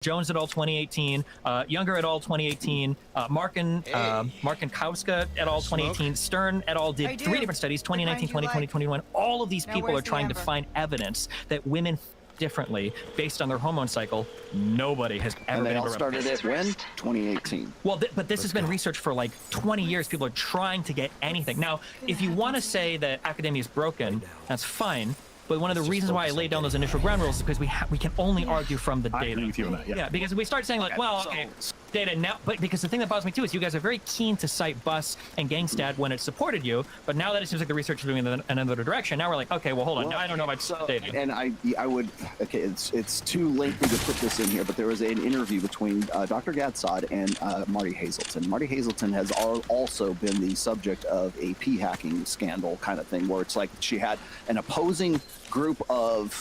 Jones et al. 2018, Younger et al. 2018, Markin Kauska et al. 2018, Stern et al. did 3 different studies, 2019, 2020, 2021. All of these people are trying to find evidence that women differently based on their hormone cycle. Nobody has ever been able to started it when? 2018. Well, but this has been researched for like 20 years. People are trying to get anything. Now, if you want to say that academia is broken, that's fine. But one of the reasons why I laid down those initial ground rules is because we can only argue from the data. I agree with you on that, yeah. Yeah, because we start saying like, well, okay, data now, but because the thing that bothers me too is you guys are very keen to cite BUS and Gangstad when it supported you, but now that it seems like the research is moving in another direction, now we're like, okay, well, hold on, now I don't know about data. And I would, okay, it's too lengthy to put this in here, but there was an interview between Dr. Gadsad and Marty Hazelton. Marty Hazelton has also been the subject of a p-hacking scandal kind of thing, where it's like she had an opposing group of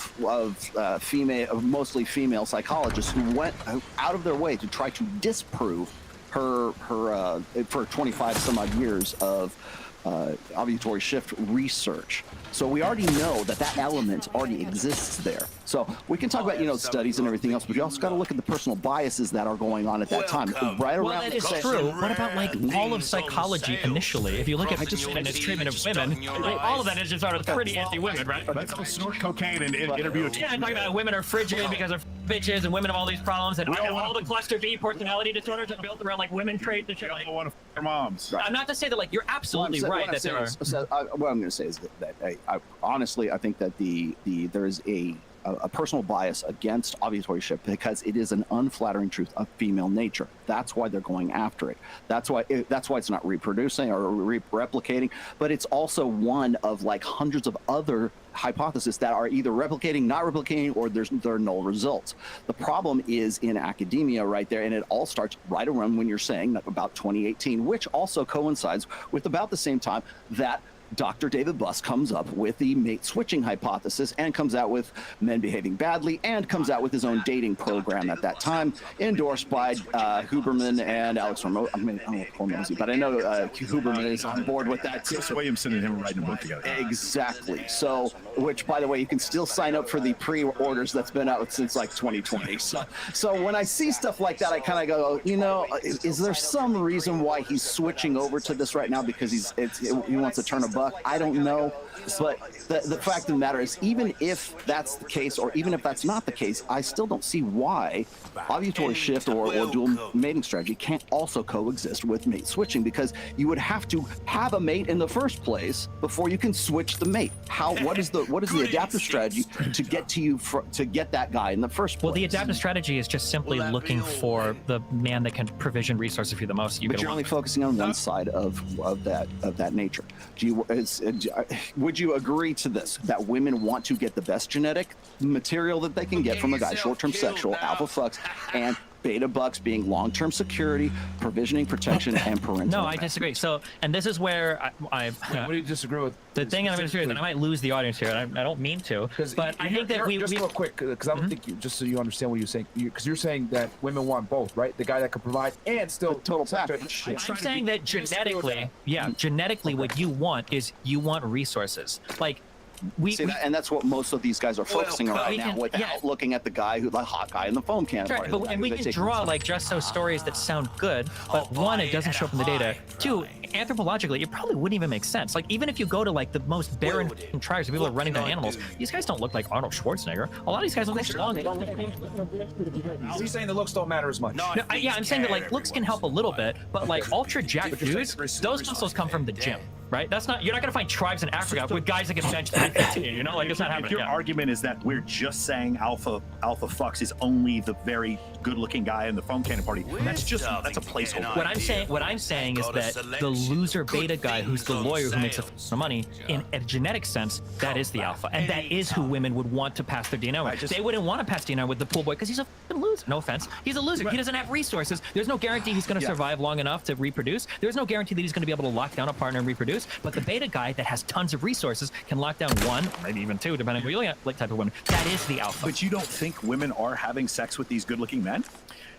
female, mostly female psychologists who went out of their way to try to disprove her for 25 some odd years of ovulatory shift research. So we already know that element already exists there. So we can talk about, you know, studies and everything else, but you also got to look at the personal biases that are going on at that time. Right around well, that is true. What about like all of psychology initially? If you look at its treatment of women, all of that is just sort of pretty anti-women, right? Let's go snort cocaine and interview. Yeah, I'm talking about women are frigid because they're bitches and women have all these problems and all the cluster B personality disorders are built around like women traits and shit. Like, want to their moms. Right. I'm not to say that like you're absolutely right that there are. What I'm going to say is that I honestly I think that there is a personal bias against ovulatory shift because it is an unflattering truth of female nature. That's why they're going after it. That's why it's not reproducing or replicating, but it's also one of like hundreds of other hypotheses that are either replicating, not replicating, or there are null results. The problem is in academia right there, and it all starts right around when you're saying that about 2018, which also coincides with about the same time that Dr. David Buss comes up with the mate switching hypothesis and comes out with men behaving badly and comes out with his own dating program at that time, endorsed by Huberman and Alex Ramosi. I mean, I don't know Ramosi, but I know Huberman is on board with that too. Chris Williamson and him are writing a book together. Exactly. So, which, by the way, you can still sign up for the pre-orders that's been out since like 2020. So when I see stuff like that, I kind of go, you know, is there some reason why he's switching over to this right now because he wants to turn a buck? I don't know, but the fact of the matter is, even if that's the case, or even if that's not the case, I still don't see why ovulatory shift or dual mating strategy can't also coexist with mate switching, because you would have to have a mate in the first place before you can switch the mate. What is the adaptive strategy to get to you to get that guy in the first place? Well, the adaptive strategy is just simply looking for the man that can provision resources for you the most. But you're only focusing on one side of that nature. Would you agree to this, that women want to get the best genetic material that they can get from a guy, short-term sexual, alpha fucks, and beta bucks being long-term security, provisioning, protection, and parental? No, I disagree. So, and this is where I what do you disagree with? The thing I'm going to disagree with, and I might lose the audience here, and I don't mean to, but I think that just real quick, because I don't think just so you understand what you're saying, because you're saying that women want both, right? The guy that can provide and still total package. I'm saying that genetically, genetically, what you want is you want resources. Like, and that's what most of these guys are focusing on right now, without looking at the guy the hot guy in the foam can. Right, and we can draw like just those stories that sound good, but one, it doesn't show up in the data. Two, anthropologically, it probably wouldn't even make sense. Like, even if you go to like the most barren tribes where people are running down animals, these guys don't look like Arnold Schwarzenegger. A lot of these guys look like long. So you're saying the looks don't matter as much? No, I'm saying that like looks can help a little bit, but like ultra jacked dudes, those muscles come from the gym. Right? That's not. You're not gonna find tribes in Africa with guys that can bench 315. You know, like it's not happening. If your argument is that we're just saying alpha fucks is only the very good-looking guy in the foam cannon party, that's a placeholder. What I'm saying is that the loser beta guy, who's the lawyer who makes a money, in a genetic sense, that is the alpha, and that is who women would want to pass their DNA with. They wouldn't want to pass DNA with the pool boy because he's a loser. No offense, he's a loser. He doesn't have resources. There's no guarantee he's going to survive long enough to reproduce. There's no guarantee that he's going to be able to lock down a partner and reproduce. But the beta guy that has tons of resources can lock down one, or maybe even two, depending on what you're looking at, like type of women. That is the alpha. But you don't think women are having sex with these good-looking men?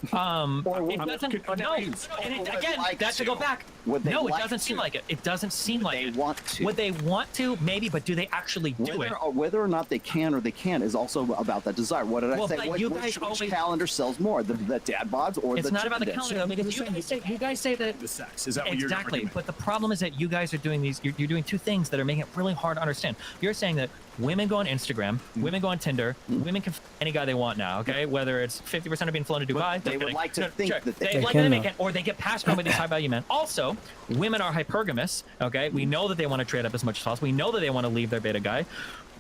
It doesn't. No. Again, that's to go back. No, it doesn't seem like it. It doesn't seem like it. Want to. Would they want to? Maybe, but do they actually do it? Whether or not they can or they can't is also about that desire. What did I say? You guys which calendar sells more, the dad bods or it's the not about the chicken calendar, though, because you guys say that The sex is that what exactly. you're But the problem is that you guys are doing these. You're doing two things that are making it really hard to understand. You're saying that women go on Instagram, women go on Tinder, women can any guy they want now. Okay, whether it's 50% of being flown to Dubai, they would like to think that they like can, to make it, or they get passed on with these high value men. Also, women are hypergamous. Okay, we know that they want to trade up as much as possible. We know that they want to leave their beta guy.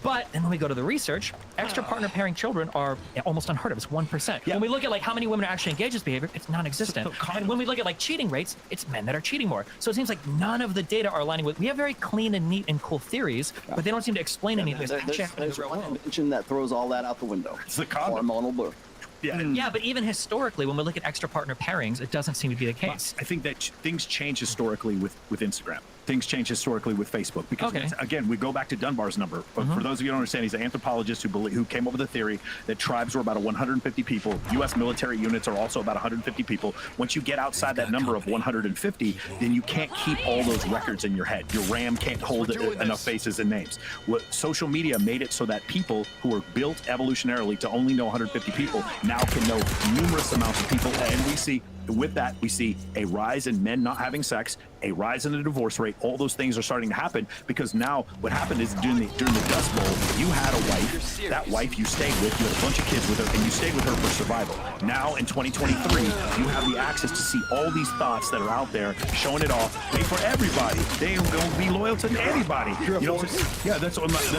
But then when we go to the research, extra partner pairing children are almost unheard of. It's 1%. Yeah. When we look at like how many women are actually engaged in this behavior, it's non-existent. And when we look at like cheating rates, it's men that are cheating more. So it seems like none of the data are aligning with. We have very clean and neat and cool theories, but they don't seem to explain anything. There's one invention that throws all that out the window. It's the condom. Hormonal birth. Yeah, but even historically, when we look at extra partner pairings, it doesn't seem to be the case. I think that things change historically with Instagram. Things change historically with Facebook because again, we go back to Dunbar's number. But for those of you who don't understand, he's an anthropologist who came up with a theory that tribes were about 150 people. U.S. military units are also about 150 people. Once you get outside that number of 150, then you can't keep all those records in your head. Your RAM can't hold enough faces and names. What social media made it so that people who are built evolutionarily to only know 150 people now can know numerous amounts of people, and we see. With that, we see a rise in men not having sex, a rise in the divorce rate. All those things are starting to happen because now what happened is during the Dust Bowl, you had a wife. That wife you stayed with, you had a bunch of kids with her, and you stayed with her for survival. Now in 2023, you have the access to see all these thoughts that are out there, showing it off. Made for everybody. They will be loyal to anybody. You know, yeah, that's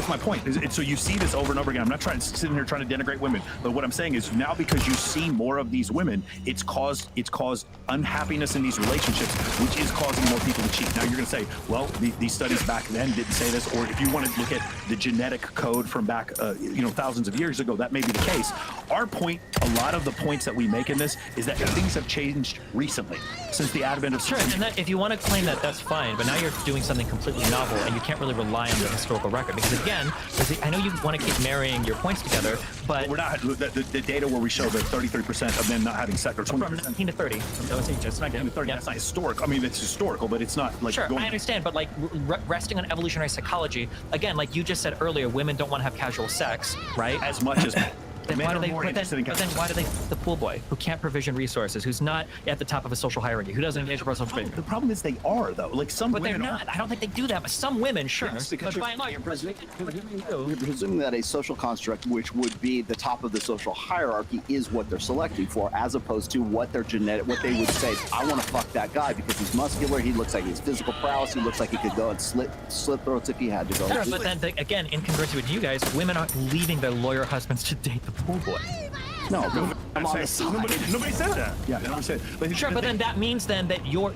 my point. So you see this over and over again. I'm not sitting here trying to denigrate women, but what I'm saying is now because you see more of these women, it's caused unhappiness in these relationships, which is causing more people to cheat. Now you're going to say, well, these studies back then didn't say this, or if you want to look at the genetic code from back, thousands of years ago, that may be the case. Our point, a lot of the points that we make in this is that things have changed recently since the advent of and that, if you want to claim that, that's fine. But now you're doing something completely novel, and you can't really rely on the historical record because again, I know you want to keep marrying your points together, but we're not the data where we show that 33% of men not having sex or 20%. From 19 to 30. It's 19 to 30. That's not historical. I mean, it's historical, but it's not like. Sure, I understand, but like resting on evolutionary psychology, again, like you just said earlier, women don't want to have casual sex, right? As much as. Then why do they? But then why do they? The pool boy who can't provision resources, who's not at the top of a social hierarchy, who doesn't engage in personal space. The problem is they are though. Like some but women they're not. I don't think they do that. But some women, sure. Yes, But by and large, you're presuming that a social construct, which would be the top of the social hierarchy, is what they're selecting for, as opposed to what their genetic, what they would say. I want to fuck that guy because he's muscular. He looks like he's physical prowess. He looks like he could go and slit throats if he had to go. Sure, but then again, in congruency with you guys, women aren't leaving their lawyer husbands to date the pool boy. No, I'm on the side. Nobody said that. Yeah, nobody said. Sure, but then that means then that you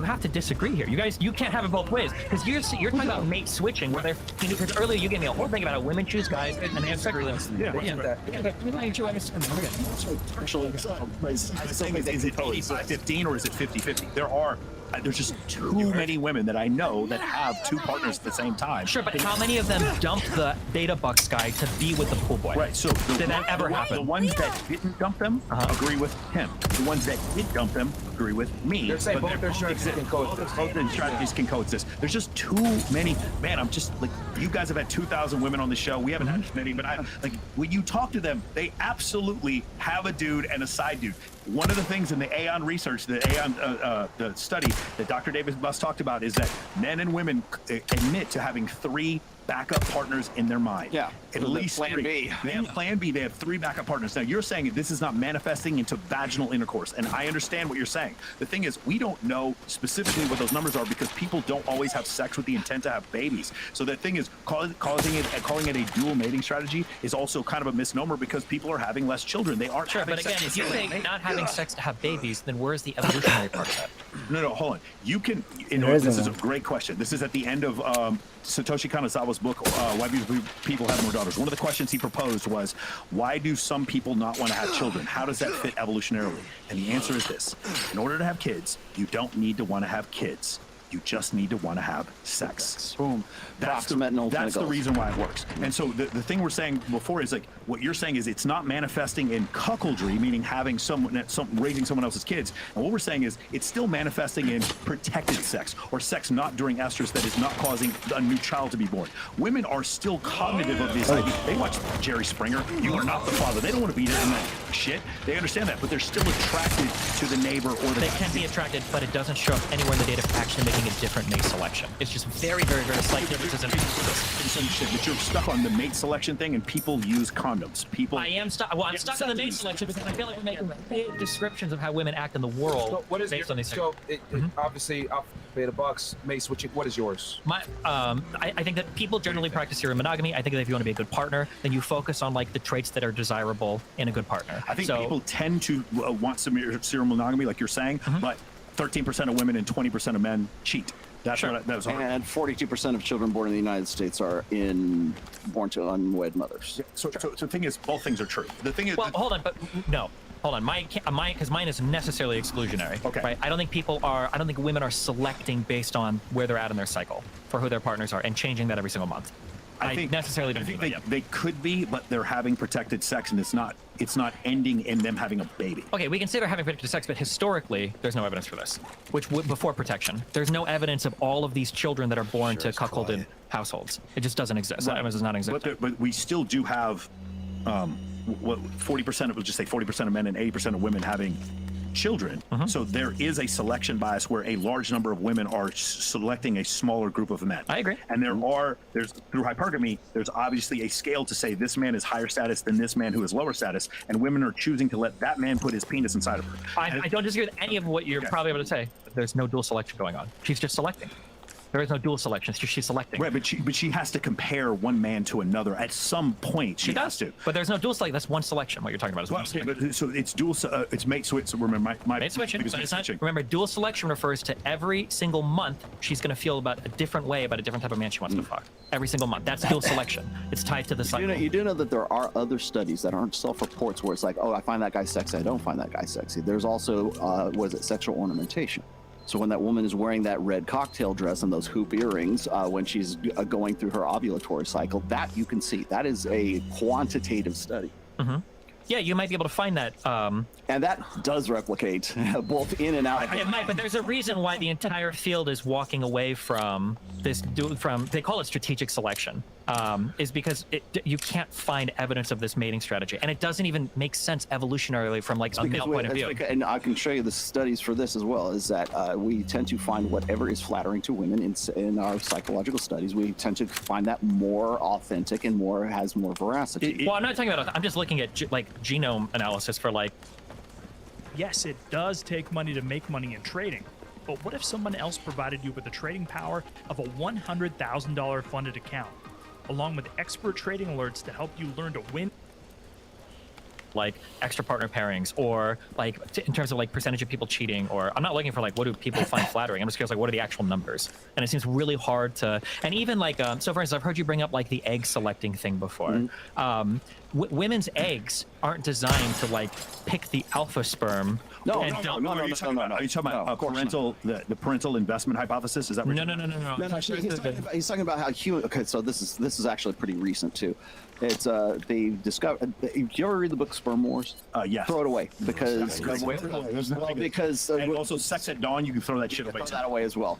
have to disagree here. You can't have it both ways because you're talking about mate switching where they're because earlier you gave me a whole thing about how women choose guys and they expect them. Is it 85-15 or is it 50-50? There's just too many women that I know that have two partners at the same time. Sure, but how many of them dumped the beta bucks guy to be with the pool boy? Right. So did that ever happen? The ones that didn't dump them agree with him. The ones that did dump them agree with me. They're saying both their strategies can coexist. Both their strategies can coexist. There's just too many. Man, I'm just like, you guys have had 2,000 women on the show. We haven't had as many, but when you talk to them, they absolutely have a dude and a side dude. One of the things in the Aon research, the study that Dr. David Buss talked about is that men and women admit to having 3 backup partners in their mind. Yeah. At least plan 3. B. They have plan B. They have 3 backup partners. Now, you're saying this is not manifesting into vaginal intercourse, and I understand what you're saying. The thing is, we don't know specifically what those numbers are because people don't always have sex with the intent to have babies. So the thing is, calling it a dual mating strategy is also kind of a misnomer because people are having less children. They aren't having but again, sex if you say not having sex to have babies, then where's the evolutionary part of that? No, hold on. You can. This is a great question. This is at the end of Satoshi Kanazawa's book, Why People Have More Daughters. One of the questions he proposed was, why do some people not want to have children? How does that fit evolutionarily? And the answer is this. In order to have kids, you don't need to want to have kids. You just need to want to have sex. Boom. That's That's the reason why it works. And so the thing we're saying before is like what you're saying is it's not manifesting in cuckoldry, meaning having raising someone else's kids. And what we're saying is it's still manifesting in protected sex or sex not during estrus that is not causing a new child to be born. Women are still cognitive of this idea. They watch Jerry Springer. You are not the father. They don't want to be in that shit. They understand that, but they're still attracted to the neighbor or the. They can be attracted, but it doesn't show up anywhere in the data for actually making a different mate selection. It's just very, very, very slight differences in shit, but you're stuck on the mate selection thing, and people use condoms. People. I am stuck. Well, I'm stuck on the mate selection because I feel like we're making big descriptions of how women act in the world So what is based your, on these. so obviously Alpha Beta Bucks, Mace, what is yours? I think that people generally practice serial monogamy. I think that if you want to be a good partner, then you focus on like the traits that are desirable in a good partner. I think people tend to want some serial monogamy, like you're saying, but 13% of women and 20% of men cheat. That's what that was hard. And 42% of children born in the United States are born to unwed mothers. So the thing is, both things are true. The thing is, well, hold on, but no. Hold on, because mine is necessarily exclusionary. Okay. Right? I don't think women are selecting based on where they're at in their cycle for who their partners are and changing that every single month. I think they could be, but they're having protected sex, and it's not ending in them having a baby. Okay, we can say they're having protected sex, but historically, there's no evidence for this. Before protection, there's no evidence of all of these children that are born to cuckolded households. It just doesn't exist. That evidence does not exist. But we still do have, 40% of, we'll just say 40% of men and 80% of women having children. So there is a selection bias where a large number of women are selecting a smaller group of men. I agree. And there's through hypergamy, there's obviously a scale to say this man is higher status than this man who is lower status, and women are choosing to let that man put his penis inside of her. I don't disagree with any of what you're probably able to say. There's no dual selection going on. She's just selecting. There is no dual selection. It's just she's selecting. Right, but she has to compare one man to another at some point. She has to. But there's no dual selection. That's one selection. What you're talking about is one selection. So it's dual. It's mate. So it's remember my mate switching. But it's not, remember, dual selection refers to every single month she's going to feel about a different way about a different type of man she wants to fuck. Every single month. That's dual selection. It's tied to the cycle. You do know that there are other studies that aren't self-reports where it's like, oh, I find that guy sexy. I don't find that guy sexy. There's also, sexual ornamentation. So when that woman is wearing that red cocktail dress and those hoop earrings when she's going through her ovulatory cycle, that you can see. That is a quantitative study. Yeah, you might be able to find that. And that does replicate both in and out. It might, but there's a reason why the entire field is walking away from this. They call it strategic selection, is because you can't find evidence of this mating strategy, and it doesn't even make sense evolutionarily from like a male point of view. And I can show you the studies for this as well. Is that we tend to find whatever is flattering to women in our psychological studies. We tend to find that more authentic and has more veracity. Well, I'm not talking about. I'm just looking at genome analysis for like. Yes, it does take money to make money in trading, but what if someone else provided you with the trading power of a $100,000 funded account, along with expert trading alerts to help you learn to win? Like extra partner pairings, or like in terms of like percentage of people cheating, or I'm not looking for like what do people find flattering. I'm just curious like what are the actual numbers, and it seems really hard to. And even like so for instance, I've heard you bring up like the egg selecting thing before. Women's eggs aren't designed to like pick the alpha sperm. No. Are you talking about the parental investment hypothesis? Is that what No. He's talking about how human. Okay, so this is actually pretty recent too. It's they discovered. You ever read the book Sperm Wars? Yes. Throw it away because and also Sex at Dawn. You can throw that shit away. Throw that away as well.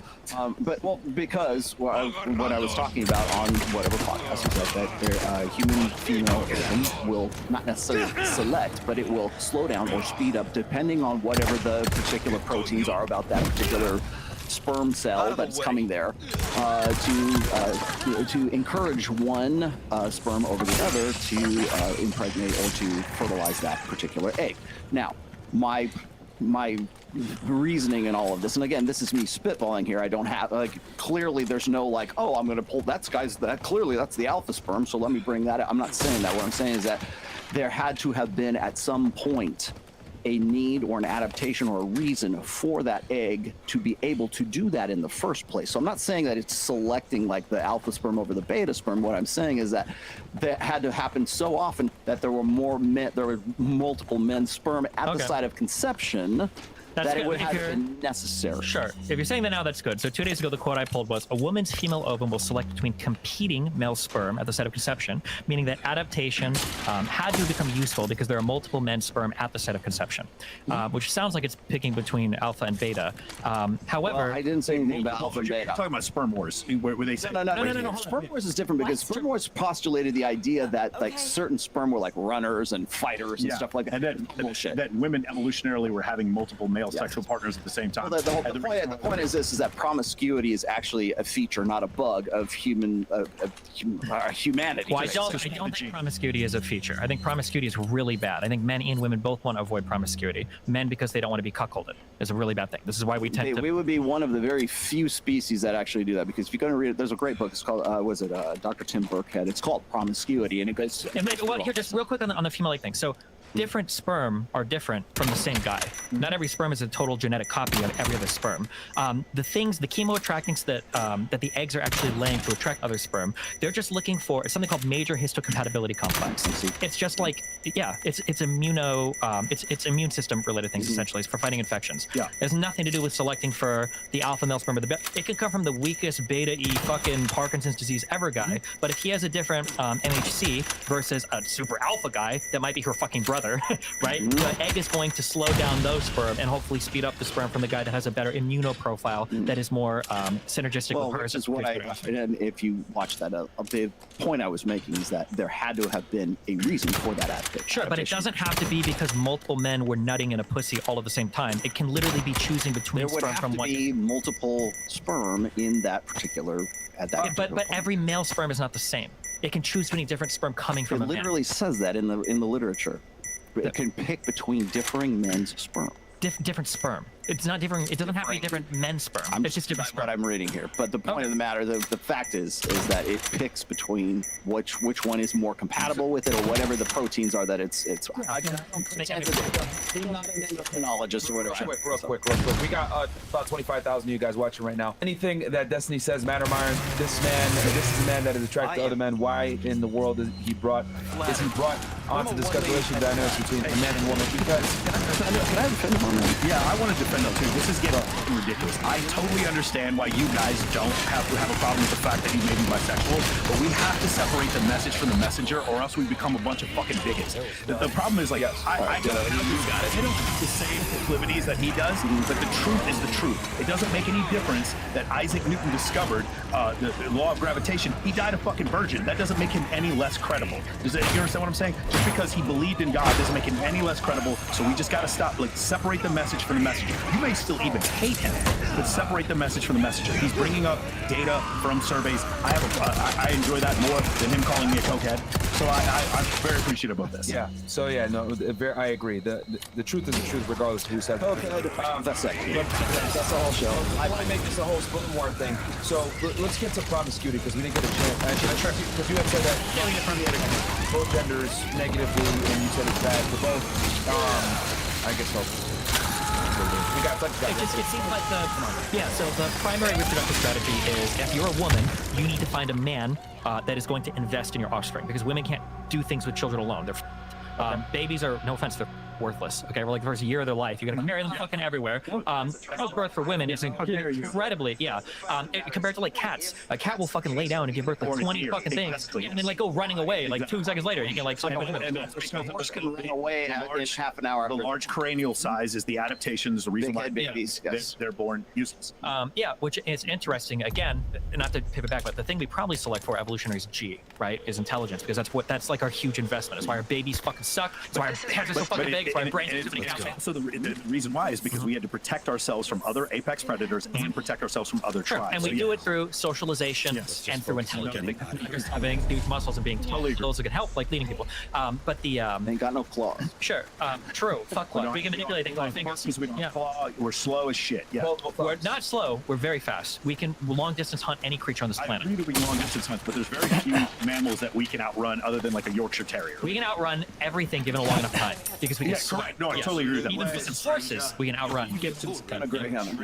Because what I was talking about on whatever podcast is that human female organ will not necessarily select, but it will slow down or speed up depending on whatever the particular proteins are about that particular sperm cell that's coming there to encourage one sperm over the other to impregnate or to fertilize that particular egg. Now, my reasoning in all of this, and again, this is me spitballing here. I don't have clearly there's no like, oh, I'm going to pull that clearly that's the alpha sperm, so let me bring that up. I'm not saying that. What I'm saying is that there had to have been at some point a need or an adaptation or a reason for that egg to be able to do that in the first place. So I'm not saying that it's selecting like the alpha sperm over the beta sperm. What I'm saying is that had to happen so often that there were multiple men's sperm at the site of conception That's that good. it would If have you're- been necessary. Sure. If you're saying that now, that's good. So 2 days ago, the quote I pulled was, a woman's female ovum will select between competing male sperm at the site of conception, meaning that adaptation had to become useful because there are multiple men's sperm at the site of conception, which sounds like it's picking between alpha and beta. However, Well, I didn't say anything about alpha and You're beta. talking about sperm wars, where they say No. Sperm wars is different because sperm wars postulated the idea that like certain sperm were like runners and fighters and stuff like that. And then bullshit. that women evolutionarily were having multiple male sexual partners at the same time. Well, the point is this: is that promiscuity is actually a feature, not a bug of humanity. well, I don't think promiscuity is a feature. I think promiscuity is really bad. I think men and women both want to avoid promiscuity. Men because they don't want to be cuckolded is a really bad thing. This is why we tend to. We would be one of the very few species that actually do that, because if you're going to read it, there's a great book. It's called Dr. Tim Burkhead. It's called Promiscuity, and it goes. And maybe, well, here, just real quick on the female-like thing. So, different sperm are different from the same guy. Not every sperm is a total genetic copy of every other sperm. The chemoattractants that the eggs are actually laying to attract other sperm, they're just looking for something called major histocompatibility complex. It's just like, yeah, it's it's immune system related things essentially. It's for fighting infections. Yeah. It has nothing to do with selecting for the alpha male sperm or the beta. It can come from the weakest beta E fucking Parkinson's disease ever guy, but if he has a different MHC versus a super alpha guy that might be her fucking brother, right? The egg is going to slow down those sperm and hopefully speed up the sperm from the guy that has a better immunoprofile that is more synergistic with hers. Which is what and if you watch that, the point I was making is that there had to have been a reason for that adaptation. Sure, but it doesn't have to be because multiple men were nutting in a pussy all at the same time. It can literally be choosing between There would sperm have from to one. be multiple sperm in that particular But every male sperm is not the same. It can choose between different sperm coming from it a man. literally says that in the literature. It can pick between differing men's sperm. Different sperm. It's not different. It doesn't have to be different men's sperm. It's just different What sperm. I'm reading here. But the point of the matter, the fact is that it picks between which one is more compatible with it, or whatever the proteins are that it's. I don't pretend to be not an endocrinologist or whatever. Real quick. We got about 25,000 of you guys watching right now. Anything that Destiny says matter, Myron? This is a man that is attracted to other men. Why in the world is he brought on to discuss relationship dynamics between a man and woman? Because Can I defend him on that? Yeah, I want to defend them too. This is getting fucking ridiculous. I totally understand why you guys don't have a problem with the fact that he may be bisexual, but we have to separate the message from the messenger, or else we become a bunch of fucking bigots. The problem is, like, I don't have the same proclivities that he does, but the truth is the truth. It doesn't make any difference that Isaac Newton discovered the law of gravitation. He died a fucking virgin. That doesn't make him any less credible. You understand what I'm saying? Just because he believed in God doesn't make him any less credible. So we just got to stop, separate the message from the messenger. You may still even hate him, but separate the message from the messenger. He's bringing up data from surveys. I enjoy that more than him calling me a cokehead. So I'm very appreciative of this. yeah. So yeah, no, I agree. The truth is the truth, regardless of who said it. That's it. That's the whole show. I want to make this a whole split war thing. So let's get to promiscuity because we didn't get a chance. Actually, because you had said that both genders negatively, and you said it's bad for both. I guess so. We got It seems like so the primary reproductive strategy is if you're a woman, you need to find a man that is going to invest in your offspring, because women can't do things with children alone. They're babies are, no offense, they're worthless. Okay, we're like the first year of their life. You gotta carry them fucking everywhere. Childbirth for women is incredibly, compared to like cats. A cat will fucking lay down and give birth to 20 fucking things, and then like go running away like 2 seconds later. You can like. A horse can run away in half an hour. The large cranial size is the adaptations, the reason why babies, yes. they're born useless. Which is interesting. Again, not to pivot back, but the thing we probably select for evolutionary is G, right? Is intelligence, because that's like our huge investment. That's why our babies fucking suck. That's why our heads are so fucking big. That's why our brains are so many counts. So the reason why is because we had to protect ourselves from other apex predators and protect ourselves from other tribes. And we do it through socialization and through intelligence. Just having huge muscles and being tall, those can help, like leading people. But the They ain't got no claws. sure, true. Fuck claws. We can manipulate things with our fingers. We don't claw. We're slow as shit. Yeah. We're not slow. We're very fast. We can long distance hunt any creature on this I planet. agree that we can long distance hunt, but there's very few mammals that we can outrun other than like a Yorkshire Terrier. We can outrun everything given a long enough time, because we correct. No, I totally agree with that. Even distance horses, we can outrun. Gibson's kind of Greyhound.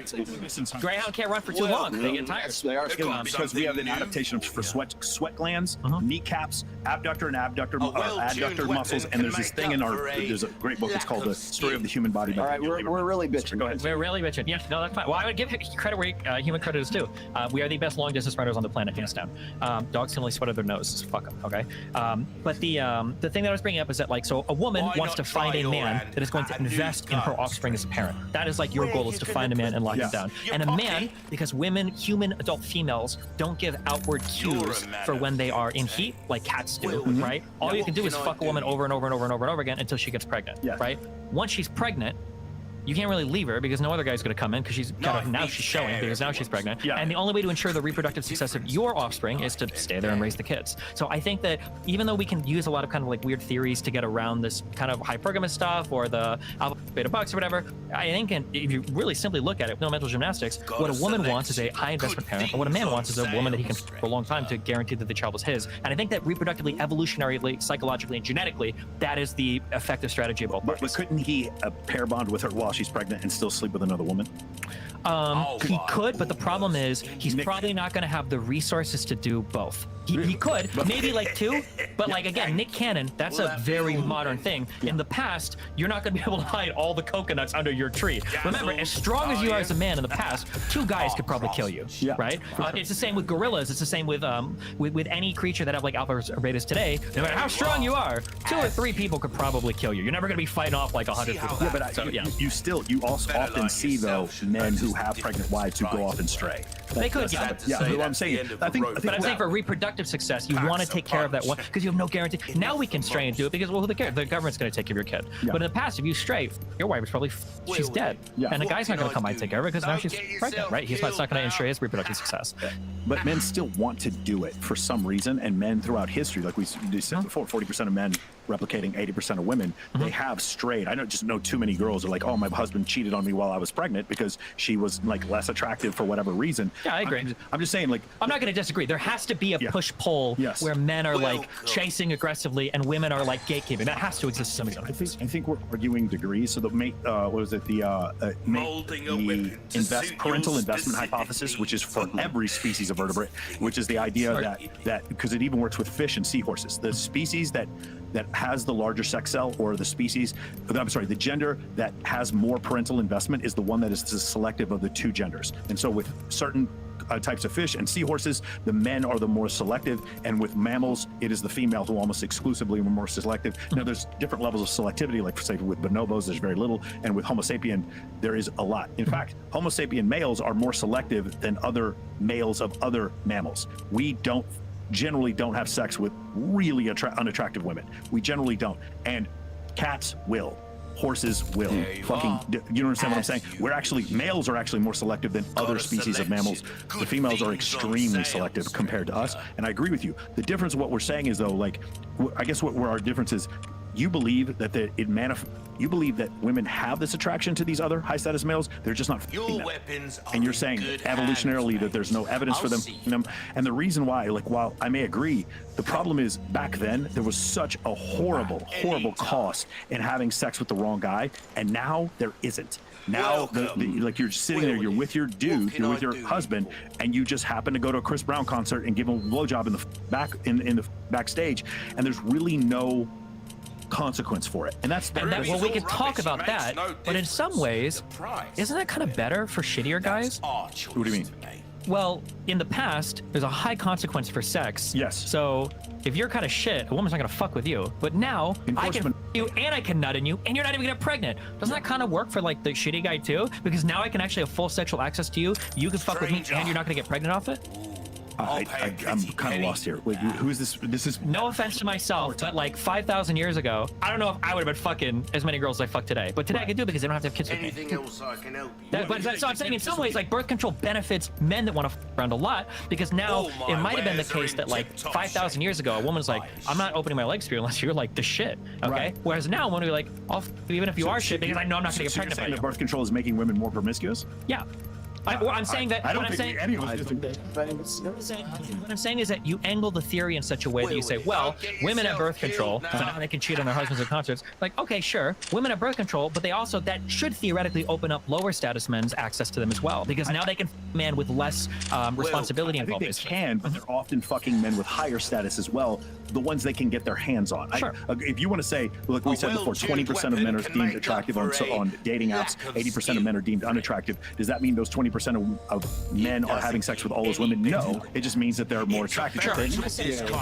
Greyhound can't run for too long. They get tired. They are Because we have an adaptation for sweat glands, kneecaps, abductor and adductor muscles, and there's this thing in there's a great book. It's called The Story of the Human Body. All right, we're really bitching. Go ahead. We're really bitching. Yeah, no, that's fine. Well, I would give credit where human credit is due. We are the best long distance runners on the planet, hands down. Dogs can only sweat out their noses. Fuck them. Okay. But the thing that I was bringing up is that like, so a woman wants to find a man that is going to invest in her offspring as a parent. That is like your goal, is to find a man and lock him down. And a man, because women, human adult females, don't give outward cues for when they are in heat like cats do, right? All you can do is fuck a woman over and over and over and over and over again until she gets pregnant, right? Once she's pregnant, you can't really leave her because no other guy's going to come in because she's now she's showing because now she's pregnant. And the only way to ensure the reproductive success of your offspring is to stay there and raise the kids. So I think that even though we can use a lot of kind of like weird theories to get around this kind of hypergamous stuff or the alpha beta bucks or whatever, I think if you really simply look at it, no mental gymnastics, what a woman wants is a high investment parent, and what a man wants is a woman that he can for a long time to guarantee that the child is his. And I think that reproductively, evolutionarily, psychologically, and genetically, that is the effective strategy of both parties. But couldn't he pair bond with her while she's pregnant and still sleep with another woman? He could, but the problem is he's probably not going to have the resources to do both. He could, maybe like two, but like again, Nick Cannon, that's a very modern thing. In the past, you're not going to be able to hide all the coconuts under your tree. Remember, as strong as you are as a man in the past, two guys could probably kill you, right? It's the same with gorillas. It's the same with any creature that have like alphas or betas today. No matter how strong you are, 2 or 3 people could probably kill you. You're never going to be fighting off like 100 people. Yeah, but you also often see though men who have pregnant wives who go off and stray. They could, yeah. What I'm saying. I think but I'm saying for reproductive success, you want to take care of that one because you have no guarantee. Now we can stray and do it because, well, who cares? The government's going to take care of your kid. But in the past, if you stray, your wife is probably she's dead, and the guy's not going to come by and take care of her because now she's pregnant, right? He's not going to ensure his reproductive success. But men still want to do it for some reason, and men throughout history, like we said before, 40% of men replicating 80% of women, they have strayed. I don't just know too many girls are like, oh, my husband cheated on me while I was pregnant because she was like less attractive for whatever reason. Yeah, I agree. I'm just saying, like, I'm not going to disagree. There has to be a push-pull where men are like chasing aggressively and women are like gatekeeping. That has to exist to some extent. I think we're arguing degrees. So the what was it? The parental investment hypothesis, which is for every species of vertebrate, which is the idea that because it even works with fish and seahorses, the species that has the larger sex cell, or the species, the gender that has more parental investment is the one that is the selective of the two genders. And so with certain types of fish and seahorses, the men are the more selective, and with mammals, it is the female who almost exclusively are more selective. Now, there's different levels of selectivity, like say with bonobos, there's very little, and with Homo sapien, there is a lot. In fact, Homo sapien males are more selective than other males of other mammals. We generally don't have sex with really unattractive women. We generally don't. And cats will. Horses will. You understand what I'm saying? Males are actually more selective than other species of mammals. The females are extremely selective compared to us. And I agree with you. The difference of what we're saying is though, like, I guess where our difference is, you believe that you believe that women have this attraction to these other high status males. They're just not feeling them. And you're saying evolutionarily that there's no evidence for them. And the reason why, like, while I may agree, the problem is back then there was such a horrible cost in having sex with the wrong guy, and now there isn't. Now, like, you're sitting there, you're with your dude, you're with your husband, and you just happen to go to a Chris Brown concert and give him a blowjob in the backstage, and there's really no consequence for it. And well, we could talk about that, but in some ways, isn't that kind of better for shittier guys? What do you mean? Well, in the past, there's a high consequence for sex. Yes. So if you're kind of shit, a woman's not gonna fuck with you. But now I can f you and I can nut in you, and you're not even gonna get pregnant. Doesn't that kind of work for like the shitty guy too? Because now I can actually have full sexual access to you. You can fuck with me, and you're not gonna get pregnant off it. I'm kind of lost here. Wait, who is this? This is no offense to myself, but like 5,000 years ago, I don't know if I would have been fucking as many girls as I fuck today. But today I can do it because they don't have to have kids with me. Anything else I can help you So I'm saying in some ways, like, birth control benefits men that want to around a lot, because now it might have been the case that like 5,000 years ago, a woman's like, I'm not opening my legs for you unless you're like the shit. Okay. Right. Whereas now, when we're like, even if you are shit, because I know I'm not going to get pregnant by you. Birth control is making women more promiscuous? Yeah. I'm saying that. I don't what I'm think saying, any of us disagree. what I'm saying is that you angle the theory in such a way that you say, well, women at birth control, so now they can cheat on their husbands at concerts. Like, okay, sure, women at birth control, but they also, that should theoretically open up lower status men's access to them as well, because now they can man with less responsibility I think involved. they can, but they're often fucking men with higher status as well, the ones they can get their hands on. Sure. If you want to say, look, we said before, 20% of men are deemed attractive on dating apps, 80% of men are deemed unattractive. Does that mean those 20% of men are having sex with all those women? No, it just means that they're more attractive. Sure.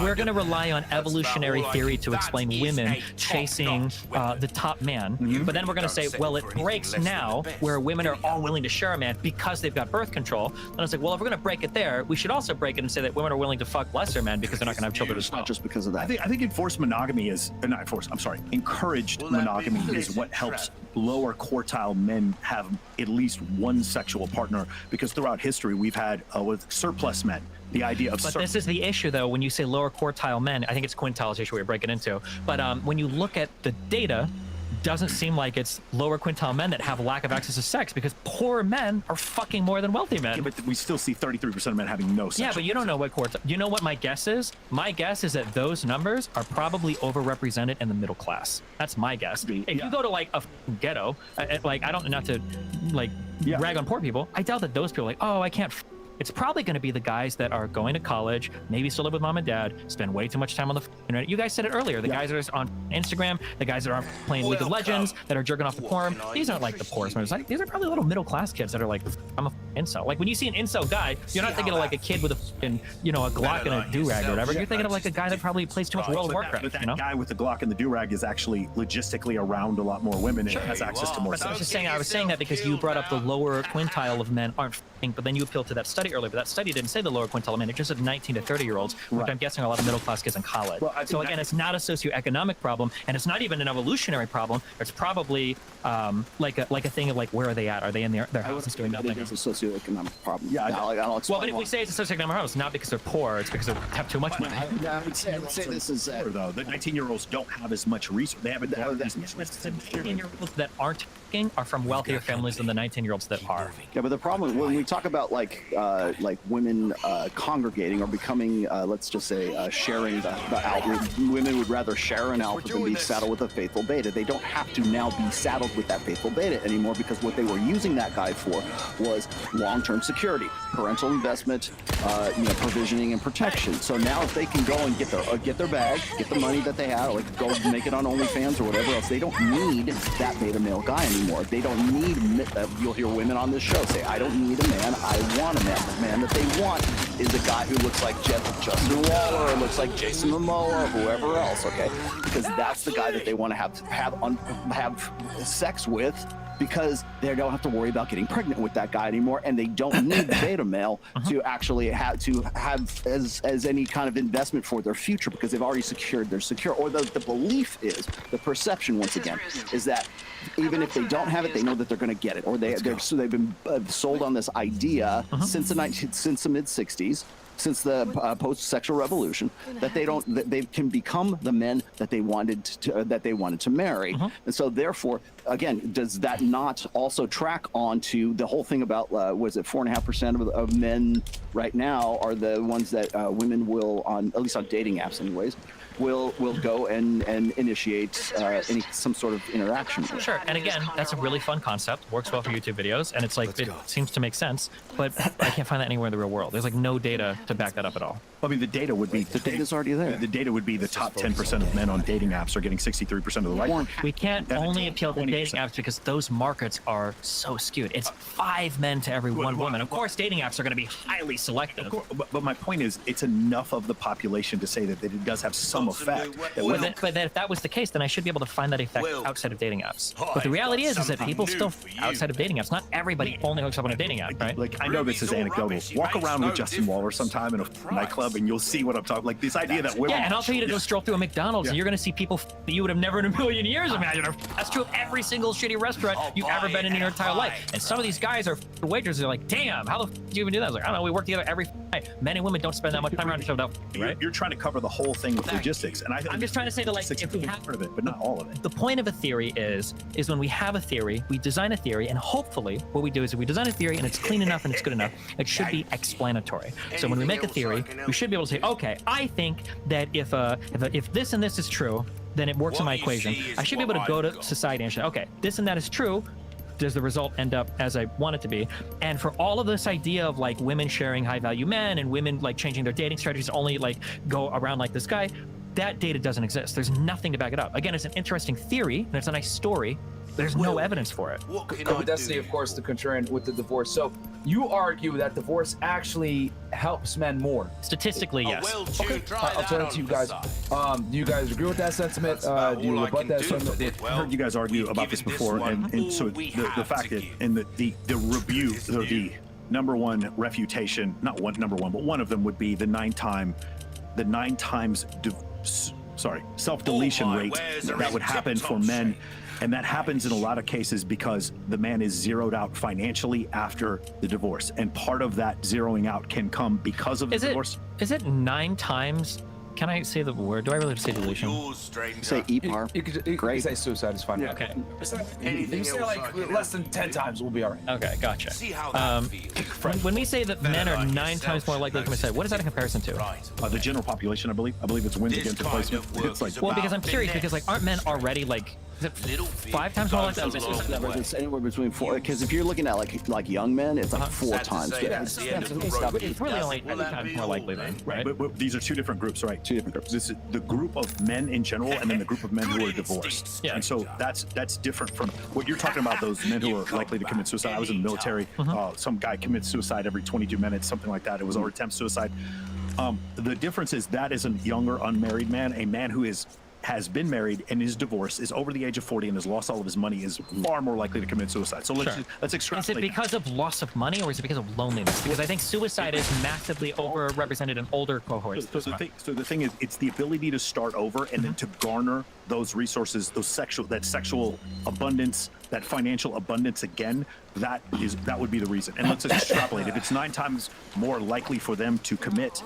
We're going to rely on evolutionary theory to explain women chasing the top man, but then we're going to say, well, it breaks now where women are all willing to share a man because they've got birth control. And it's like, well, if we're going to break it there, we should also break it and say that women are willing to fuck lesser men because they're not going to have children as well. Not just because of that. I think enforced monogamy is not enforced. I'm sorry, encouraged monogamy is what helps lower quartile men have at least one sexual partner, because throughout history we've had with surplus men the idea of. But this is the issue, though. When you say lower quartile men, I think it's quintiles issue we're breaking into. But when you look at the data, doesn't seem like it's lower quintile men that have lack of access to sex, because poor men are fucking more than wealthy men. Yeah, but we still see 33% of men having no sex. Yeah, but you don't know what quartile. You know what my guess is? My guess is that those numbers are probably overrepresented in the middle class. That's my guess. If you go to like a ghetto, like I don't, not to like rag on poor people, I doubt that those people are like, oh, I can't. It's probably going to be the guys that are going to college, maybe still live with mom and dad, spend way too much time on the internet. You guys said it earlier. The guys that are on Instagram, the guys that are playing League of Legends, that are jerking off the porn. These aren't like the poorest ones. Like, these are probably little middle class kids that are like, I'm a incel. Like when you see an incel guy, you're not thinking of like a kid with a a Glock and a do-rag or whatever. You're thinking of like a guy that probably plays too much World of Warcraft. But that guy with the Glock and the do-rag is actually logistically around a lot more women and has access to more sex. I was saying that because you brought up the lower quintile of men aren't f***ing, but then you appealed to that study earlier. But that study didn't say the lower quintile of men. It just said 19 to 30-year-olds, which I'm guessing are a lot of middle-class kids in college. Well, so again, it's not a socioeconomic problem, and it's not even an evolutionary problem. It's probably like a thing of like, where are they at? Are they in their houses doing nothing? It's a socioeconomic problem. Yeah, I'll explain. Well, but if we say it's a socioeconomic problem, it's not because they're poor. It's because they have too much money. I would say this is Though the 19-year-olds don't have as much resource. They haven't. The 19-year-olds that aren't f***ing are from wealthier families than the 19-year-olds that are. Yeah, but the problem when we talk about like women congregating or becoming, let's just say, sharing the alpha, women would rather share an alpha than be saddled with a faithful beta. They don't have to now be saddled with that faithful beta anymore, because what they were using that guy for was long-term security, parental investment, provisioning and protection. So now if they can go and get their bag, get the money that they have, like go make it on OnlyFans or whatever else, they don't need that beta male guy anymore. They don't need. You'll hear women on this show say, "I don't need a man. I want a man." The man that they want is a guy who looks like Justin Waller, or looks like Jason Momoa, or whoever else. Okay, because that's the guy that they want to have sex with, because they don't have to worry about getting pregnant with that guy anymore, and they don't need the beta male to actually have as any kind of investment for their future, because they've already secured their secure. Or the belief is, the perception once again, is that even if they don't have it, they know that they're going to get it, or they've been sold on this idea since the mid '60s. Since the post-sexual revolution, that they can become the men that they wanted to marry, and so therefore, again, does that not also track onto the whole thing about was it 4.5% of men right now are the ones that women will, on at least on dating apps anyways, will go and initiate some sort of interaction with. Sure, and again, that's a really fun concept. Works well for YouTube videos, and it's like it seems to make sense, but I can't find that anywhere in the real world. There's like no data to back that up at all. I mean, the data would be the data's already there. The data would be the top 10% of men on dating apps are getting 63% of the like. We can't only appeal to dating apps because those markets are so skewed. It's 5 men to every 1 woman. Of course, dating apps are going to be highly selective. But my point is, it's enough of the population to say that it does have some effect. But then if that was the case, then I should be able to find that effect outside of dating apps. But the reality is that people still outside of dating apps. Not everybody only hooks up on a dating app, right? Like, I know this is anecdotal. Walk around with Justin Waller sometime in a nightclub, and you'll see what I'm talking. Like this idea that women. Yeah, and I'll tell you to go stroll through a McDonald's, and you're going to see people that you would have never in a million years imagined. That's true of every single shitty restaurant you've ever been in your entire life. And some of these guys are waitresses. They're like, damn, how the f*** do you even do that? I was like, I don't know. We work together every Men and women don't spend that much time around each other, right? You're trying to cover the whole thing with logistics, and I'm just trying to say that, like, if we have part of it, but not all of it. the point of a theory is when we have a theory, we design a theory, and hopefully what we do is we design a theory and it's clean enough and it's good enough. It should be explanatory. So when we make a theory, we should be able to say, okay, I think that if this and this is true, then it works in my equation. I should be able to go to society and say, okay, this and that is true. Does the result end up as I want it to be? And for all of this idea of like women sharing high value men and women like changing their dating strategies to only like go around like this guy, that data doesn't exist. There's nothing to back it up. Again, it's an interesting theory and it's a nice story. There's no evidence for it. Destiny, of course, the contrarian with the divorce. So you argue that divorce actually helps men more. Statistically, yes. Okay, I'll turn it to you guys. Do you guys agree with that sentiment? Do you rebut that sentiment? I heard you guys argue about this before, and so the fact that in the rebuke, or the number one refutation, not one number one, but one of them would be the nine times self-deletion rate that would happen for men. And that happens in a lot of cases because the man is zeroed out financially after the divorce. And part of that zeroing out can come because of the divorce. Is it 9 times? Can I say the word? Do I really have to say deletion? Say EPAR. You could say suicide is fine. Yeah. Okay. You say like less than 10 times, we'll be all right. Okay, gotcha. When we say that men are 9 times more likely to commit suicide, what is that in comparison to? The general population, I believe it's wins against replacement. It's like, Well, because I'm curious, because like aren't men already like, is it 5 times more likely to commit suicide? It's anywhere between 4, because if you're looking at like young men, it's like 4 times. It's really only 10 times more likely then, right? But these are two different groups, right? Two different groups. This is the group of men in general, and then the group of men who are divorced. Yeah. And so that's different from what you're talking about. Those men who are likely to commit suicide. I was in the military. Some guy commits suicide every 22 minutes, something like that. It was or attempt suicide. The difference is that is a younger, unmarried man. A man who has been married and is divorced, is over the age of 40 and has lost all of his money, is far more likely to commit suicide. So let's extrapolate. Is it because of loss of money or is it because of loneliness? Because I think suicide is massively overrepresented in older cohorts. So the thing is, it's the ability to start over and then to garner those resources, that sexual abundance, that financial abundance again. That would be the reason. And let's extrapolate. If it's 9 times more likely for them to commit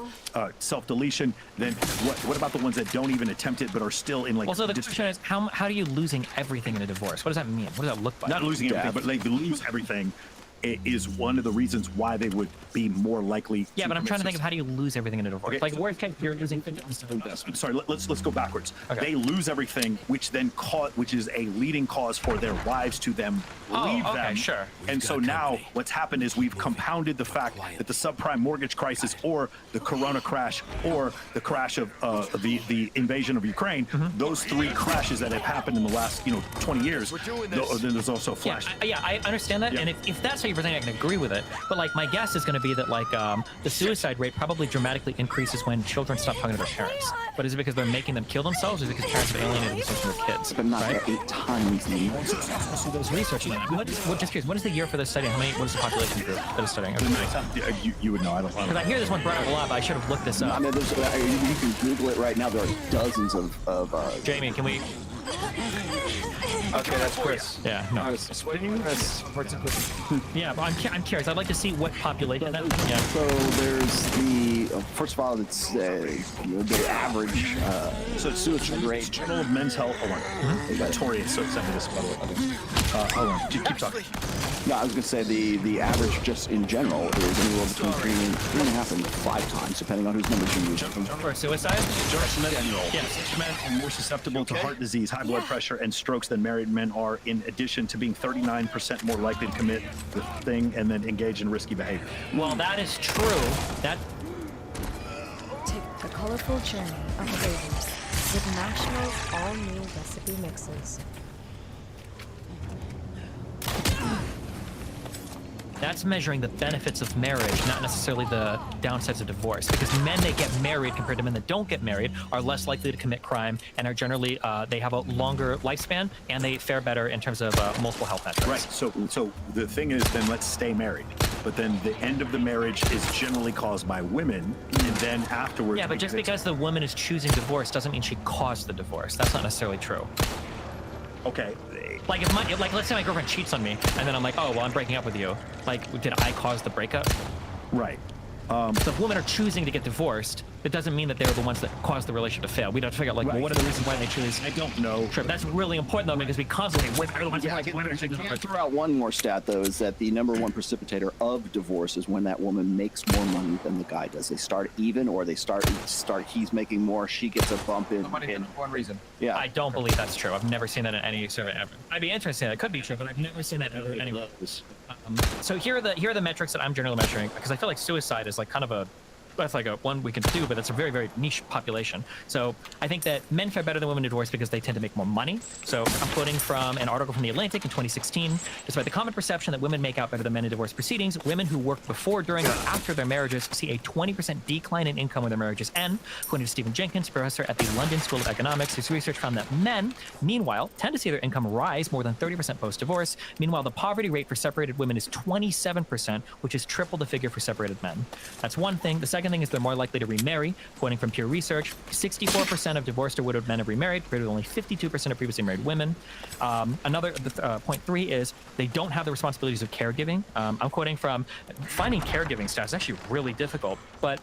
self-deletion, then what about the ones that don't even attempt it but are still in like? Well, so the question is, how are you losing everything in a divorce? What does that mean? What does that look like? Not losing everything, but like they lose everything. Is one of the reasons why they would be more likely. Yeah, but I'm trying to think of how do you lose everything in a divorce? Okay. Like worst case, you're losing 50% of investment. Sorry, let's go backwards. Okay. They lose everything, which is a leading cause for their wives to them leave them. Sure. And so now what's happened is we've compounded the fact that the subprime mortgage crisis, or the Corona crash, or the crash of the invasion of Ukraine, those 3 crashes that have happened in the last 20 years. Then there's also a flash. Yeah, I understand that, and if that's how you're presenting, I can agree with it. But like my guess is going to be that like the suicide rate probably dramatically increases when children stop talking to their parents. But is it because they're making them kill themselves, or is it because parents have alienated themselves from their kids? But not 8 times more. So those research on that. Just curious, what is the year for this study? What is the population group that is studying? You would know. I don't know. Because I hear this one brought up a lot, but I should have looked this up. I mean, you can Google it right now. There are dozens of Jamie, can we? Okay, that's Chris. Yeah, no. Yeah, but I'm curious. I'd like to see what population that. Yeah. So there's the first of all, it's the average suicide rate. Journal of Men's Health. Hold on. Notorious. So send me this, by the way. Hold on. Keep talking. No, I was going to say the average just in general is anywhere between 3.5 and 5 times, depending on whose numbers you use. For suicide? Yes. Men are more susceptible to heart disease, high blood pressure, and strokes than married men are, in addition to being 39% more likely to commit the thing and then engage in risky behavior. Well, that is true. That. Take the colorful journey of flavors with National's all-new recipe mixes. That's measuring the benefits of marriage, not necessarily the downsides of divorce. Because men that get married compared to men that don't get married are less likely to commit crime and are generally, they have a longer lifespan and they fare better in terms of multiple health metrics. Right. So the thing is, then let's stay married. But then the end of the marriage is generally caused by women, and then afterwards. Yeah, but just because the woman is choosing divorce doesn't mean she caused the divorce. That's not necessarily true. Okay. Like let's say my girlfriend cheats on me, and then I'm like, oh well, I'm breaking up with you. Like, did I cause the breakup? Right. So if women are choosing to get divorced, it doesn't mean that they're the ones that cause the relationship to fail. We have to figure out, like, well, what are the reasons why they choose? I don't know. Sure, that's really important, though, because we constantly women are the ones that women are choosing I'll divorce. throw out one more stat, though, is that the number one precipitator of divorce is when that woman makes more money than the guy does. They start even, or they start he's making more, she gets a bump in. Money for one reason. Yeah. I don't believe that's true. I've never seen that in any survey ever. I'd be interested. That could be true, but I've never seen that ever anywhere. So here are the metrics that I'm generally measuring, because I feel like suicide is like kind of that's like a one we can do, but it's a very, very niche population. So I think that men fare better than women in divorce because they tend to make more money. So I'm quoting from an article from The Atlantic in 2016. Despite the common perception that women make out better than men in divorce proceedings, women who work before, during, or after their marriages see a 20% decline in income when their marriages end. According to Stephen Jenkins, professor at the London School of Economics, his research found that men, meanwhile, tend to see their income rise more than 30% post-divorce. Meanwhile, the poverty rate for separated women is 27%, which is triple the figure for separated men. That's one thing. The second thing is they're more likely to remarry. Quoting from Pew Research, 64% of divorced or widowed men have remarried, compared with only 52% of previously married women. Another point 3 is they don't have the responsibilities of caregiving. I'm quoting from finding caregiving stats is actually really difficult, but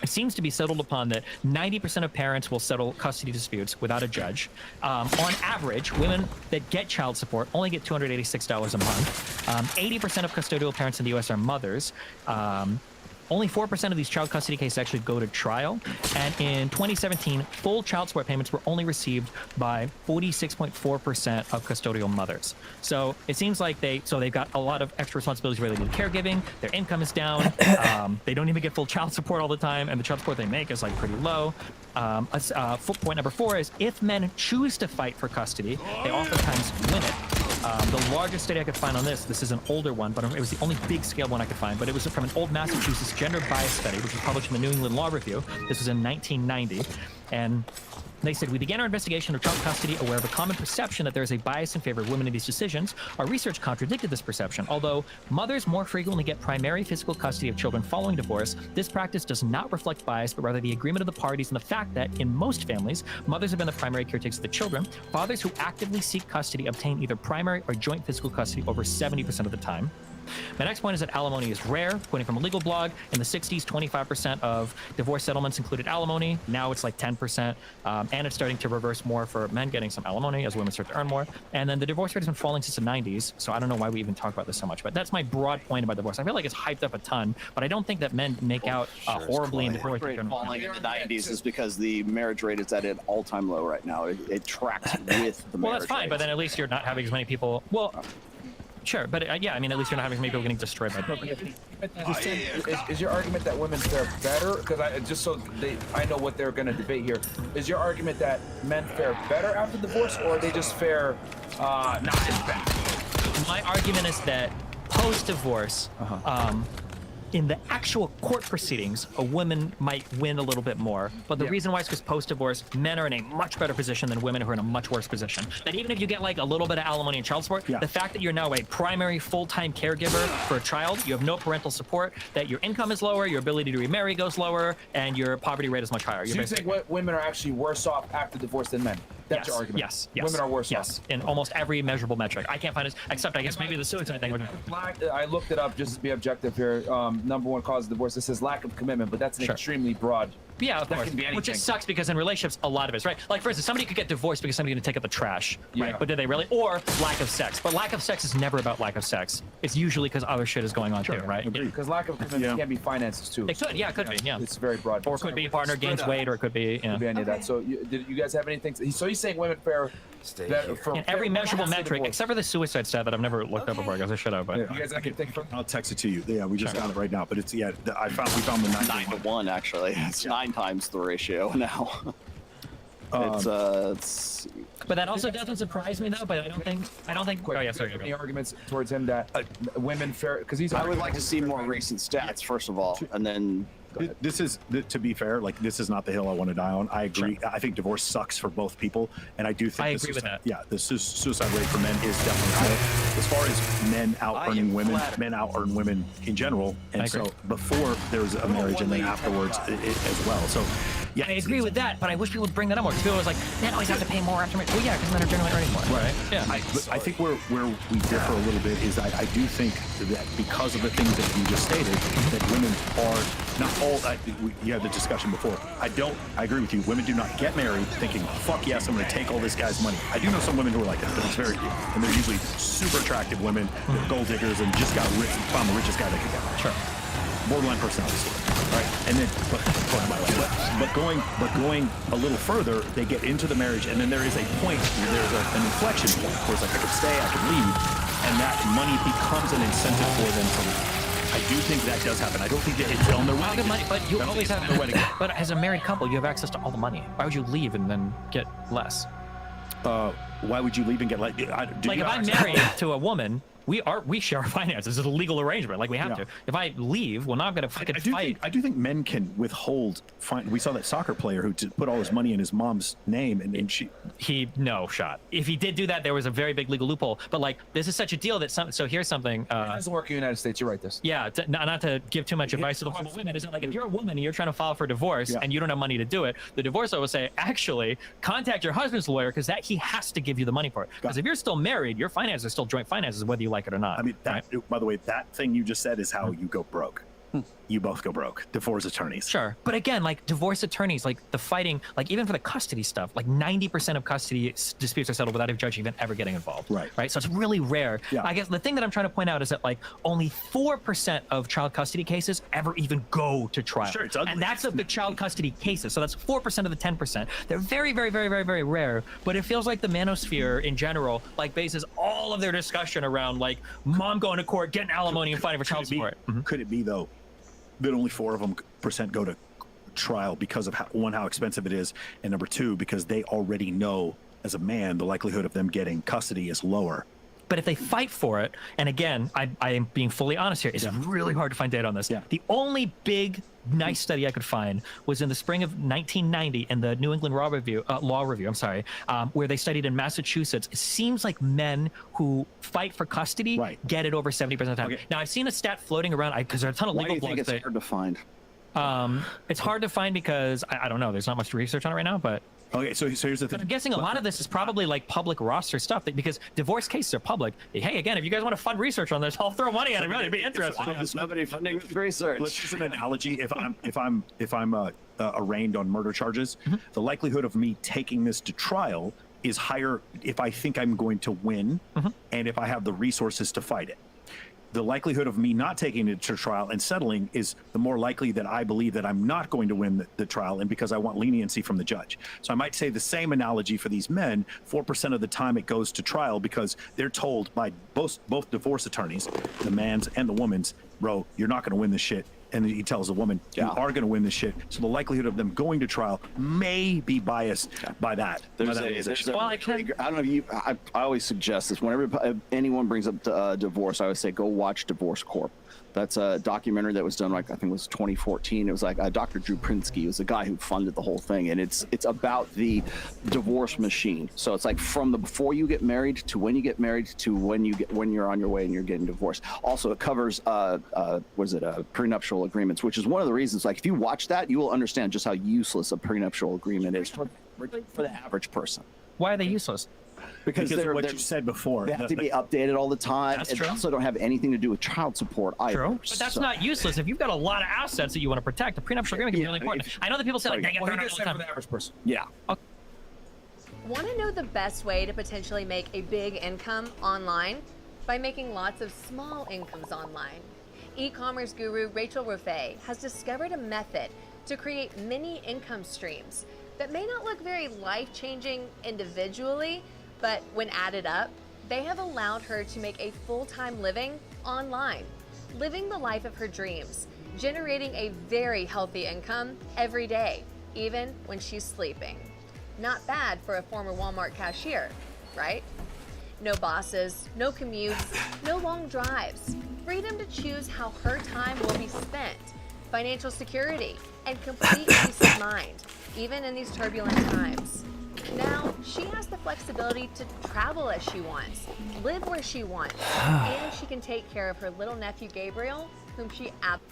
it seems to be settled upon that 90% of parents will settle custody disputes without a judge. On average, women that get child support only get $286 a month. 80% of custodial parents in the U.S. are mothers. Only 4% of these child custody cases actually go to trial. And in 2017, full child support payments were only received by 46.4% of custodial mothers. So it seems like they've got a lot of extra responsibilities related to caregiving. Their income is down. They don't even get full child support all the time, and the child support they make is like pretty low. Point number 4 is if men choose to fight for custody, they oftentimes win it. The largest study I could find on this is an older one, but it was the only big scale one I could find, but it was from an old Massachusetts gender bias study, which was published in the New England Law Review. This was in 1990. And they said, we began our investigation of child custody aware of a common perception that there is a bias in favor of women in these decisions. Our research contradicted this perception. Although mothers more frequently get primary physical custody of children following divorce, this practice does not reflect bias, but rather the agreement of the parties and the fact that, in most families, mothers have been the primary caretakers of the children. Fathers who actively seek custody obtain either primary or joint physical custody over 70% of the time. My next point is that alimony is rare. Quoting from a legal blog, in the 60s, 25% of divorce settlements included alimony. Now it's like 10%, and it's starting to reverse more for men getting some alimony as women start to earn more. And then the divorce rate has been falling since the 90s, so I don't know why we even talk about this so much, but that's my broad point about divorce. I feel like it's hyped up a ton, but I don't think that men make out horribly in divorce. The rate falling in the 90s is because the marriage rate is at an all-time low right now. It tracks with the marriage Well, that's fine, rate. but then at least you're not having as many people. Well, sure, but yeah, I mean, at least you're not having as many people getting destroyed by Is your argument that women fare better? Because I know what they're going to debate here. Is your argument that men fare better after divorce, or they just fare not as bad? My argument is that post-divorce, in the actual court proceedings, a woman might win a little bit more. But the reason why is because post-divorce, men are in a much better position than women who are in a much worse position. That even if you get like a little bit of alimony and child support, the fact that you're now a primary full-time caregiver for a child, you have no parental support, that your income is lower, your ability to remarry goes lower, and your poverty rate is much higher. So you think women are actually worse off after divorce than men? That's your argument? Yes. Women are worse off? Yes, in almost every measurable metric. I can't find it, except I guess maybe the suicide thing. I looked it up just to be objective here. Number one cause of divorce. It says lack of commitment, but that's an extremely broad. Yeah, of that course. Can be anything. Which just sucks because in relationships, a lot of it is right. Like for instance, somebody could get divorced because somebody's gonna take out the trash, right? But did they really? Or lack of sex. But lack of sex is never about lack of sex. It's usually because other shit is going on too, right? Because lack of commitment can be finances too. It could, yeah, it could be, yeah. It's very broad. Or it could be a partner gains weight, or it could be, Could be any of that. So did you guys have anything? So he's saying women fare better in every measurable metric, except for the suicide stat that I've never looked up before. I guess I should have. But you guys have anything from? I'll text it to you. Yeah, we just got it right now. But it's we found the 9 to 1 actually. It's 9 times the ratio now. It's But that also doesn't surprise me though. But I don't think. Oh yeah, sorry. Any arguments towards him that women fare? Because he's. I would like to see more recent stats first of all, and then. This is, to be fair, like this is not the hill I want to die on. I agree. Sure. I think divorce sucks for both people, and I do think I agree with that. Yeah, the suicide rate for men is definitely higher. As far as men out earning women, men out earn women in general, and so before there was a marriage and then afterwards as well. So, Yeah, I agree with that, but I wish people would bring that up more. Because people was like, men always have to pay more after marriage. Well, yeah, because men are generally earning more. Right. Yeah. I think where we differ a little bit is I do think that because of the things that you just stated, that women are not all. You had the discussion before. I agree with you. Women do not get married thinking, fuck yes, I'm going to take all this guy's money. I do know some women who are like that, but it's very few. And they're usually super attractive women, they're gold diggers, and just got rich, found the richest guy they could get. Sure. Borderline personality disorder, right? And then, but going a little further, they get into the marriage, and then there is a point, there's an inflection point where it's like, I could stay, I could leave, and that money becomes an incentive for them to leave. I do think that does happen. I don't think that it's on their wedding. Money, but you always have their wedding. But as a married couple, you have access to all the money. Why would you leave and then get less? Why would you leave and get like? Like if I'm married to a woman, we share our finances. It's a legal arrangement. Like we have to. If I leave, well, now I'm gonna fucking fight. I do think men can withhold. We saw that soccer player who put all his money in his mom's name, and no shot. If he did do that, there was a very big legal loophole. But like, this is such a deal that so here's something. It doesn't work in the United States. You're right. This. Yeah, not to give too much advice to the horrible women. Isn't like if you're a woman and you're trying to file for divorce and you don't have money to do it, the divorce law will say actually contact your husband's lawyer because he has to give you the money for it. Because if you're still married, your finances are still joint finances, whether you like it or not. I mean, by the way, that thing you just said is how you go broke. You both go broke. Divorce attorneys. Sure. But again, like divorce attorneys, like the fighting, like even for the custody stuff, like 90% of custody disputes are settled without a judge even ever getting involved. Right. So it's really rare. Yeah. I guess the thing that I'm trying to point out is that like only 4% of child custody cases ever even go to trial. Sure, it's ugly. And that's of the child custody cases. So that's 4% of the 10%. They're very, very, very, very, very rare. But it feels like the manosphere in general, like bases all of their discussion around like mom going to court, getting alimony and fighting for child support. Could it be though that only 4% go to trial because of how expensive it is, and number two, because they already know as a man the likelihood of them getting custody is lower? But if they fight for it, and again, I am being fully honest here, it's really hard to find data on this. Yeah. The only big, nice study I could find was in the spring of 1990 in the New England Law Review, where they studied in Massachusetts. It seems like men who fight for custody get it over 70% of the time. Okay. Now, I've seen a stat floating around, because there are a ton of Why do legal you think blogs it's hard to find? it's hard to find because, I don't know, there's not much research on it right now, but... Okay, so here's the thing. But I'm guessing a lot of this is probably like public roster stuff because divorce cases are public. Hey, again, if you guys want to fund research on this, I'll throw money at it. It'd be interesting. There's nobody funding research. Let's use an analogy. If I'm arraigned on murder charges, the likelihood of me taking this to trial is higher if I think I'm going to win and if I have the resources to fight it. The likelihood of me not taking it to trial and settling is the more likely that I believe that I'm not going to win the trial, and because I want leniency from the judge. So I might say the same analogy for these men. 4% of the time it goes to trial because they're told by both divorce attorneys, the man's and the woman's, bro, you're not going to win this shit. And he tells the woman, you are going to win this shit. So the likelihood of them going to trial may be biased by that. I don't know if you, I always suggest this. Whenever anyone brings up divorce, I always say, go watch Divorce Corp. That's a documentary that was done, like, I think it was 2014. It was like Dr. Drew Prinsky was the guy who funded the whole thing. And it's about the divorce machine. So it's like from the before you get married to when you get married to when you're on your way and you're getting divorced. Also, it covers, prenuptial agreements, which is one of the reasons, like, if you watch that, you will understand just how useless a prenuptial agreement is for the average person. Why are they useless? Because of what you said before. They have to be updated all the time. That's and true. They also don't have anything to do with child support either. True. But that's not useless. If you've got a lot of assets that you want to protect, a prenuptial agreement can be really important. I know that people say, like, they get thrown out all the time. For the average person. Yeah. Want to know the best way to potentially make a big income online? By making lots of small incomes online. E-commerce guru Rachel Ruffey has discovered a method to create mini income streams that may not look very life-changing individually, but when added up, they have allowed her to make a full-time living online, living the life of her dreams, generating a very healthy income every day, even when she's sleeping. Not bad for a former Walmart cashier, right? No bosses, no commutes, no long drives. Freedom to choose how her time will be spent. Financial security and complete peace of mind, even in these turbulent times. Now, she has the flexibility to travel as she wants, live where she wants, and she can take care of her little nephew Gabriel, whom she absolutely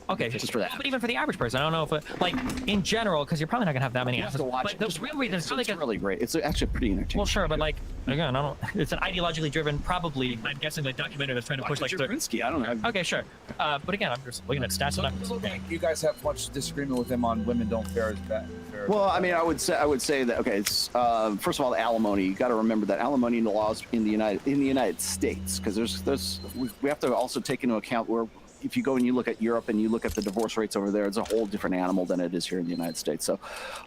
Okay, just for that. But even for the average person, I don't know if like in general, because you're probably not gonna have that many. You have to watch but it. those real reasons, It's really great. It's actually pretty entertaining. well, sure, but like again, I don't. It's an ideologically driven, probably. I'm guessing like documentary that's trying to push like. Prinsky, I don't know. Okay, sure. But again, I'm just looking at stats. And You guys have much disagreement with him on women don't fare as bad. Well, I mean, I would say that okay. It's first of all, the alimony. You got to remember that alimony laws in the United States, because we have to also take into account where. If you go and you look at Europe and you look at the divorce rates over there, it's a whole different animal than it is here in the United States. So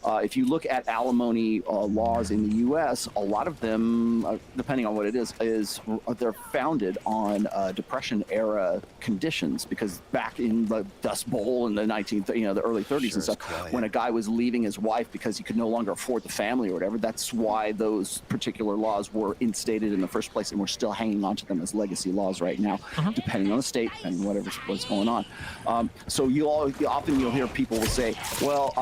if you look at alimony laws in the U.S., a lot of them, depending on what it is they're founded on Depression-era conditions, because back in the Dust Bowl in the the early 30s and stuff, when a guy was leaving his wife because he could no longer afford the family or whatever, that's why those particular laws were instated in the first place, and we're still hanging on to them as legacy laws right now, depending on the state and what's going on. So you'll hear people will say, well,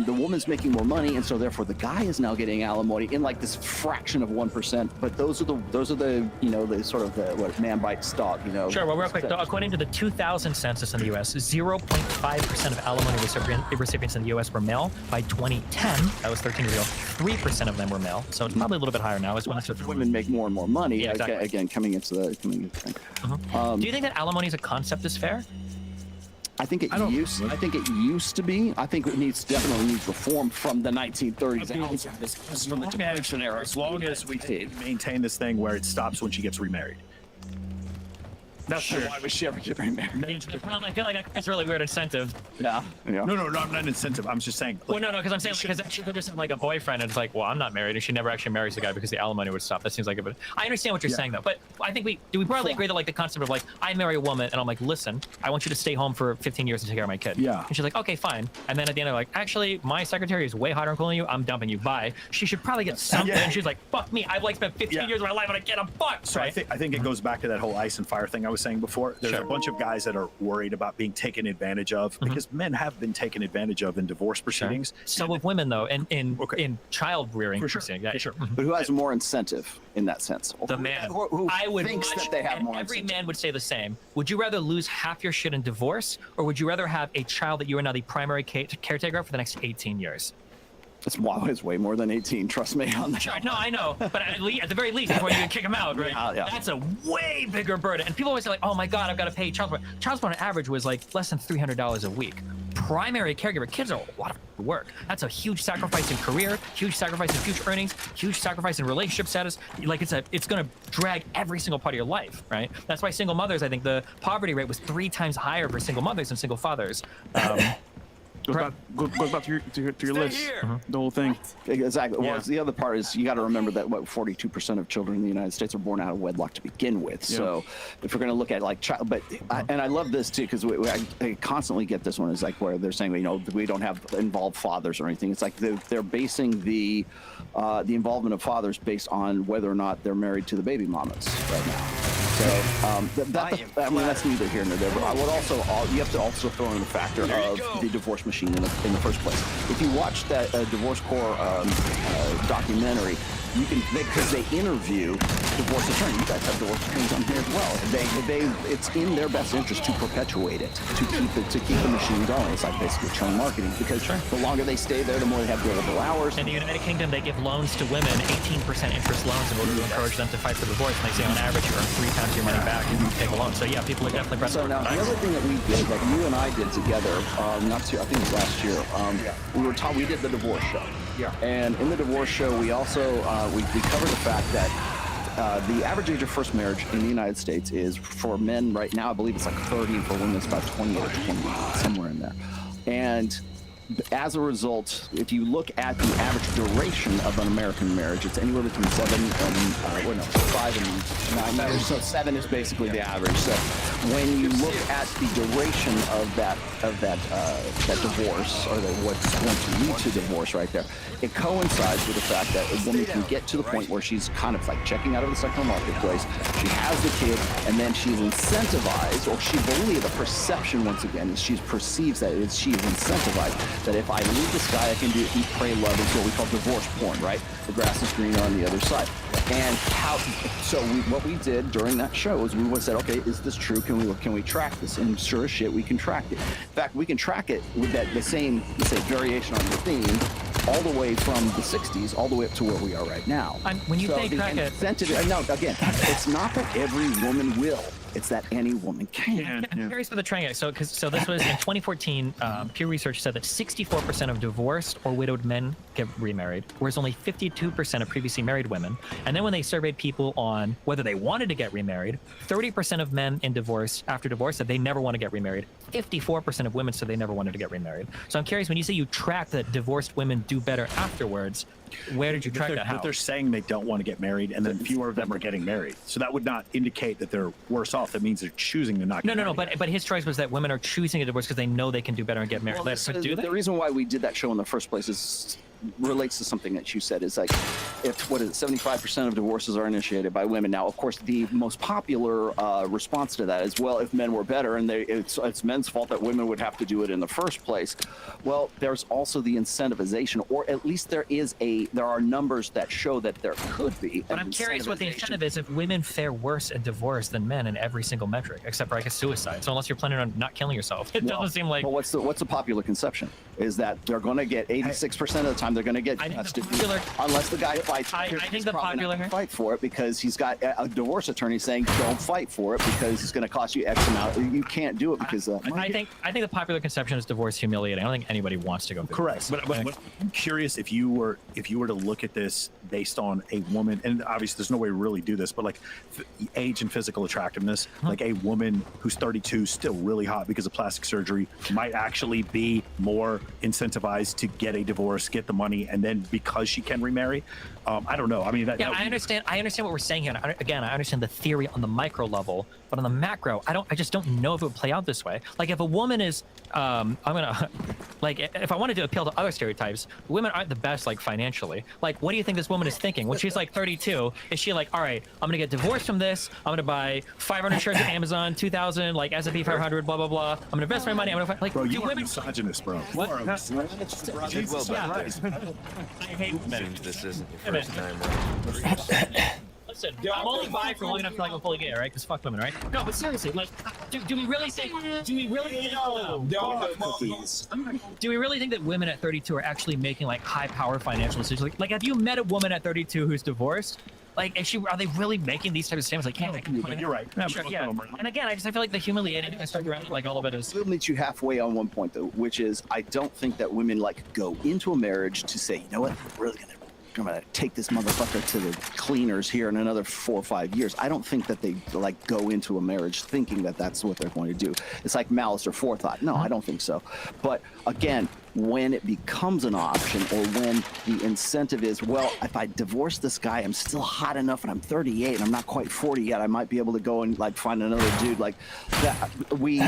the woman's making more money, and so therefore the guy is now getting alimony in like this fraction of 1%. But those are the the sort of what man bites dog. Sure. Well, real quick, according to the 2000 census in the U.S., 0.5% of alimony recipients in the U.S. were male. By 2010, that was 13 years ago, 3% of them were male. So it's probably a little bit higher now. As well. Women make more and more money. Yeah, exactly. Again, coming into the thing. Do you think that alimony as a concept is fair? I think it used to be. I think it definitely needs reform from the 1930s. From the Depression era. As long as we maintain this thing where it stops when she gets remarried. That's sure. Why would she ever get remarried? Well, I feel like that's a really weird incentive. Yeah. No, I'm not an incentive. I'm just saying. Well, no, because I'm saying because she could just have like a boyfriend and it's like, well, I'm not married, and she never actually marries the guy because the alimony would stop. That seems like a bit. I understand what you're saying though, but I think we probably agree that like the concept of like I marry a woman and I'm like, listen, I want you to stay home for 15 years and take care of my kid. Yeah. And she's like, okay, fine. And then at the end, they're like, actually, my secretary is way hotter and cooler than you. I'm dumping you. Bye. She should probably get something. Yeah. And she's like, fuck me. I've like spent 15 years of my life and I get a fuck. So right? I think it goes back to that whole ice and fire thing I was saying before. There's a bunch of guys that are worried about being taken advantage of because men have been taken advantage of in divorce proceedings. So with women though, in child rearing proceedings, yeah, sure. But who has more incentive in that sense? The man. Who I would thinks much, that they have and more every incentive. man would say the same. Would you rather lose half your shit in divorce, or would you rather have a child that you are now the primary caretaker of for the next 18 years? It's way more than 18. Trust me on that. Sure, no, I know, but at the very least, before you can kick him out, right? Yeah. That's a way bigger burden. And people always say like, "Oh my God, I've got to pay child support." Child support on average was like less than $300 a week. Primary caregiver kids are a lot of work. That's a huge sacrifice in career, huge sacrifice in future earnings, huge sacrifice in relationship status. Like it's going to drag every single part of your life, right? That's why single mothers, I think the poverty rate was 3 times higher for single mothers than single fathers. Goes back to your list. The whole thing. Exactly. Well, Yeah. the other part is you got to remember that 42% of children in the United States are born out of wedlock to begin with. Yeah. So if we're going to look at like child, but I love this too because I constantly get this one is like where they're saying we don't have involved fathers or anything. It's like they're basing the involvement of fathers based on whether or not they're married to the baby mamas right now. So that's neither here nor there. But I would also you have to also throw in the factor of the divorce machine in the first place. If you watch that Divorce Corps documentary, you can because they interview divorce attorneys. You guys have divorce attorneys on here as well. It's in their best interest to perpetuate it, to keep the machine going. It's like basically churn marketing because the longer they stay there, the more they have billable hours. In the United Kingdom, they give loans to women, 18% interest loans, in order to encourage them to fight for divorce. And they say on average you earn 3 times your money back if you take a loan. So yeah, people are definitely pressing. So now the other thing that we did, like you and I did together, I think it was last year. We did the divorce show. Yeah. And in the divorce show, we also we covered the fact that the average age of first marriage in the United States is for men right now, I believe it's like 30, and for women it's about 28 or 28, somewhere in there. And as a result, if you look at the average duration of an American marriage, it's anywhere between 5 and 9 years. So 7 is basically the average. So when you look at the duration of that divorce, or what's going to lead to divorce, right there, it coincides with the fact that a woman can get to the point where she's kind of like checking out of the sexual marketplace. She has the kid, and then she's incentivized, or she believes the perception once again is she perceives that she is incentivized. That if I leave this guy, I can do eat, pray, love. It's what we call divorce porn, right? The grass is greener on the other side. And what we did during that show is we said, okay, is this true? Can we track this? And sure as shit, we can track it. In fact, we can track it with the same, let's say, variation on the theme, all the way from the 60s all the way up to where we are right now. When you say track it, no, again, it's not that every woman will. It's that any woman can. I'm curious for the tracking. So this was in 2014. Pew Research said that 64% of divorced or widowed men get remarried, whereas only 52% of previously married women. And then when they surveyed people on whether they wanted to get remarried, 30% of men in divorce after divorce said they never want to get remarried. 54% of women said they never wanted to get remarried. So I'm curious, when you say you track that divorced women do better afterwards, where did you track that? How? They're saying they don't want to get married, and then fewer of them are getting married. So that would not indicate that they're worse off. That means they're choosing to not get married. But his choice was that women are choosing a divorce because they know they can do better and get married. Well, the reason why we did that show in the first place relates to something that you said. Is like, if 75% of divorces are initiated by women. Now, of course, the most popular response to that is, well, if men were better, and it's men's fault that women would have to do it in the first place. Well, there's also the incentivization, or at least there are numbers that show that there could be. But I'm curious what the incentive is if women fare worse in divorce than men in every single metric, except for, I guess, suicide. So unless you're planning on not killing yourself, it doesn't seem like. Well, what's the popular conception? Is that they're going to get 86% of the time they're going to get custody, unless the guy fights. I think the popular fight for it because he's got a divorce attorney saying don't fight for it because it's going to cost you X amount. You can't do it because. I think the popular conception is divorce humiliating. I don't think anybody wants to go through. Correct. But I'm curious if you were to look at this based on a woman, and obviously there's no way to really do this, but like age and physical attractiveness, like a woman who's 32 still really hot because of plastic surgery might actually be more incentivized to get a divorce, get the money, and then because she can remarry. I don't know. I mean, I understand what we're saying here. And I understand the theory on the micro level, but on the macro, I just don't know if it would play out this way. Like if a woman is, if I wanted to appeal to other stereotypes, women aren't the best, like financially. Like, what do you think this woman is thinking when she's like 32? Is she like, all right, I'm gonna get divorced from this. I'm gonna buy 500 shares of Amazon, 2,000 like S&P 500, blah blah blah. I'm gonna invest my money. I'm gonna like. Bro, you are women misogynist, bro. What? I hate men. This isn't your first time, right? Listen, I'm only bi for long enough to like I'm fully gay, right? Because fuck women, right? No, but seriously, like, do we really think? Do we really? Do we really think that women at 32 are actually making like high-power financial decisions? Like, have you met a woman at 32 who's divorced? Like, are they really making these types of statements? Like, You're right. Sure, yeah. And again, I feel like the humiliating aspect around like all of it is. We'll meet you halfway on one point though, which is I don't think that women like go into a marriage to say, you know what, I'm gonna take this motherfucker to the cleaners here in another 4 or 5 years. I don't think that they like go into a marriage thinking that that's what they're going to do. It's like malice or forethought. No, I don't think so. But again, when it becomes an option or when the incentive is, well, if I divorce this guy, I'm still hot enough and I'm 38 and I'm not quite 40 yet, I might be able to go and like find another dude like that. We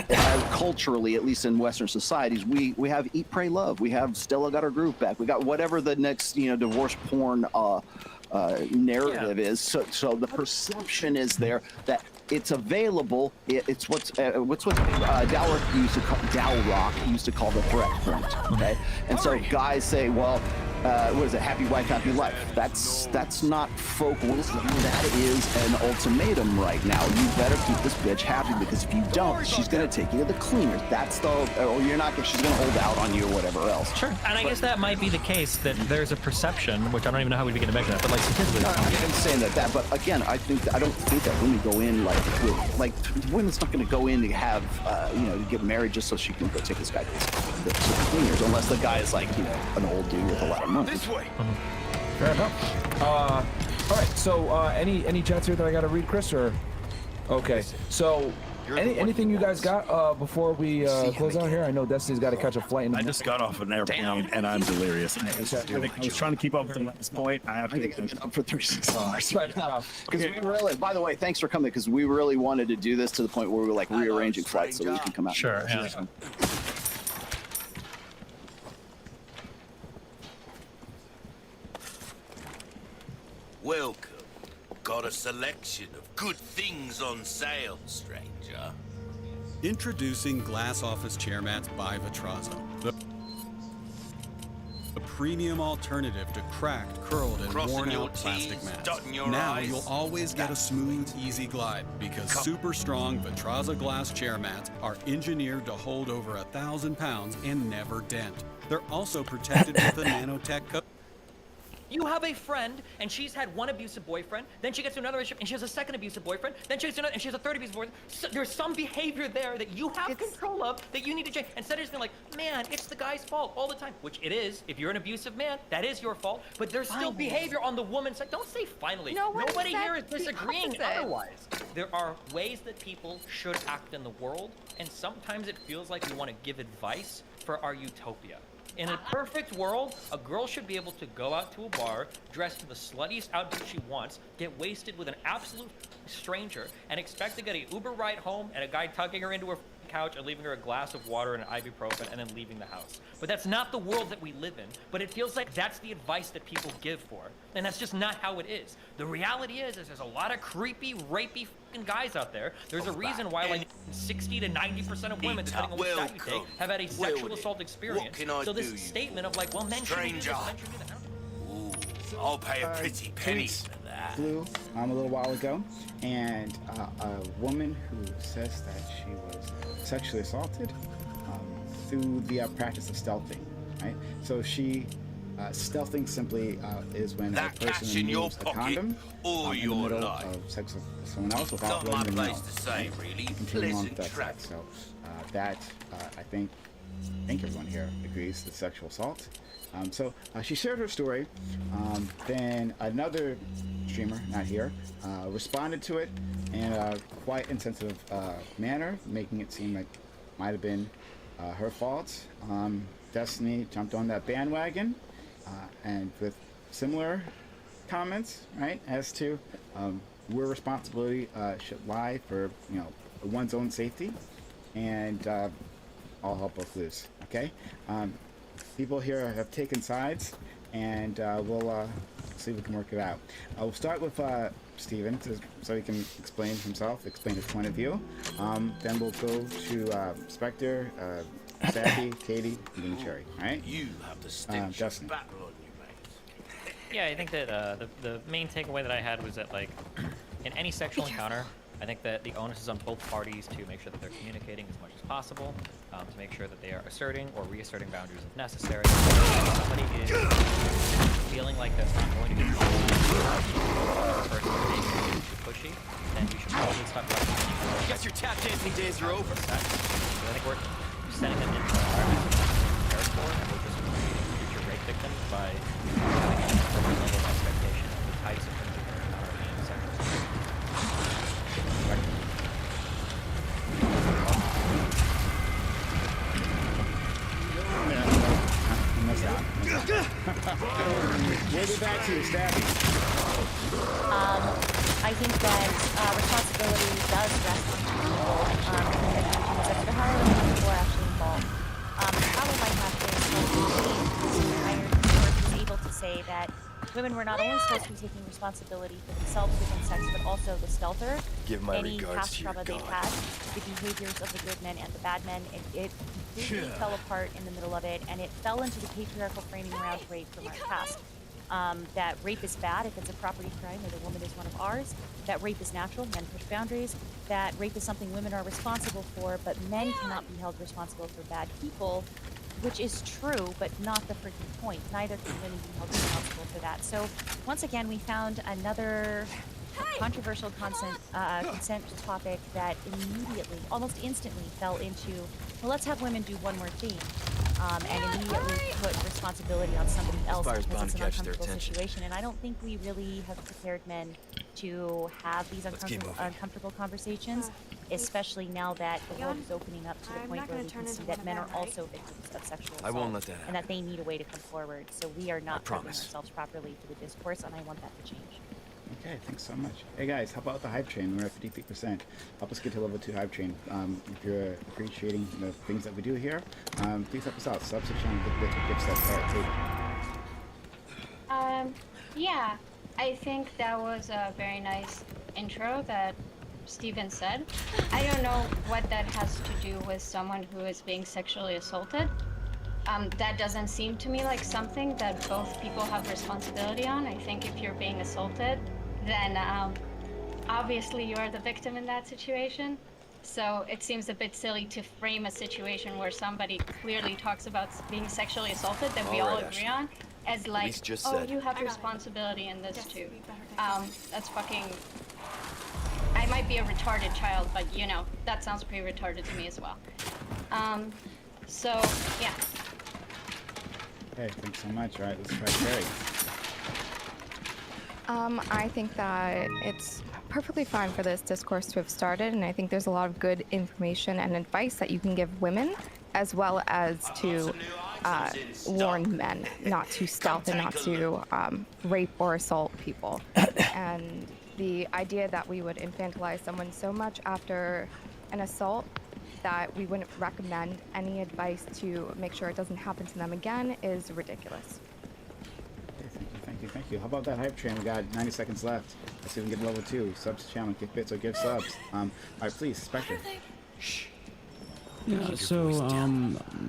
culturally, at least in Western societies, we have eat, pray, love. We have Stella got her groove back. We got whatever the next, divorce porn narrative is. So the perception is there that it's available. It's what's Dow Rock used to call the threat point. Okay, and so guys say, well, what is it? Happy wife, happy life. That's not folk wisdom. That is an ultimatum right now. You better keep this bitch happy because if you don't, she's gonna take you to the cleaners. Or you're not. She's gonna hold out on you or whatever else. Sure, and I guess that might be the case that there's a perception, which I don't even know how we begin to measure that, but like statistically. No, I'm saying that. But again, I don't think that women go in like women's not going to go in to have to get married just so she can go take this guy to the cleaners, unless the guy is like an old dude with a lot of money. This way. Fair enough. All right. So any chats here that I got to read, Chris? Or okay. So anything you guys got before we close out here? I know Destiny's got to catch a flight. I just got off an airplane and I'm delirious. I was trying to keep up with the last point. I have to get up for 36 hours. Because we really, by the way, thanks for coming. Because we really wanted to do this to the point where we were like rearranging flights so we can come out. Sure. Yeah. Welcome. Got a selection of good things on sale, stranger. Introducing glass office chair mats by Vitrazo. The premium alternative to cracked, curled, and Crossing worn your out plastic T's, mats. dotting your Now I's. you'll always get a smooth, easy glide because super strong Vitraza glass chair mats are engineered to hold over 1,000 pounds and never dent. They're also protected with a nanotech coat. You have a friend, and she's had one abusive boyfriend, then she gets to another relationship, and she has a second abusive boyfriend, then she gets to another, and she has a third abusive boyfriend. So there's some behavior there that you have control of that you need to change. Instead of just being like, man, it's the guy's fault all the time, which it is. If you're an abusive man, that is your fault. But there's still behavior on the woman's side. Don't say finally. Nobody here is disagreeing otherwise. There are ways that people should act in the world, and sometimes it feels like we want to give advice for our utopia. In a perfect world, a girl should be able to go out to a bar, dress to the sluttiest outfit she wants, get wasted with an absolute stranger, and expect to get a Uber ride home and a guy tugging her into her couch and leaving her a glass of water and an ibuprofen and then leaving the house. But that's not the world that we live in. But it feels like that's the advice that people give for. And that's just not how it is. The reality is there's a lot of creepy, rapey fucking guys out there. There's a reason why like 60 to 90% of women, depending on which side you take, have had a sexual assault experience. So this statement of like, well, men shouldn't do this, men shouldn't do that. Ooh, I'll pay a pretty penny for that. Flew a little while ago, and a woman who says that she was sexually assaulted through the practice of stealthing, right? So she stealthing simply is when a person removes a condom in the middle of sex with someone else without letting them know. Continuing on with that sex. So that I think everyone here agrees is sexual assault. So she shared her story. Then another streamer, not here, responded to it in a quite insensitive manner, making it seem like might have been her fault. Destiny jumped on that bandwagon and with similar comments, right, as to where responsibility should lie for one's own safety, and all hell broke loose. Okay. People here have taken sides, and we'll see if we can work it out. We'll start with Steven, so he can explain himself, explain his point of view. Then we'll go to Spectre, Savvy, Katie, and then Cherry. All right? You have the stench Justin. battle on you, mate. Yeah, I think that the main takeaway that I had was that, like, in any sexual encounter, I think that the onus is on both parties to make sure that they're communicating as much as possible, to make sure that they are asserting or reasserting boundaries if necessary. If somebody is feeling like that's not going to be the person being too pushy, then you should probably stop running. Guess your tap dancing days are over. So I think we're setting them into an environment that they're prepared for, and we're just creating future rape victims by having an appropriate level of expectation of the types of things that they're encountering in sexual. We'll be back to you, Stabby. I think that responsibility does rest on people. However many people are actually involved. The problem I have is that was able to say that women were not only supposed to be taking responsibility for themselves within sex, but also the stealther. Give my any regards past to your trauma they've God. had, the behaviors of the good men and the bad men, it completely fell apart in the middle of it, and it fell into the patriarchal framing around rape from our past. That rape is bad if it's a property crime or the woman is one of ours. That rape is natural, men push boundaries. That rape is something women are responsible for, but men cannot be held responsible for bad people, which is true, but not the freaking point. Neither can women be held responsible for that. So once again, we found another controversial consent topic that immediately, almost instantly, fell into, well, let's have women do one more thing, and immediately put responsibility on somebody else because it's an uncomfortable situation. And I don't think we really have prepared men to have these uncomfortable conversations, especially now that the world is opening up to the point where we can see that men are also victims of sexual assault. I won't let that happen. And that they need a way to come forward. So we are not preparing ourselves properly for the discourse, and I want that to change. Okay, thanks so much. Hey guys, how about the hype train? We're at 53%. Help us get to level 2 hype train. If you're appreciating the things that we do here, please help us out. Sub section with gifts that Yeah, I think that was a very nice intro that Steven said. I don't know what that has to do with someone who is being sexually assaulted. that doesn't seem to me like something that both people have responsibility on. I think if you're being assaulted, then obviously you are the victim in that situation. So it seems a bit silly to frame a situation where somebody clearly talks about being sexually assaulted that we all agree on as like, oh, you have responsibility in this too. That's fucking... I might be a retarded child, but you know, that sounds pretty retarded to me as well. So, yeah. Okay, thanks so much. All right, let's try Carrie. I think that it's perfectly fine for this discourse to have started, and I think there's a lot of good information and advice that you can give women, as well as to warn men not to stealth and not to rape or assault people. And the idea that we would infantilize someone so much after an assault that we wouldn't recommend any advice to make sure it doesn't happen to them again is ridiculous. Thank you. How about that hype train? We got 90 seconds left. Let's see if we can get level 2. Subs to channel, give bits or give subs. All right, please, Spectre. Yeah, so,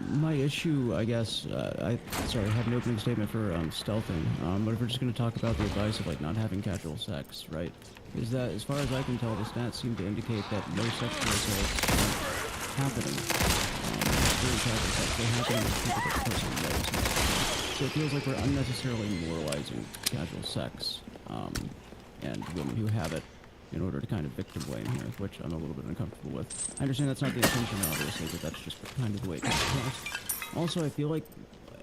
my issue, I guess, I had an opening statement for, stealthing, but if we're just going to talk about the advice of, like, not having casual sex, right, is that, as far as I can tell, the stats seem to indicate that no sexual assaults are happening. During casual sex, they're happening with people that the person knows. So it feels like we're unnecessarily moralizing casual sex, and women who have it, in order to kind of victim blame here, which I'm a little bit uncomfortable with. I understand that's not the intention, obviously, but that's just kind of the way it comes across. Also, I feel like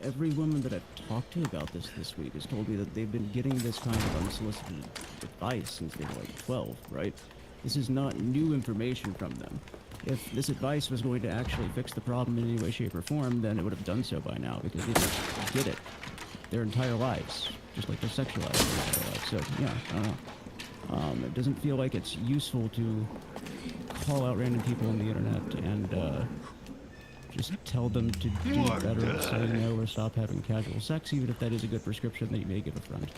every woman that I've talked to about this week has told me that they've been getting this kind of unsolicited advice since they were like 12, right? This is not new information from them. If this advice was going to actually fix the problem in any way, shape, or form, then it would have done so by now, because they just did it their entire lives, just like they're sexualized their entire lives. So, yeah, I don't know. It doesn't feel like it's useful to call out random people on the internet and just tell them to do better at saying no or stop having casual sex, even if that is a good prescription that you may give a friend.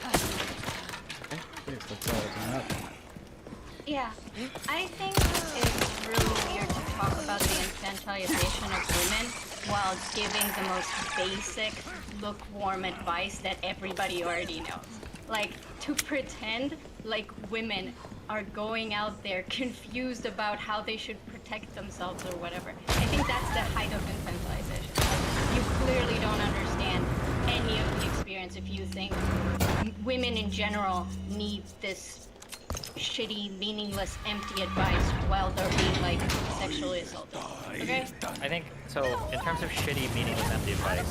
Yeah, I think it's really weird to talk about the infantilization of women while giving the most basic, lukewarm advice that everybody already knows. Like, to pretend like women are going out there confused about how they should protect themselves or whatever. I think that's the height of infantilization. You clearly don't understand any of the experience if you think women in general need this shitty, meaningless, empty advice while they're being, like, sexually assaulted. Okay? I think, so, in terms of shitty, meaningless, empty advice,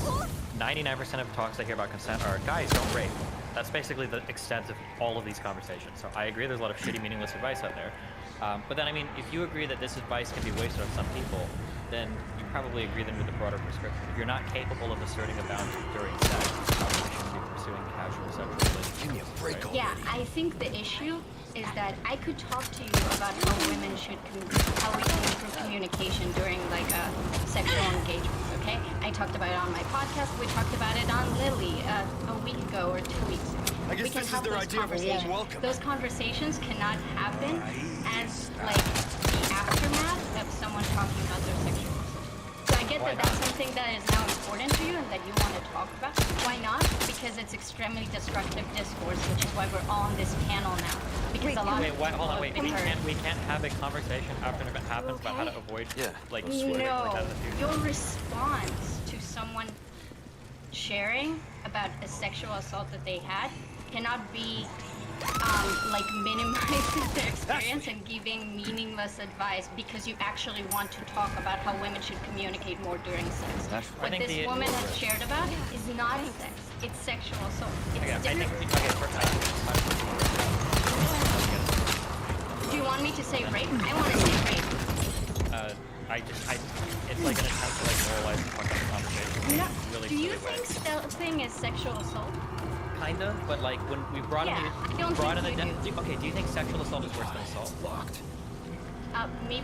99% of talks I hear about consent are, guys, don't rape. That's basically the extent of all of these conversations. So I agree there's a lot of shitty, meaningless advice out there. But then, I mean, if you agree that this advice can be wasted on some people, then you probably agree then with the broader prescription. If you're not capable of asserting a boundary during sex, you probably shouldn't be pursuing casual sexual relationships. Right? Yeah, I think the issue is that I could talk to you about how women should, how we can improve communication during, like, sexual engagements, okay? I talked about it on my podcast. We talked about it on Lily a week ago or 2 weeks ago. I guess this is their idea of a warm welcome. Those conversations cannot happen as, like, the aftermath of someone talking about their sexual assault. So I get that that's something that is now important to you and that you want to talk about. Why not? Because it's extremely destructive discourse, which is why we're all on this panel now. Because a lot of people hold on, have we been can't have a conversation after an event happens about how to avoid, like, swearing like that in the future. Your response to someone sharing about a sexual assault that they had cannot be like minimizing their experience and giving meaningless advice because you actually want to talk about how women should communicate more during sex. What this woman has shared about is not sex. It's sexual assault. It's Do you want me to say rape? I want to say rape. It's like an attempt to, like, moralize and fuck up the conversation. No, really do you think stealthing is sexual assault? Kind of, but, like, when we brought in the... Okay, do you think sexual assault is worse than assault? Locked. Me...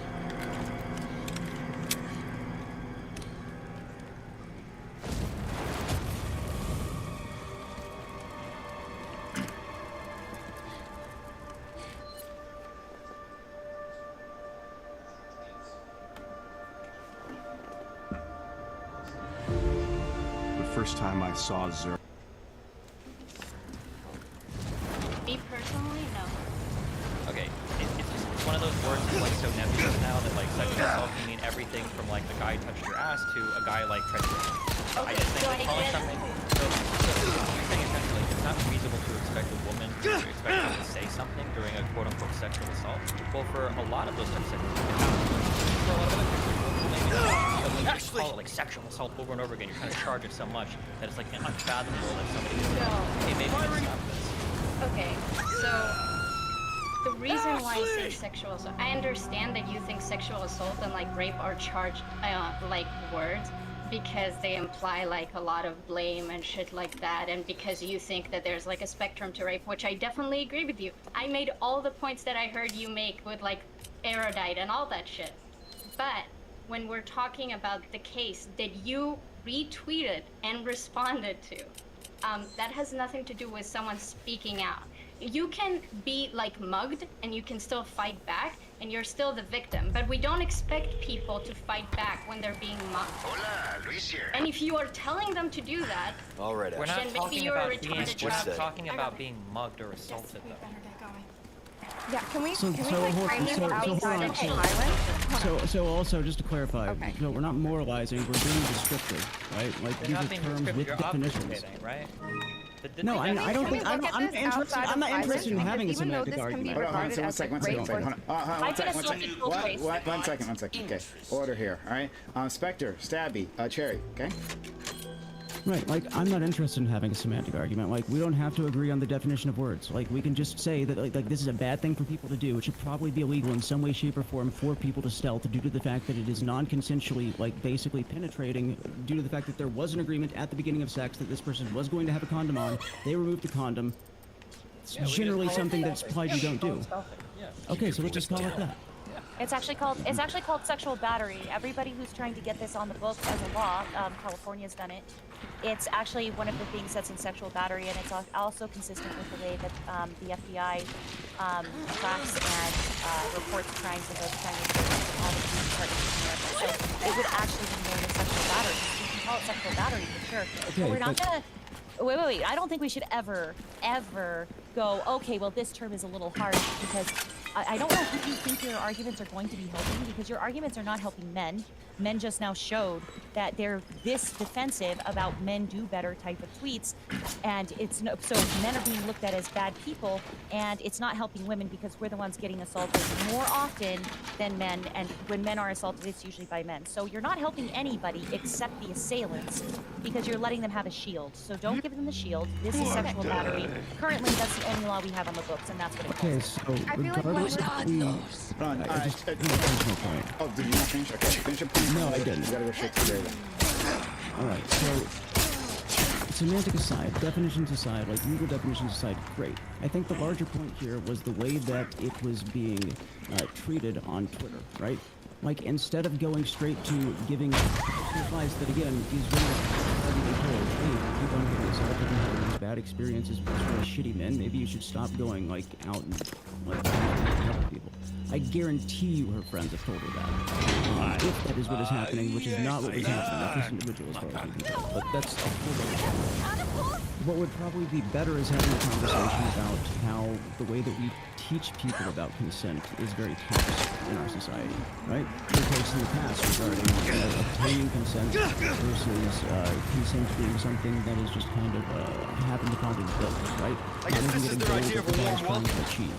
first time I saw Zer. Me personally, no. Okay, it's just one of those words that's like so nebulous now that like sexual assault can mean everything from like a guy touched your ass to a guy like tried to rape you. I just think that calling something. So you're saying essentially it's not reasonable to expect a woman to expect her to say something during a quote unquote sexual assault. Well, for a lot of those types of things, for a lot of other things, maybe not. But when you just call it like sexual assault over and over again, you're trying to charge it so much that it's like unfathomable that somebody can say, hey, maybe we can stop this. Okay, so the reason why I say sexual assault, I understand that you think sexual assault and like rape are charged like words because they imply like a lot of blame and shit like that, and because you think that there's like a spectrum to rape, which I definitely agree with you. I made all the points that I heard you make with like erudite and all that shit. But when we're talking about the case that you retweeted and responded to, that has nothing to do with someone speaking out. You can be like mugged and you can still fight back and you're still the victim, but we don't expect people to fight back when they're being mugged. Hola, Luis here. And if you are telling them to do that, All right, We're not then maybe talking you're a about being, retarded we're not child. talking about being mugged or assaulted though. Yeah, can we So like hold frame this on, outside of violence? So also, just to clarify, Okay. no, we're not moralizing, we're being descriptive, right? Like, You're these not are being terms descriptive, with you're definitions. obfuscating, right? No, I don't think, Can we look at this outside of I'm not violence? interested in Because having a even though semantic this can be argument. Hold on, regarded one as second, like one rape second, or hold on. I've been assaulted both ways. One second. Okay, order here, all right? Spectre, Stabby, Cherry, okay? Right, like, I'm not interested in having a semantic argument. Like, we don't have to agree on the definition of words. Like, we can just say that, like this is a bad thing for people to do. It should probably be illegal in some way, shape, or form for people to stealth due to the fact that it is non-consensually, like, basically penetrating due to the fact that there was an agreement at the beginning of sex that this person was going to have a condom on. They removed the condom. It's generally something that's implied you don't do. Okay, so let's just call it that. It's actually called sexual battery. Everybody who's trying to get this on the books as a law, California's done it. It's actually one of the things that's in sexual battery, and it's also consistent with the way that the FBI tracks and reports crimes of those kinds of things in all the police departments in America. So it would actually be known as sexual battery. You can call it sexual battery for sure. Okay, but we're not gonna. Wait. I don't think we should ever go, okay, well, this term is a little harsh because I don't know who you think your arguments are going to be helping, because your arguments are not helping men. Men just now showed that they're this defensive about men do better type of tweets, and it's no, so men are being looked at as bad people, and it's not helping women because we're the ones getting assaulted more often than men, and when men are assaulted, it's usually by men. So you're not helping anybody except the assailants because you're letting them have a shield. So don't give them the shield. This is sexual battery. Currently, that's the only law we have on the books, and that's what it calls. Okay, so I feel like regardless when of the... Hold on, I just finish my point. Oh, did you not finish? Okay, finish your point. No, I didn't. You gotta go straight to the grave. Alright, so semantic aside, definitions aside, like legal definitions aside, great. I think the larger point here was the way that it was being treated on Twitter, right? Like, instead of going straight to giving advice that, again, these women are already told, hey, keep on getting assaulted and having these bad experiences with really shitty men, maybe you should stop going, like, out and, like, help people. I guarantee you her friends have told her that. If that is what is happening, which is not what was happening with this individual as far as we can tell. But that's a whole other thing. What would probably be better is having a conversation about how the way that we teach people about consent is very toxic in our society, right? Because in the past regarding obtaining consent versus consent being something that is just kind of happened upon in bills, right? I guess this is their idea of a warm welcome. Achieve.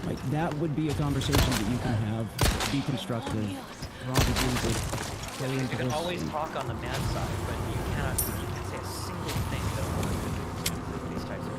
Like, that would be a conversation that you can have, be constructive, probably with You can always talk on the man side, but you can't say a single thing that a woman could do with these types of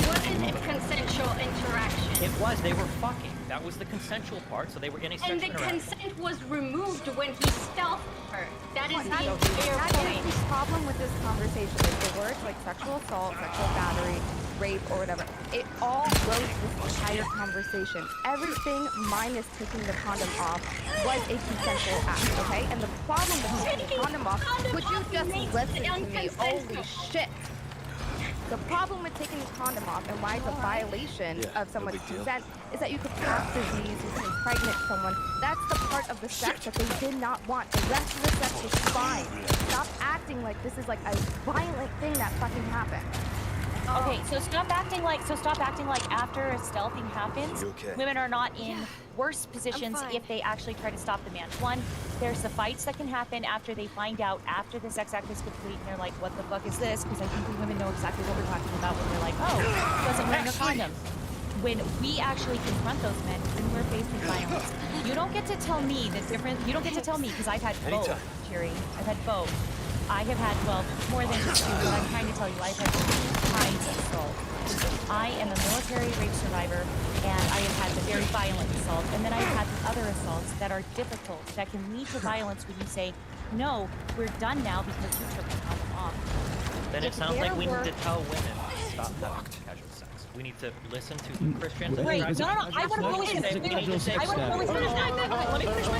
Wasn't it consensual interaction? It was. They were fucking. That was the consensual part, so they were getting And sexual the interaction. consent was removed when he stealthed her. That is the entire That point. is the problem with this conversation. Like the words like sexual assault, sexual battery, rape, or whatever, it all goes to this entire conversation. Everything minus taking the condom off was a consensual act, okay? And the problem with taking the condom off, would you just listen to me? Holy shit. The problem with taking the condom off and why it's a violation of someone's consent is that you could pass disease, you can impregnate someone, that's the part of the sex that they did not want. The rest of the sex is fine. Stop acting like this is like a violent thing that fucking happened. Okay, so stop acting like after a stealthing happens, women are not in worse positions if they actually try to stop the man. One, there's the fights that can happen after they find out after the sex act is complete and they're like, what the fuck is this? Because I think we women know exactly what we're talking about when they're like, oh, he wasn't wearing a condom. When we actually confront those men, when we're faced with violence, you don't get to tell me the difference. You don't get to tell me because I've had both, Cherry. I've had both. I have had, well, more than just two, but I'm trying to tell you, I've had 2 kinds of assault. I am a military rape survivor, and I have had the very violent assault, and then I've had the other assaults that are difficult, that can lead to violence when you say, no, we're done now because you took the condom off. Then it sounds like we need to tell women to stop having casual sex. We need to listen to the Christians. Wait, no, I want to go with him. I want to go with him. Let me finish my...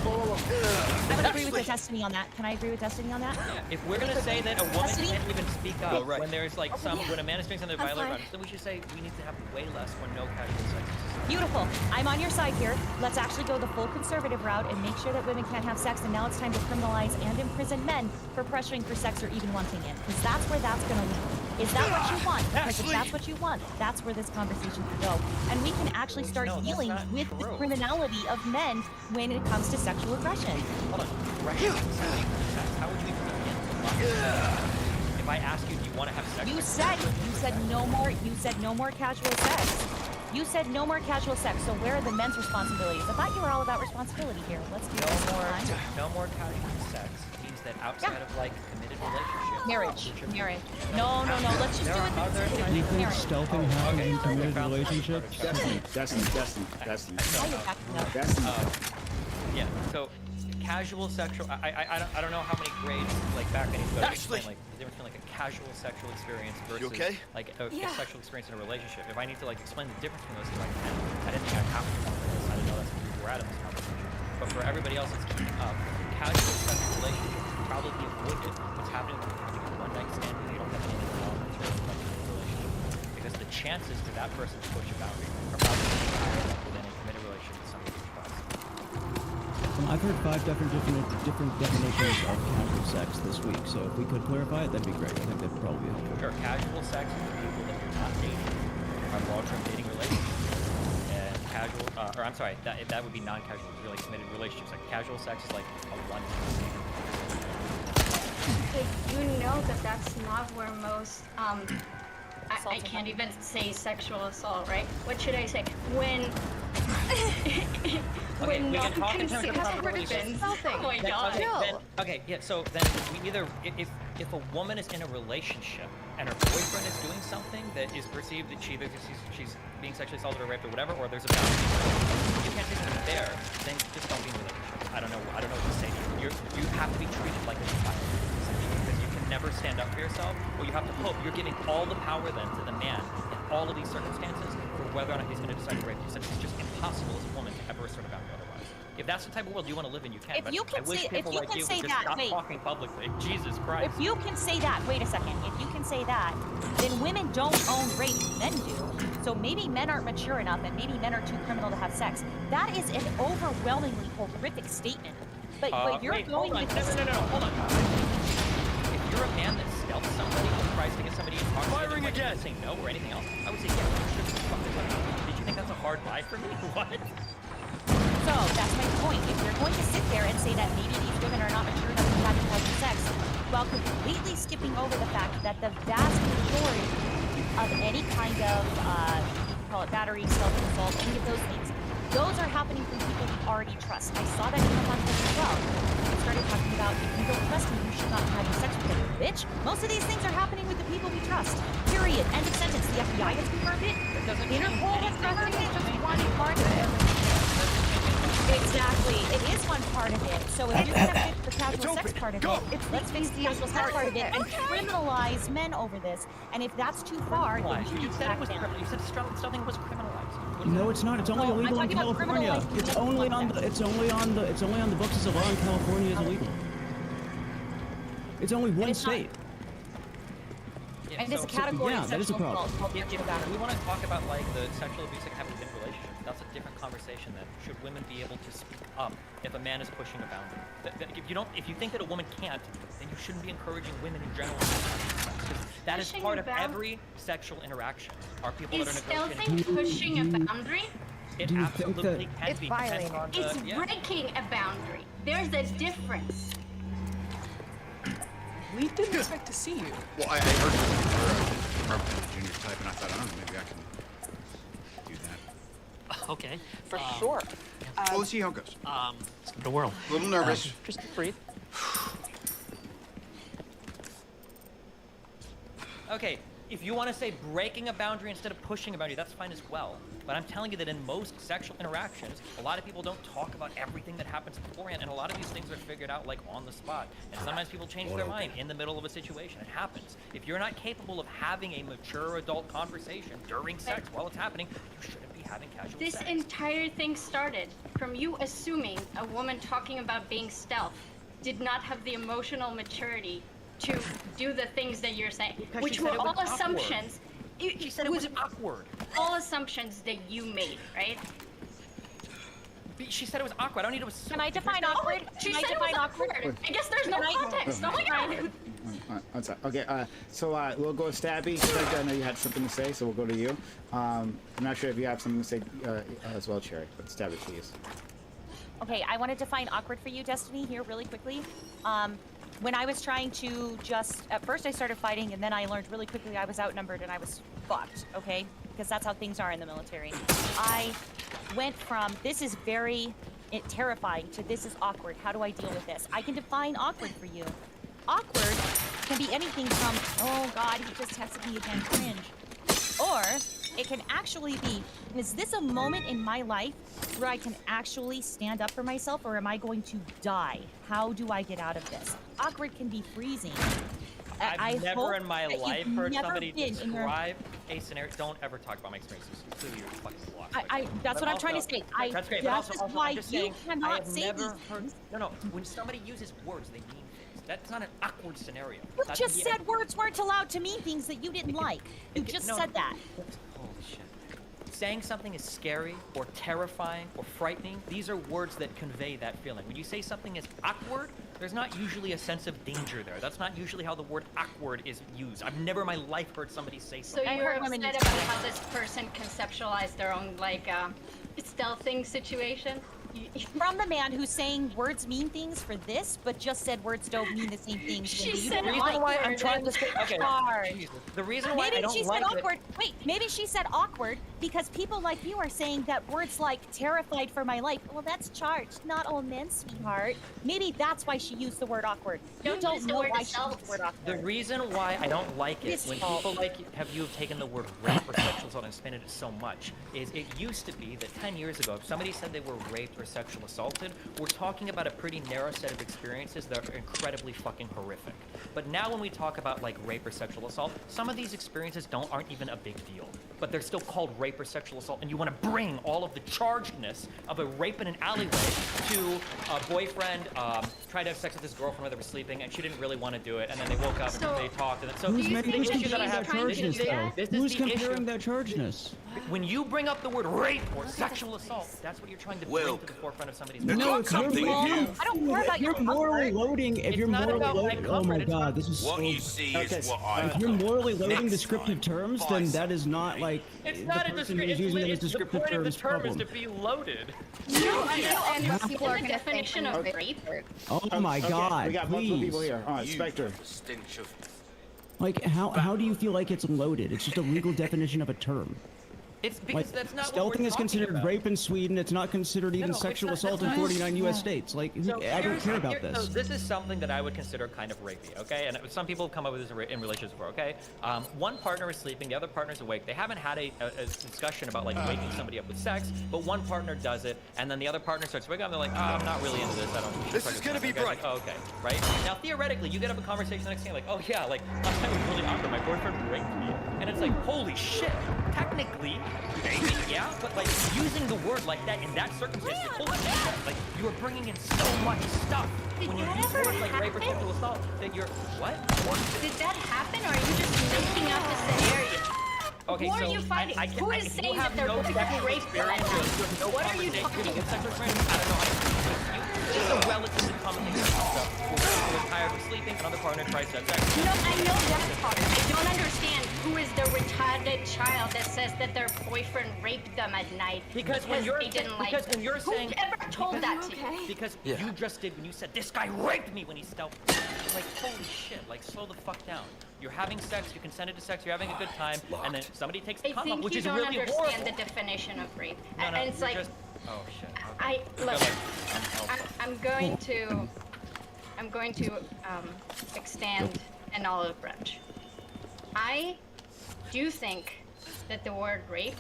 I would agree with Destiny on that. Can I agree with Destiny on that? Yeah, if we're gonna say that a woman can't even speak up when there's like when a man is doing something violent, then we should say we need to have way less or no casual sex. Beautiful. I'm on your side here. Let's actually go the full conservative route and make sure that women can't have sex. And now it's time to criminalize and imprison men for pressuring for sex or even wanting it. Because that's where that's going to lead. Is that what you want? Because if that's what you want, that's where this conversation can go. And we can actually start dealing with the criminality of men when it comes to sexual aggression. Hold on. How would you even begin? If I ask you, do you want to have sex? You said no more casual sex. You said no more casual sex, so where are the men's responsibilities? I thought you were all about responsibility here. Let's do this. No more casual sex means that outside of like committed relationship. Marriage. No. Let's just do it. Do you think stealthing happens in committed relationships? Destiny. Yeah. So casual sexual. I don't know how many grades like back then you go to explain like the difference between like a casual sexual experience versus like a sexual experience in a relationship. If I need to like explain the difference between those two, I can. I didn't think I'd have to talk about this. I didn't know that's where we're at in this conversation. But for everybody else that's keeping up, casual sexual relationships can probably be avoided. What's happening when you're having a one-night stand and you don't have anything in common in terms of like a relationship, because the chances for that person to push a boundary are probably higher than a committed relationship with somebody who trusts. I've heard 5 different definitions of casual sex this week, so if we could clarify it, that'd be great. I think that'd probably be helpful. Sure, casual sex is for people that you're not dating, or have long-term dating relationships. And casual, or I'm sorry, that would be non-casual, really committed relationships. Like casual sex is like a one-time thing. You know that's not where most, I can't even say sexual assault, right? What should I say? When non-consensual participants. Oh my god. Okay, yeah, so then we either, if a woman is in a relationship and her boyfriend is doing something that is perceived that she's being sexually assaulted or raped or whatever, or there's a boundary, you can't say something there, then just don't be in a relationship. I don't know what to say to you. You have to be treated like a child, because you can never stand up for yourself, or you have to hope you're giving all the power then to the man in all of these circumstances for whether or not he's going to decide to rape you. So it's just impossible as a woman to ever assert a boundary otherwise. If that's the type of world you want to live in, you can. If you can say that, stop talking publicly. Jesus Christ. If you can say that, wait a second. If you can say that, then women don't own rape, men do. So maybe men aren't mature enough, and maybe men are too criminal to have sex. That is an overwhelmingly horrific statement. But you're going with this. No, hold on. If you're a man that stealths somebody or tries to get somebody to talk to you, again, say no or anything else, I would say yeah. Did you think that's a hard lie for me? What? So that's my point. If you're going to sit there and say that maybe these women are not mature enough to have casual sex, while completely skipping over the fact that the vast majority of any kind of, call it battery, self-assault, any of those things, those are happening from people you already trust. I saw that in the podcast as well. We started talking about if you don't trust me, you should not have sex with them. Bitch, most of these things are happening with the people we trust. Period. End of sentence. The FBI has confirmed it. Interpol has confirmed it. Just one part of it. Exactly. It is one part of it. So if you're going to fix the casual sex part of it, let's fix the casual sex part of it and criminalize men over this. And if that's too far, you said it was criminal. You said stealthing was criminalized. No, it's not. It's only illegal in California. It's only on the books as a law in California is illegal. It's only one state. And it's a category of that is a problem. If we want to talk about like the sexual abuse that can happen within relationships, That's a different conversation then. Should women be able to speak up if a man is pushing a boundary? If you think that a woman can't, then you shouldn't be encouraging women in general. That is part of every sexual interaction. Are people that are negotiating? Stealthing pushing a boundary? It absolutely can It's be. violating. It's breaking a boundary. There's a difference. We didn't expect to see you. Well, I heard you from junior type, and I thought, I don't know, maybe I can do that. Okay. For sure. Well, let's see how it goes. Let's give it a whirl. A little nervous. Just breathe. Okay, if you want to say breaking a boundary instead of pushing a boundary, that's fine as well. But I'm telling you that in most sexual interactions, a lot of people don't talk about everything that happens beforehand, and a lot of these things are figured out like on the spot. And sometimes people change their mind in the middle of a situation. It happens. If you're not capable of having a mature adult conversation during sex while it's happening, you shouldn't be having casual This sex. entire thing started from you assuming a woman talking about being stealth did not have the emotional maturity to do the things that you're saying, Because which she were said it was all awkward. assumptions. She said it was awkward. All assumptions that you made, right? She said it was awkward. I don't need to assume. Can I define awkward? She Can I said it was define awkward? I guess there's no context. Oh my god. One sec. Okay, so we'll go with Stabby. Stabby, I know you had something to say, so we'll go to you. I'm not sure if you have something to say as well, Cherry, but Stabby, please. Okay, I want to define awkward for you, Destiny, here really quickly. When I was trying to at first I started fighting, and then I learned really quickly I was outnumbered and I was fucked, okay? Because that's how things are in the military. I went from, this is very terrifying, to this is awkward. How do I deal with this? I can define awkward for you. Awkward can be anything from, oh God, he just texted me again, cringe. Or it can actually be, is this a moment in my life where I can actually stand up for myself, or am I going to die? How do I get out of this? Awkward can be freezing. I've never in my that life you've heard never somebody been in your- describe a scenario. Don't ever talk about my experiences. Clearly, you're fucking blocked. That's what I'm trying to say. That's great. But That's also, why I'm just you saying, cannot I have say never these heard. things. No. When somebody uses words, they mean things. That's not an awkward scenario. You That just can be said words weren't allowed to mean things that you didn't like. You just said that. Holy shit. Saying something is scary or terrifying or frightening, these are words that convey that feeling. When you say something is awkward, there's not usually a sense of danger there. That's not usually how the word awkward is used. I've never in my life heard somebody say So something. you're upset about how this person conceptualized their own, like, stealthing situation? From the man who's saying words mean things for this, but just said words don't mean the same things. She You said don't awkward. like why I'm words. trying to say- okay. Hard. The reason why Maybe I don't she like said it- awkward. Wait, maybe she said awkward because people like you are saying that words like terrified for my life. Well, that's charged. Not all men, sweetheart. Maybe that's why she used the word awkward. You don't use the know word why she used assault. the word awkward. The reason why I don't like it His when fault. people like you have taken the word rape or sexual assault and expanded it so much is it used to be that 10 years ago, if somebody said they were raped or sexual assaulted, we're talking about a pretty narrow set of experiences that are incredibly fucking horrific. But now when we talk about like rape or sexual assault, some of these experiences aren't even a big deal. But they're still called rape or sexual assault, and you want to bring all of the chargedness of a rape in an alleyway to a boyfriend tried to have sex with his girlfriend while they were sleeping, and she didn't really want to do it, and then they woke up and they talked, and then, so Who's the issue that I have chargeness, though? this Who's is the issue. comparing that chargeness? When you bring up the word rape or sexual assault, that's what you're trying to bring to the forefront of somebody's No, mind. if you're morally loading, if you're morally loading, oh my god, this is so. What you see is what I If you're morally loading Next descriptive terms, then that is not like It's the not a person who's descriptive. using them as The descriptive point of the terms term problem. is to be loaded. And People are the gonna definition think of I'm rape. Oh my god, we got multiple people please. here. All right, Spectre. Stench of Like, how do you feel like it's loaded? It's just a legal definition of a term. It's because Like, that's not what stealthing we're is talking considered about. rape in Sweden. It's not considered even No, sexual it's not- assault in that's not- 49 U.S. states. Like, So I don't here's- care about here- this. So this is something that I would consider kind of rapey, okay? And some people come up with this in relationships before, okay? One partner is sleeping, the other partner's awake. They haven't had a discussion about like waking somebody up with sex, but one partner does it, and then the other partner starts waking up. And they're like, I'm not really into this. I don't. This is gonna be bright. Like, oh, okay, right? Now theoretically, you get up a conversation the next day, like, oh yeah, like last time was really awkward. My boyfriend raped me, and it's like, holy shit. Technically, maybe, yeah, but like using the word like that in that circumstance, holy shit, like you are bringing in so much stuff when you use words like rape or sexual assault that you're what? Did that happen, or are you just making up a scenario? Okay, Who so are you fighting? I Who is if saying you have that they're no both sexual raped experience, them? or you have no What are you conversation talking with about? sexual experience, I don't know how to explain it to you. This is a relatively common thing that comes up where people are tired of sleeping, another partner tries to have sex. No, I know that part. I don't understand who is the retarded child that says that their boyfriend raped them at night Because when you're they didn't like because when you're saying who ever told that to you? because you just did when you said this guy raped me when he stealthed. It's like holy shit, like slow the fuck down. You're having sex, you consented to sex, you're having a good time, and then somebody takes the I condom off, think which you is don't really understand horrible. the definition of rape. No, And it's you're like just, oh shit. Okay. I Go look. ahead. I'm going to extend an olive branch. I do think that the word rape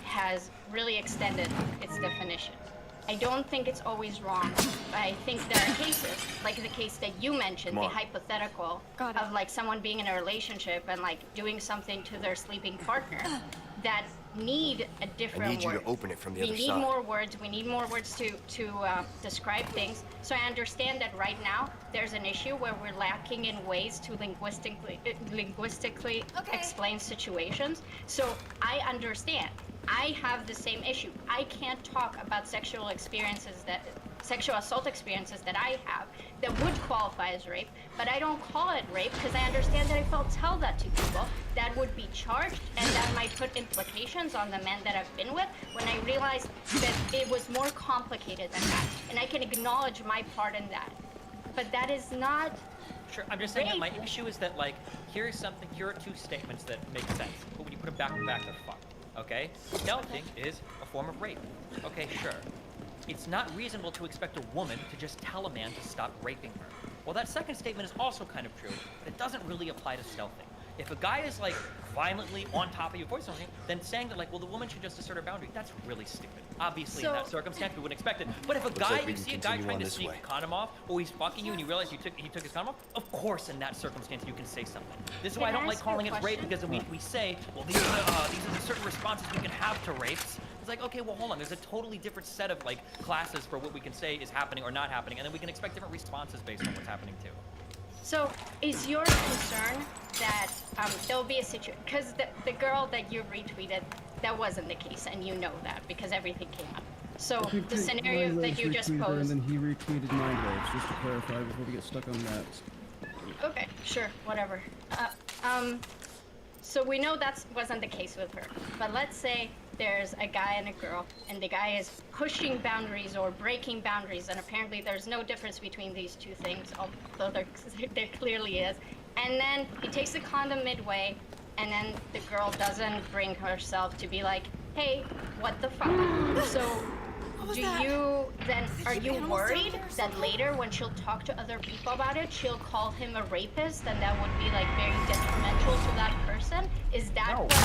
has really extended its definition. I don't think it's always wrong. I think there are cases, like the case that you mentioned, the hypothetical of like someone being in a relationship and like doing something to their sleeping partner that need a different I need you word. to open it from the We other need side. more words. We need more words to describe things. So I understand that right now there's an issue where we're lacking in ways to linguistically explain situations. So I understand. I have the same issue. I can't talk about sexual assault experiences that I have that would qualify as rape, but I don't call it rape because I understand that if I'll tell that to people, that would be charged and that might put implications on the men that I've been with when I realized that it was more complicated than that. And I can acknowledge my part in that. But that is not Sure, I'm just saying that my issue is that like here are two statements that make sense, but when you put them back to back, they're fucked. Okay? Stealthing is a form of rape. Okay, sure. It's not reasonable to expect a woman to just tell a man to stop raping her. Well, that second statement is also kind of true, but it doesn't really apply to stealthing. If a guy is like violently on top of you or something, then saying that like, well, the woman should just assert her boundary, that's really stupid. Obviously, in that circumstance, we wouldn't expect it. But if a guy, you see a guy trying to sneak a condom off, or he's fucking you and you realize he took his condom off, of course, in that circumstance, you can say something. This is why I don't like calling it rape, because we say, well, these are the certain responses we can have to rapes. It's like, okay, well, hold on. There's a totally different set of like classes for what we can say is happening or not happening, and then we can expect different responses based on what's happening too. So, is your concern that there'll be a situation, because the girl that you retweeted, that wasn't the case, and you know that because everything came up. So, the scenario that you just posed. And then he retweeted Mind Waves, just to clarify before we get stuck on that. Okay, sure, whatever. So we know that wasn't the case with her, but let's say there's a guy and a girl, and the guy is pushing boundaries or breaking boundaries, and apparently there's no difference between these two things, although there clearly is. And then he takes the condom midway, and then the girl doesn't bring herself to be like, hey, what the fuck? So are you worried that later when she'll talk to other people about it, she'll call him a rapist, and that would be like very detrimental to that person? Is that why do I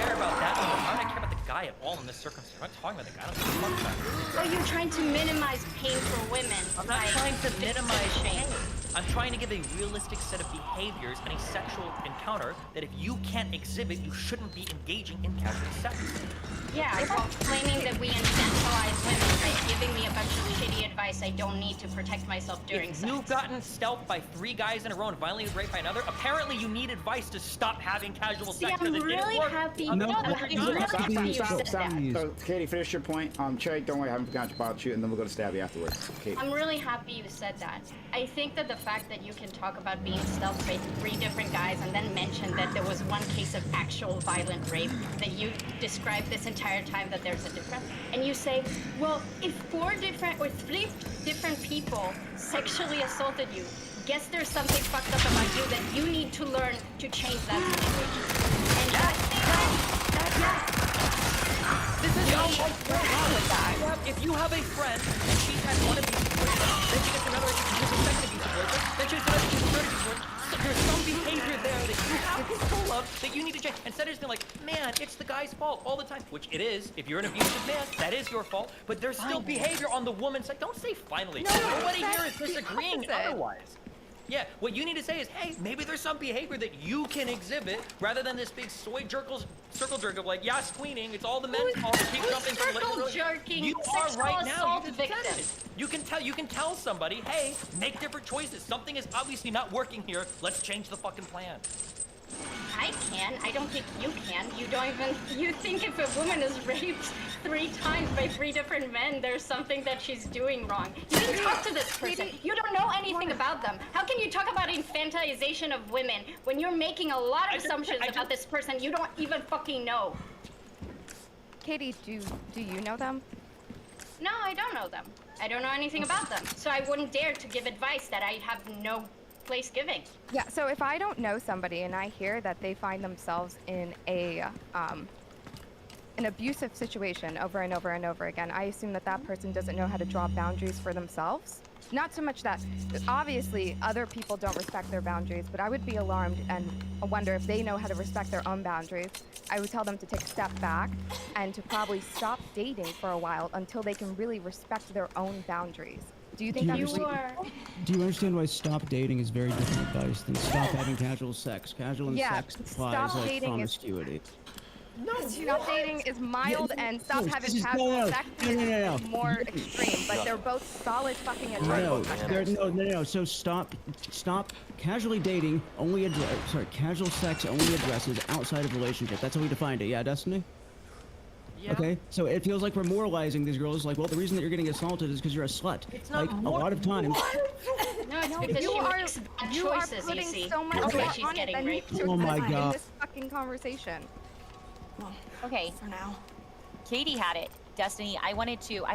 care about that? Why do I care about the guy at all in this circumstance? I'm not talking about the guy. I don't give a fuck about it. Are you trying to minimize pain for women? I'm not trying to minimize pain. I'm trying to give a realistic set of behaviors in a sexual encounter that if you can't exhibit, you shouldn't be engaging in casual sex. Yeah, well, claiming that we infantilize women by giving me a bunch of shitty advice I don't need to protect myself during sex. If you've gotten stealthed by 3 guys in a row and violently raped by another, apparently you need advice to stop having casual sex. I'm really happy. I'm really happy you said that. So, Katie, finish your point. Cherry, don't worry, I haven't forgotten about you, and then we'll go to Stabby afterwards. Katie. I'm really happy you said that. I think that the fact that you can talk about being stealthed by 3 different guys and then mention that there was one case of actual violent rape, that you described this entire time that there's a difference, and you say, well, if 3 different people sexually assaulted you, guess there's something fucked up about you that you need to learn to change that situation. And this is if you have a friend and she's had one abusive boyfriend, then she gets another second abusive boyfriend, then she gets another abusive boyfriend. There's some behavior there that you have control of that you need to change. Instead of just being like, man, it's the guy's fault all the time, which it is. If you're an abusive man, that is your fault. But there's still behavior on the woman's side. Don't say finally. Nobody here is disagreeing otherwise. Yeah, what you need to say is, hey, maybe there's some behavior that you can exhibit rather than this big circle jerk of like, yeah, squeening, it's all the men's fault to keep jumping from circle jerking? You are right now. You can tell somebody, hey, make different choices. Something is obviously not working here. Let's change the fucking plan. I can. I don't think you can. You don't even. You think if a woman is raped 3 times by 3 different men, there's something that she's doing wrong. You didn't talk to this person. You don't know anything about them. How can you talk about infantilization of women when you're making a lot of assumptions about this person you don't even fucking know? Katie, do you know them? No, I don't know them. I don't know anything about them. So I wouldn't dare to give advice that I have no place giving. Yeah, so if I don't know somebody and I hear that they find themselves in an abusive situation over and over and over again, I assume that that person doesn't know how to draw boundaries for themselves. Not so much that, obviously, other people don't respect their boundaries, but I would be alarmed and wonder if they know how to respect their own boundaries. I would tell them to take a step back and to probably stop dating for a while until they can really respect their own boundaries. Do you think Do you understand why stop dating is very different advice than stop having casual sex? Casual and sex implies like promiscuity. No, stop dating is mild and stop having casual sex is more extreme, but they're both solid fucking attacks. No. So stop casually dating only casual sex only addresses outside of relationship. That's how we defined it. Yeah, Destiny? Yeah. Okay, so it feels like we're moralizing these girls. Like, well, the reason that you're getting assaulted is because you're a slut. It's not like a lot of times. No, it's because she makes bad choices, putting you see. so much That's why more she's on it getting than raped. Oh my God. in this fucking conversation. Okay. For now. Katie had it. Destiny, I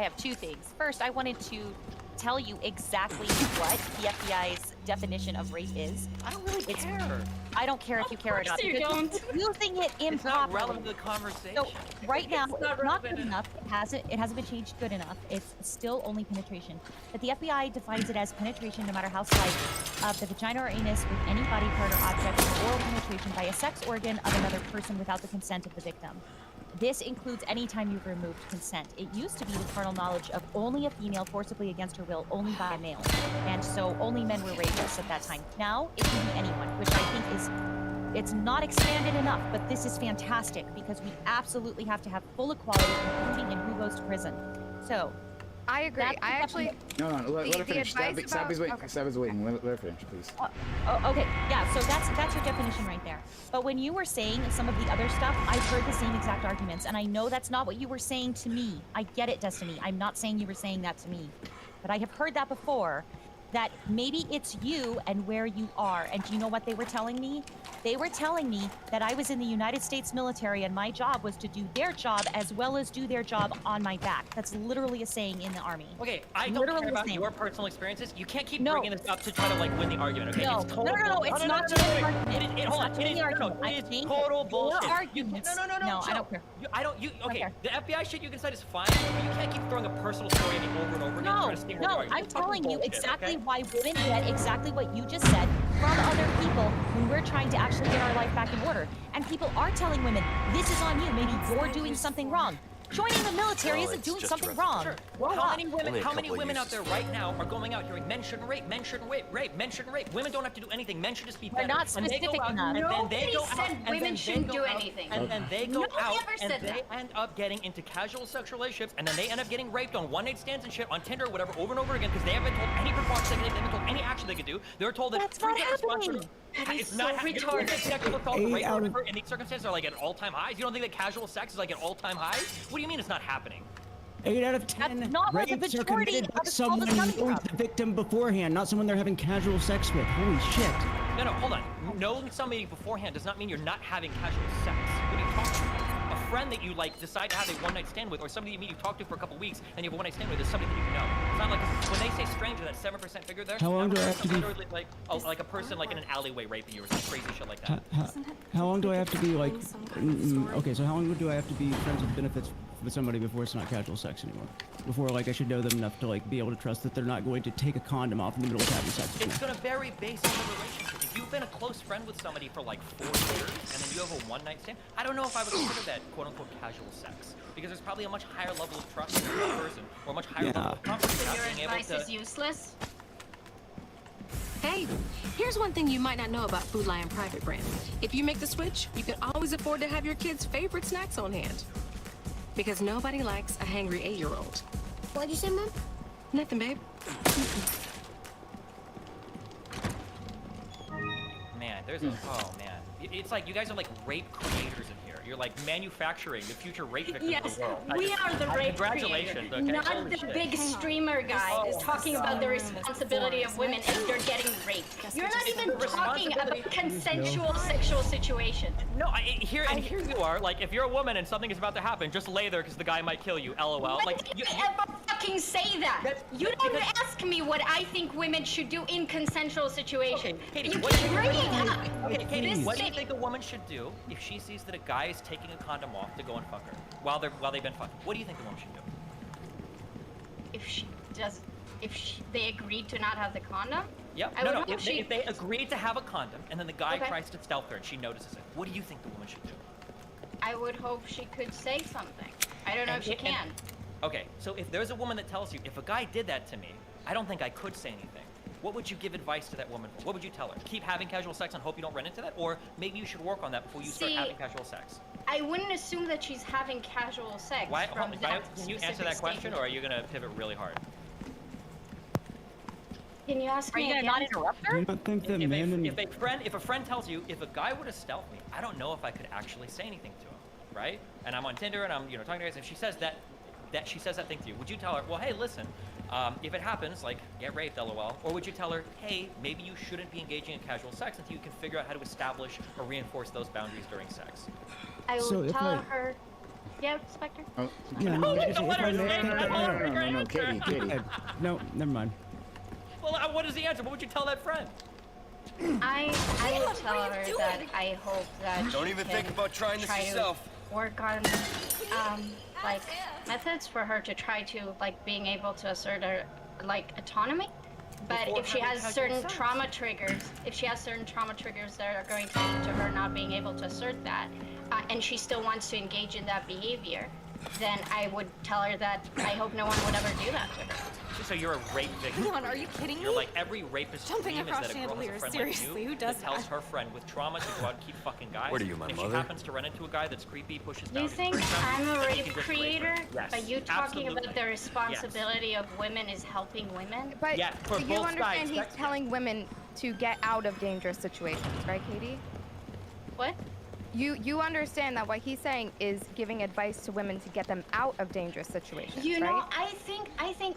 have 2 things. First, I wanted to tell you exactly what the FBI's definition of rape is. I don't really care. I don't care if you care or not. You don't. You're using it improperly. It's not relevant to the conversation. So right now, It's it's not not good relevant. enough. It hasn't been changed good enough. It's still only penetration. But the FBI defines it as penetration, no matter how slight, of the vagina or anus with any body part or object, or oral penetration by a sex organ of another person without the consent of the victim. This includes any time you've removed consent. It used to be the carnal knowledge of only a female forcibly against her will, only by a male. And so only men were rapists at that time. Now it can be anyone, which I think it's not expanded enough, but this is fantastic because we absolutely have to have full equality, including in who goes to prison. So I agree. I actually. No, let her finish. advice Sabby's waiting. okay. Sabby's waiting. Let her finish, please. Okay, yeah, so that's your definition right there. But when you were saying some of the other stuff, I've heard the same exact arguments, and I know that's not what you were saying to me. I get it, Destiny. I'm not saying you were saying that to me. But I have heard that before, that maybe it's you and where you are. And do you know what they were telling me? They were telling me that I was in the United States military and my job was to do their job as well as do their job on my back. That's literally a saying in the Army. Okay, I don't Literally care about saying. your personal experiences. You can't keep No. bringing this up to try to like win the argument, okay? No, It's total no, bullshit. it's not to win the argument. It is, It's hold not on, to win the argument. it I is think total that bullshit. your arguments. No, No, I Jill. don't care. Okay, care. the FBI shit you can cite is fine, but you can't keep throwing a personal story at me over and over again. No, trying to steamroll the no, argument. I'm It's fucking telling you bullshit, exactly okay? why women get exactly what you just said from other people when we're trying to actually get our life back in order. And people are telling women, this is on you, maybe you're doing something wrong. Joining the military Well, isn't it's doing just something a wrong. Sure. Grow How up. many Only a women couple of out there uses. right now are going out hearing men shouldn't rape, men shouldn't rape, men shouldn't rape. Women don't have to do anything. Men should just be better. not And they go specific out, enough. And then they Nobody go said out, and women then they shouldn't go do out, anything. And then they go Nobody out, ever and said they that. end up getting into casual sexual relationships, and then they end up getting raped on one-night stands and shit on Tinder or whatever over and over again because they haven't been told any precautions they haven't been told any action they could do. They were told that That's not happening. That is it's not so you don't think that sexual assault or 8 rape or out of- whatever in these circumstances are like at all-time highs. You don't think that casual sex is like at all-time highs? What do you mean it's not happening? 8 out of 10 That's not where the rapes are majority committed by of the someone assault is coming knows from. the victim beforehand, not someone they're having casual sex with. Holy shit. No, hold on. Knowing somebody beforehand does not mean you're not having casual sex. What are you talking about? A friend that you like decide to have a one-night stand with, or somebody you meet you talk to for a couple weeks, and you have a one-night stand with, is somebody that you know. It's not like when they say stranger, that 7% figure there. How long do I have to be- literally like a person like in an alleyway raping you or some crazy shit like that. How long do I have to be like? Okay, so how long do I have to be friends with benefits with somebody before it's not casual sex anymore? Before like I should know them enough to like be able to trust that they're not going to take a condom off in the middle of having sex with me. It's gonna vary based on the relationship. If you've been a close friend with somebody for like 4 years and then you have a one-night stand, I don't know if I would consider that quote-unquote casual sex because there's probably a much higher level of trust in the person or a much higher level of comfort in Your not being able advice to. is useless. Hey, here's one thing you might not know about Food Lion private brand. If you make the switch, you can always afford to have your kids' favorite snacks on hand. Because nobody likes a hangry 8-year-old. What'd you say, Mom? Nothing, babe. Man, there's a oh man. It's like you guys are like rape creators in here. You're like manufacturing the future rape victims Yes, of the world. we are the rape Congratulations. creator, Okay? not Holy the shit. big streamer guy is talking about the responsibility of women if they're getting raped. You're not even talking about consensual sexual situation. No, here you are. Like, if you're a woman and something is about to happen, just lay there because the guy might kill you. LOL. When Like, did I ever fucking say that? You don't ask me what I think women should do in consensual situations. Katie, You what keep do you bringing up Okay, Katie, this what do you thing. think a woman should do if she sees that a guy is taking a condom off to go and fuck her while they've been fucking? What do you think the woman should do? If they agreed to not have the condom? Yep. I No, would no. hope If they agreed to have a condom and then the guy Okay. tries to stealth her and she notices it, what do you think the woman should do? I would hope she could say something. I don't know if she can. Okay, so if there's a woman that tells you, if a guy did that to me, I don't think I could say anything. What would you give advice to that woman for? What would you tell her? Keep having casual sex and hope you don't run into that? Or maybe you should work on that before you start See, having casual sex? I wouldn't assume that she's having casual sex. Why, from can that you answer specific that question, statement. or are you going to pivot really hard? Can you ask Are me you gonna again? not interrupt her? I don't think that If a friend tells you, if a guy were to stealth me, I don't know if I could actually say anything to him, right? And I'm on Tinder and I'm talking to guys, and she says that thing to you, would you tell her, well, hey, listen, if it happens, like, get raped, LOL, or would you tell her, hey, maybe you shouldn't be engaging in casual sex until you can figure out how to establish or reinforce those boundaries during sex? I would So if tell I- her. Yeah, Spectre? Oh, Yeah, no, if I may- no, Katie. No, never mind. Well, what is the answer? What would you tell that friend? I would tell her that I hope that Don't she even can think about trying this try to yourself. work on like methods for her to try to like being able to assert her like autonomy. But Before if she having has casual certain sex. trauma triggers that are going to lead to her not being able to assert that, and she still wants to engage in that behavior, then I would tell her that I hope no one would ever do that to her. So you're a rape victim. Come on, are you kidding You're me? like every rapist Jumping dream is across that a girl has a chandeliers, friend seriously, like you who does that tells that? her friend with trauma to go out and keep fucking guys. What are you, my if mother? she happens to run into a guy that's creepy, pushes You boundaries, think breaks boundaries, I'm a then you rape can just rape creator? her. Yes, But you talking absolutely. about the responsibility of women is helping women? But Yeah, for you both understand sides, he's that's- telling women to get out of dangerous situations, right, Katie? What? You understand that what he's saying is giving advice to women to get them out of dangerous situations, You know, right? I think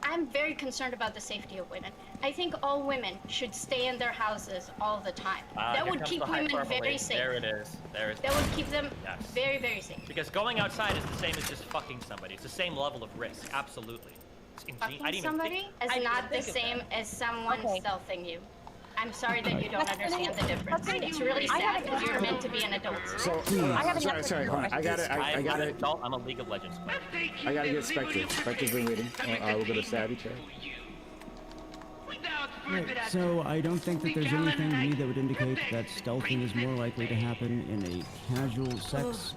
I'm very concerned about the safety of women. I think all women should stay in their houses all the time. That Here would comes keep the women hyperbole. very safe. There it is. There it is. That would keep them Yes. very, very safe. Because going outside is the same as just fucking somebody. It's the same level of risk. Absolutely. It's I Fucking didn't even somebody think, is I didn't not even the think of same that. as someone Okay. stealthing you. I'm sorry that you don't understand the difference. Okay. It's really I have sad a because you're meant to be an adult. So, I have sorry, hold on. I got I'm it. an adult. I'm a League of Legends player. I gotta get Spectre. Spectre's been waiting. We'll go to Savvy Chat. Right, so I don't think that there's anything to me that would indicate that stealthing is more likely to happen in a casual sex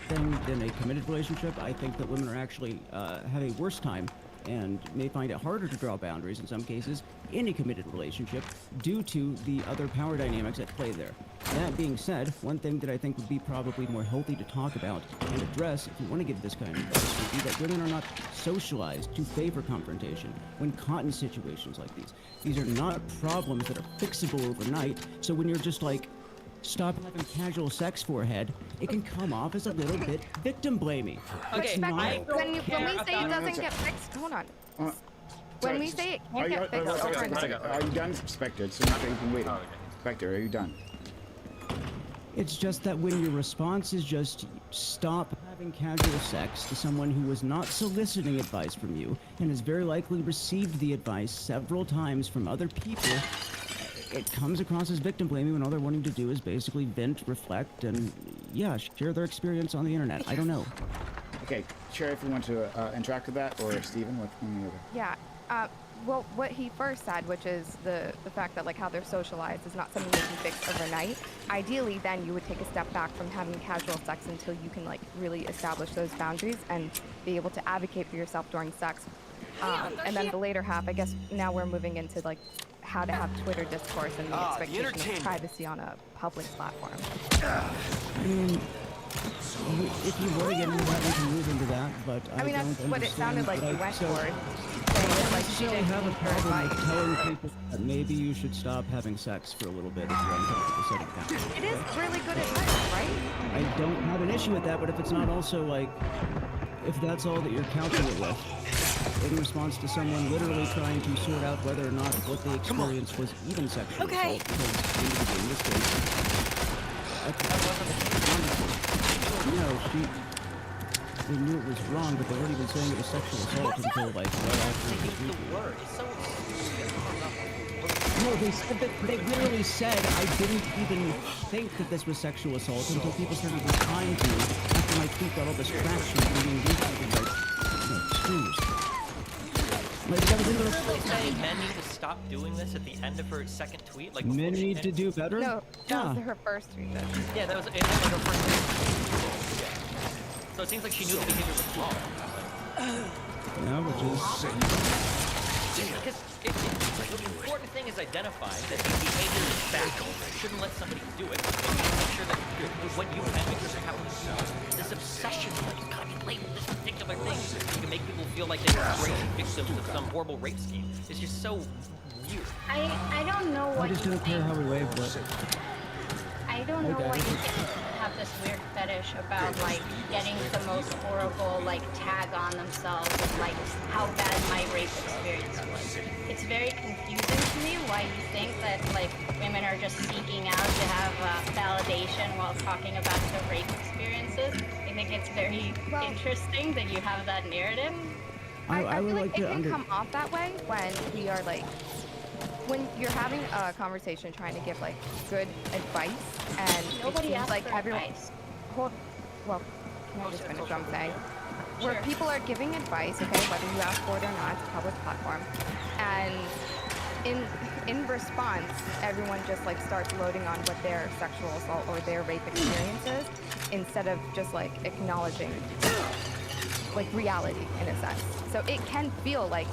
thing than a committed relationship. I think that women are actually have a worse time and may find it harder to draw boundaries in some cases in a committed relationship due to the other power dynamics at play there. That being said, one thing that I think would be probably more healthy to talk about and address if you want to give this kind of advice would be that women are not socialized to favor confrontation when caught in situations like these. These are not problems that are fixable overnight, so when you're just like, stop having casual sex forehead, it can come off as a little bit victim blaming. Okay, But I when, don't when we care say it about- doesn't get fixed, hold on. Uh, When we say it can't get fixed overnight. Are you done, Spectre? So you've been waiting. Spectre, are you done? It's just that when your response is just stop having casual sex to someone who was not soliciting advice from you and has very likely received the advice several times from other people, it comes across as victim blaming when all they're wanting to do is basically vent, reflect, and yeah, share their experience on the internet. I don't know. Okay, Cherry, if you want to interact with that, or Steven, with one of the Yeah. Well, what he first said, which is the fact that like how they're socialized is not something you can fix overnight. Ideally, then you would take a step back from having casual sex until you can like really establish those boundaries and be able to advocate for yourself during sex. And then the later half, I guess now we're moving into like how to have Twitter discourse and the expectation of privacy on a public platform. I mean, if you want to get into that, we can move into that, but I mean, that's don't what it sounded like you understand, went so- for. Saying that, necessarily have a problem with telling people that maybe you should stop having sex for a little bit if you're uncomfortable setting boundaries. It is really good advice, right? I don't have an issue with that, but if it's not also like, if that's all that you're couching it with, in response to someone literally trying to sort out whether or not what they experienced was even sexual assault, because in this case, they knew it was wrong, but they weren't even saying it was sexual assault until like right after the word. It's so no, they said that they literally said I didn't even think that this was sexual assault until people started replying to me after my tweet got all this traction from being retweeted like screws. Like that was in the They say men need to stop doing this at the end of her second tweet. Like men need to do better. No, that was her first tweet. Then. Yeah, that was her first tweet. So it seems like she knew the behavior was wrong. Yeah, which is... Because the important thing is identifying that the behavior is bad. You shouldn't let somebody do it. Make sure that what you can make sure happen to you. This obsession with like, God, you label this particular thing. You can make people feel like they're great victims of some horrible rape scheme. It's just so weird. I don't know what I just don't care how we wave, but... I don't know why you have this weird fetish about like getting the most horrible like tag on themselves of like how bad my rape experience was. It's very confusing to me why you think that like women are just seeking out to have validation while talking about the rape experiences. I think it's very interesting that you have that narrative. I feel like it can come off that way when we are like, when you're having a conversation trying to give like good advice and Nobody it seems asked like for everyone advice. well can I just finish what I'm saying? Where people are giving advice, okay, whether you ask for it or not, it's a public platform, and in response everyone just like starts loading on what their sexual assault or their rape experience is instead of just like acknowledging like reality in a sense. So it can feel like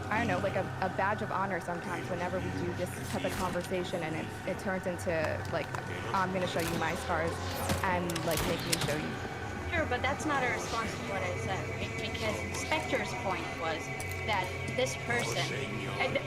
I don't know, like a badge of honor sometimes whenever we do this type of conversation and it turns into like, I'm gonna show you my scars and like make me show you. Sure, but that's not a response to what I said, right? Because Spectre's point was that this person,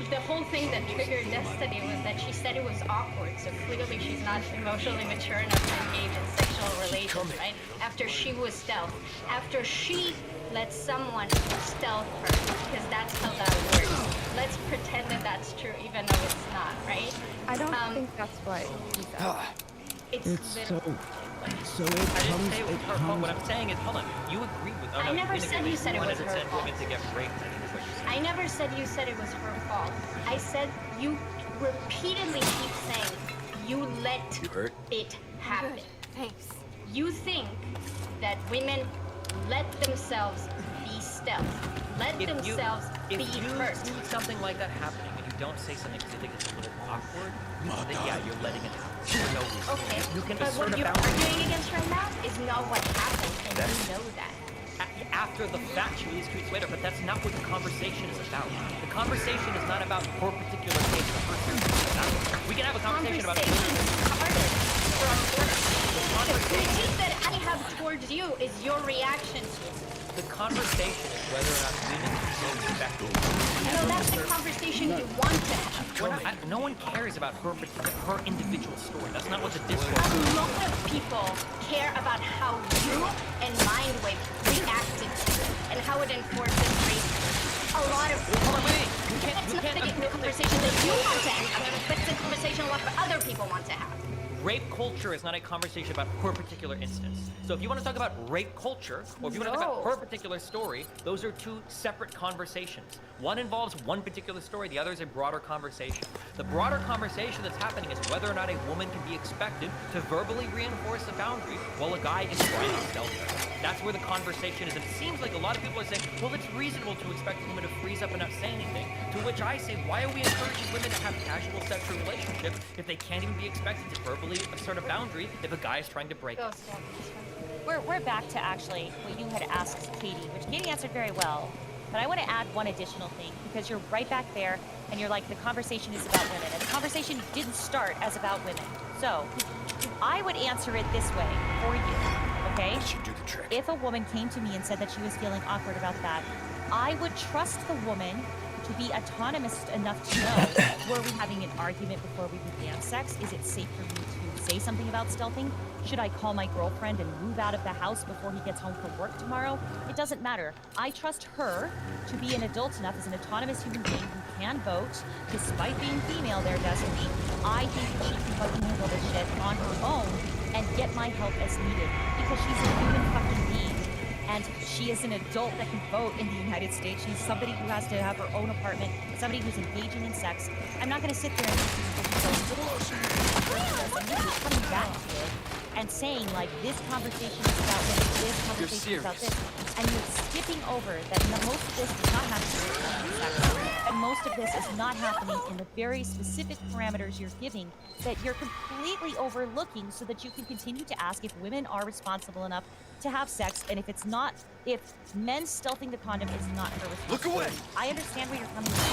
the whole thing that triggered Destiny was that she said it was awkward, so clearly she's not emotionally mature enough to engage in sexual relations, right? After she was stealth, after she let someone stealth her, because that's how that works. Let's pretend that that's true, even though it's not, right? I don't think that's what he said. It's so it I didn't comes, say it was her fault. What I'm saying is, hold on, you agreed with. Oh, I never said you said it was her fault. Women to get raped. I think is what you said. I never said you said it was her fault. I said you repeatedly keep saying you let it happen. Good. Thanks. You think that women let themselves be stealth, let themselves be hurt. If you see something like that happening and you don't say something because you think it's a little awkward, then yeah, you're letting it happen. For no reason. Okay, You can but assert what a you're boundary. arguing against right now is not what happened, and you know that. After the fact, she released tweets later, but that's not what the conversation is about. The conversation is not about her particular case. We can have a conversation about it. The critique that I have towards you is your reaction to it. The conversation is whether or not women feel respected. No, that's the conversation you want to have. No one cares about her individual story. That's not what the discourse A is. lot of people care about how you and Mindwave reacted to it and how it enforces racism. A lot of people. It's not the conversation that you want to have, but it's a conversation a lot of other people want to have. Rape culture is not a conversation about her particular instance. So if you want to talk about rape culture, or if you want to talk about her particular story, those are two separate conversations. One involves one particular story, the other is a broader conversation. The broader conversation that's happening is whether or not a woman can be expected to verbally reinforce a boundary while a guy is trying to stealth her. That's where the conversation is. And it seems like a lot of people are saying, well, it's reasonable to expect a woman to freeze up and not say anything. To which I say, why are we encouraging women to have casual sexual relationships if they can't even be expected to verbally assert a boundary if a guy is trying to break it? We're back to actually what you had asked Katie, which Katie answered very well. But I want to add one additional thing, because you're right back there and you're like, the conversation is about women. And the conversation didn't start as about women. So I would answer it this way for you, okay? Should do the trick. If a woman came to me and said that she was feeling awkward about that, I would trust the woman to be autonomous enough to know, were we having an argument before we began sex? Is it safe for me to say something about stealthing? Should I call my girlfriend and move out of the house before he gets home from work tomorrow? It doesn't matter. I trust her to be an adult enough as an autonomous human being who can vote, despite being female, their destiny. I think that she can fucking handle this shit on her own and get my help as needed, because she's a human fucking being. And she is an adult that can vote in the United States. She's somebody who has to have her own apartment, somebody who's engaging in sex. I'm not going to sit there and listen to people who go, little issues, coming back to it and saying, like, this conversation is about this conversation is about this. And you're skipping over that most of this is not happening in sex. And most of this is not happening in the very specific parameters you're giving that you're completely overlooking, so that you can continue to ask if women are responsible enough to have sex, and if it's not, if men stealthing the condom is not her responsibility. Look away! I understand where you're coming from.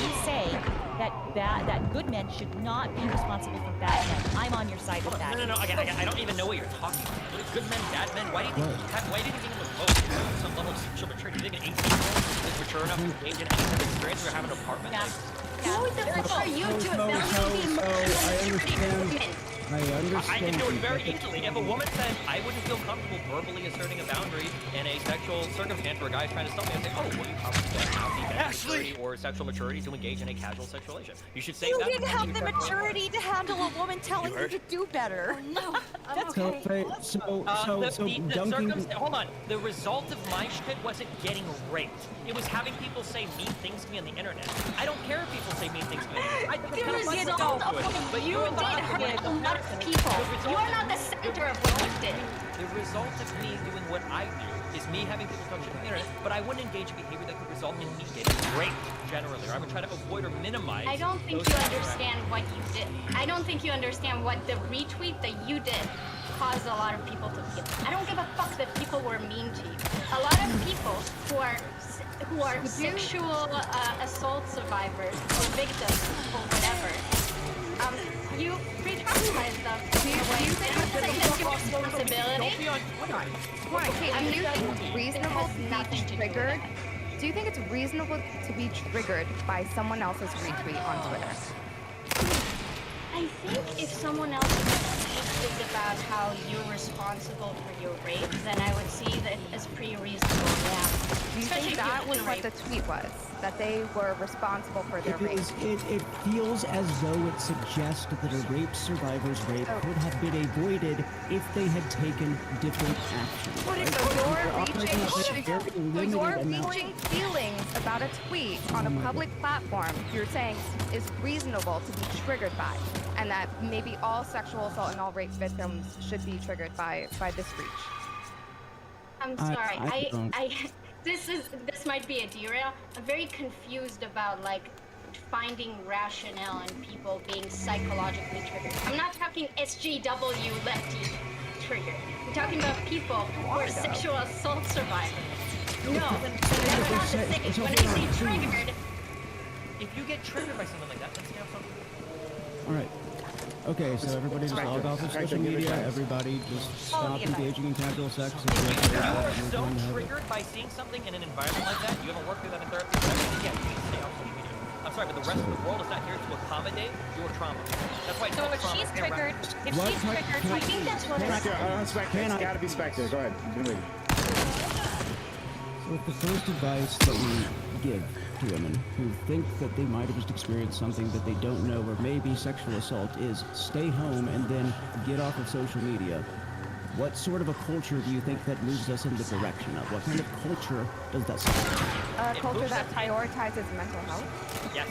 You say that good men should not be responsible for bad men. I'm on your side with that. No. I don't even know what you're talking about. What are good men, bad men? Why do you think being able to vote at some level of sexual maturity? Do you think an 18-year-old is mature enough to engage in any kind of experience or have an apartment? Yeah. Who the fuck are you to I understand. I can do it very easily. If a woman says, I wouldn't feel comfortable verbally asserting a boundary in a sexual circumstance where a guy's trying to stop me, I'd say, oh, well, you probably don't have the maturity or sexual maturity to engage in a casual sexual relationship. You should say You that. didn't have the maturity to handle a woman telling you to do better. No, That's okay. Duncan. Hold on. The result of my shit wasn't getting raped. It was having people say mean things to me on the internet. I don't care if people say mean things to me. The result of what you did hurt a lot of people. You are not the center of what you did. The result of me doing what I do is me having people talk shit on the internet, but I wouldn't engage in behavior that could result in me getting raped generally, or I would try to avoid or minimize. I don't think you understand what you did. I don't think you understand what the retweet that you did caused a lot of people to feel. I don't give a fuck that people were mean to you. A lot of people who are sexual assault survivors or victims or whatever, you re-traumatize them. Do you think that's your responsibility? Do you think it's reasonable to be triggered? Do you think it's reasonable to be triggered by someone else's retweet on Twitter? I think if someone else's tweet is about how you're responsible for your rape, then I would see that as pretty reasonable, yeah. Do you think that was what the tweet was? That they were responsible for their rape? It feels as though it suggests that a rape survivor's rape could have been avoided if they had taken different action. So you're reaching feelings about a tweet on a public platform you're saying is reasonable to be triggered by, and that maybe all sexual assault and all rape victims should be triggered by this breach. I'm sorry. This might be a derail. I'm very confused about like finding rationale in people being psychologically triggered. I'm not talking SJW lefty triggered. I'm talking about people who are sexual assault survivors. No, that's not the thing. When I say triggered, if you get triggered by something like that, let's have something. All right. Okay, so everybody just log off of social media. Everybody just stop engaging in casual sex. If you are so triggered by seeing something in an environment like that, you haven't worked through that in therapy, yeah, you need to stay off social media. I'm sorry, but the rest of the world is not here to accommodate your trauma. That's why it's So called if trauma. she's triggered, I think that's what It's gotta be Spectre. Go ahead. So the first advice that we give to women who think that they might have just experienced something that they don't know or maybe sexual assault is stay home and then get off of social media. What sort of a culture do you think that moves us in the direction of? What kind of culture does that support? A culture that prioritizes mental health? Yes.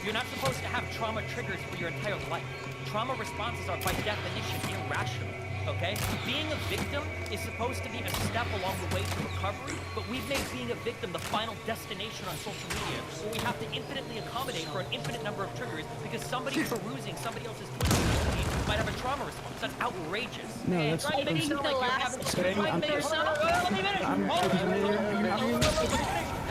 You're not supposed to have trauma triggers for your entire life. Trauma responses are by definition irrational. Okay? Being a victim is supposed to be a step along the way to recovery, but we've made being a victim the final destination on social media, where we have to infinitely accommodate for an infinite number of triggers because somebody perusing somebody else's Twitter feed might have a trauma response. That's outrageous. No, that's trying to make it sound like you're having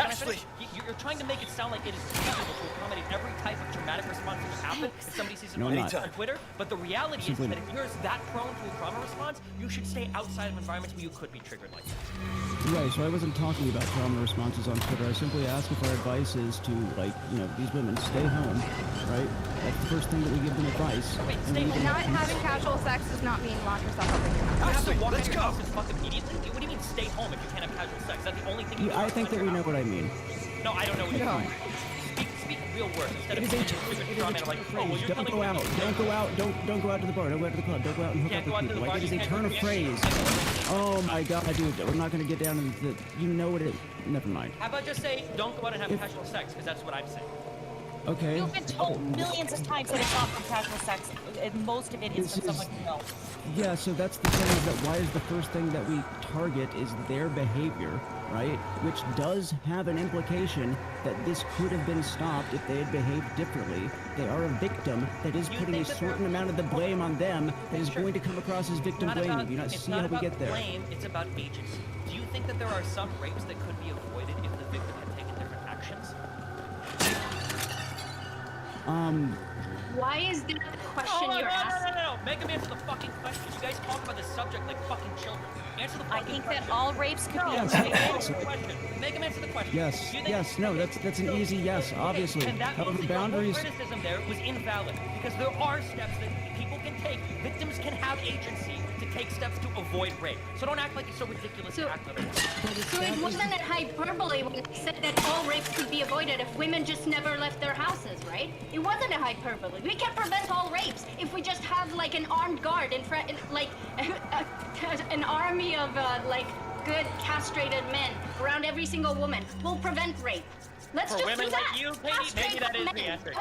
Ashley, you're trying to make it sound like it is feasible to accommodate every type of traumatic response that would happen if somebody sees it No, on not. Twitter. But the reality Simply is that not. if you're that prone to a trauma response, you should stay outside of environments where you could be triggered like that. Right, so I wasn't talking about trauma responses on Twitter. I simply asked if our advice is to, like, you know, these women stay home, right? That's the first thing that we give them advice. Okay, And we And not having casual sex does not mean lock yourself up in your house. You have to walk out your house and fuck immediately? What do you mean stay home if you can't have casual sex? Is that the only thing you do? I think that we know what I mean. No, I don't know what you mean. Speak real words instead of being stupid straw man like, oh, well, you're Don't telling go me out. Don't go out. Don't go out to the bar. Don't go out to the club. Don't go out and hook Can't up go out with to the people. bar, Like, it is you a can't turn go of to phrase. Oh my god, dude. We're not going to get down into the... You know what it... Never mind. How about just say, don't go out and have casual sex, because that's what I'm saying. Okay. You've been told millions of times that it's not from casual sex, and most of it is from someone you know. Yeah, so that's the thing, is that why is the first thing that we target is their behavior, right? Which does have an implication that this could have been stopped if they had behaved differently. They are a victim that is putting a certain amount of the blame on them that is going to come across as victim blaming. Do you not see how we get there? Blame, it's about agency. Do you think that there are some rapes that could be avoided if the victim had taken different actions? Why is that the question you're asking? No. Make him answer the fucking question. You guys talk about this subject like fucking children. Answer the fucking question. I think that all rapes could be avoided. Make him answer the question. Yes, no, that's an easy yes, obviously. And that However, means boundaries... the whole criticism there was invalid because there are steps that people can take. Victims can have agency to take steps to avoid rape. So don't act like it's so ridiculous to act otherwise. So it wasn't a hyperbole when I said that all rapes could be avoided if women just never left their houses, right? It wasn't a hyperbole. We can prevent all rapes if we just have like an armed guard in front, like an army of like good castrated men around every single woman. We'll prevent rape. Let's for just women do that. like you, maybe that is the answer.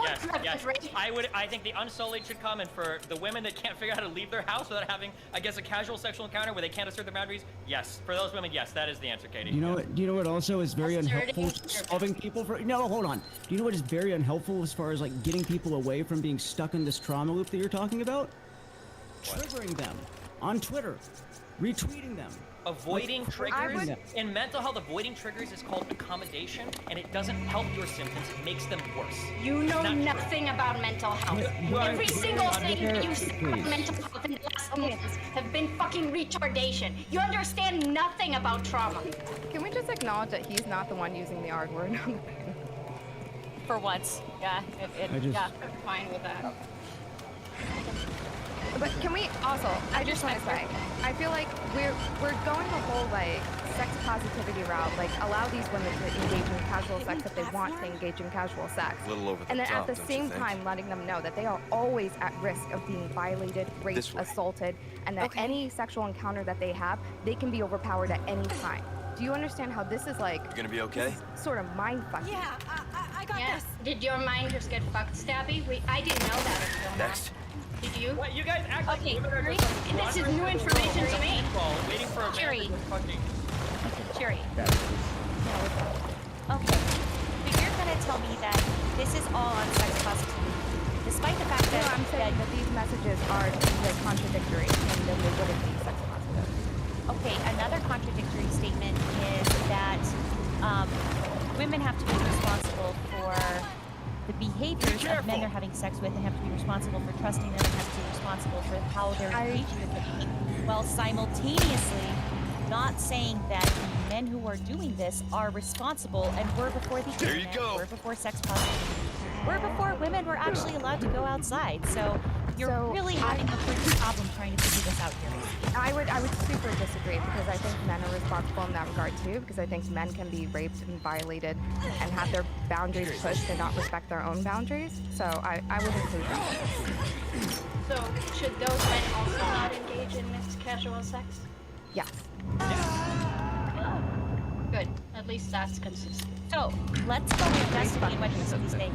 Yes. Rape. I think the Unsullied should come, and for the women that can't figure out how to leave their house without having, I guess, a casual sexual encounter where they can't assert their boundaries. Yes, for those women, yes, that is the answer, Katie. You know what also is very unhelpful to solving people for... No, hold on. Do you know what is very unhelpful as far as, like, getting people away from being stuck in this trauma loop that you're talking about? Triggering them on Twitter. Retweeting them. Avoiding triggers in mental health, avoiding triggers is called accommodation, and it doesn't help your symptoms, it makes them worse. You know nothing about mental health. Every single thing that you say about mental health in the last months have been fucking retardation. You understand nothing about trauma. Can we just acknowledge that he's not the one using the R word on the panel? For once, yeah, yeah, I'm fine with that. But can we also, I just want to say, I feel like we're going the whole like sex positivity route, like allow these women to engage in casual sex if they want to engage in casual sex. A little over the and then top, at the don't you same think? time letting them know that they are always at risk of being violated, raped, assaulted, and that any sexual encounter that they have, they can be overpowered at any time. Do you understand how this is like... You gonna be okay? Sort of mind-fucking. Yeah, I got this. Did your mind just get fucked, Stabby? I didn't know that until now. Next. Did you? What, you guys act like women are Cherry, just this is new information to me. Waiting for a Cherry. fucking... Cherry. Okay. But you're gonna tell me that this is all on sex positivity, despite the fact that I'm saying that these messages are like contradictory, and then they wouldn't be sex positive. Okay, another contradictory statement is that women have to be responsible for the behaviors of men they're having sex with, and have to be responsible for trusting them, and have to be responsible for how they're engaging with them, while simultaneously not saying that the men who are doing this are responsible and were before the internet, were before sex positivity, were before women were actually allowed to go outside. So you're really having a big problem trying to figure this out here. I would super disagree, because I think men are responsible in that regard too, because I think men can be raped and violated and have their boundaries pushed and not respect their own boundaries. So I would include them. So should those men also not engage in mixed casual sex? Yes. Good. At least that's consistent. So let's go with Destiny and what he's saying.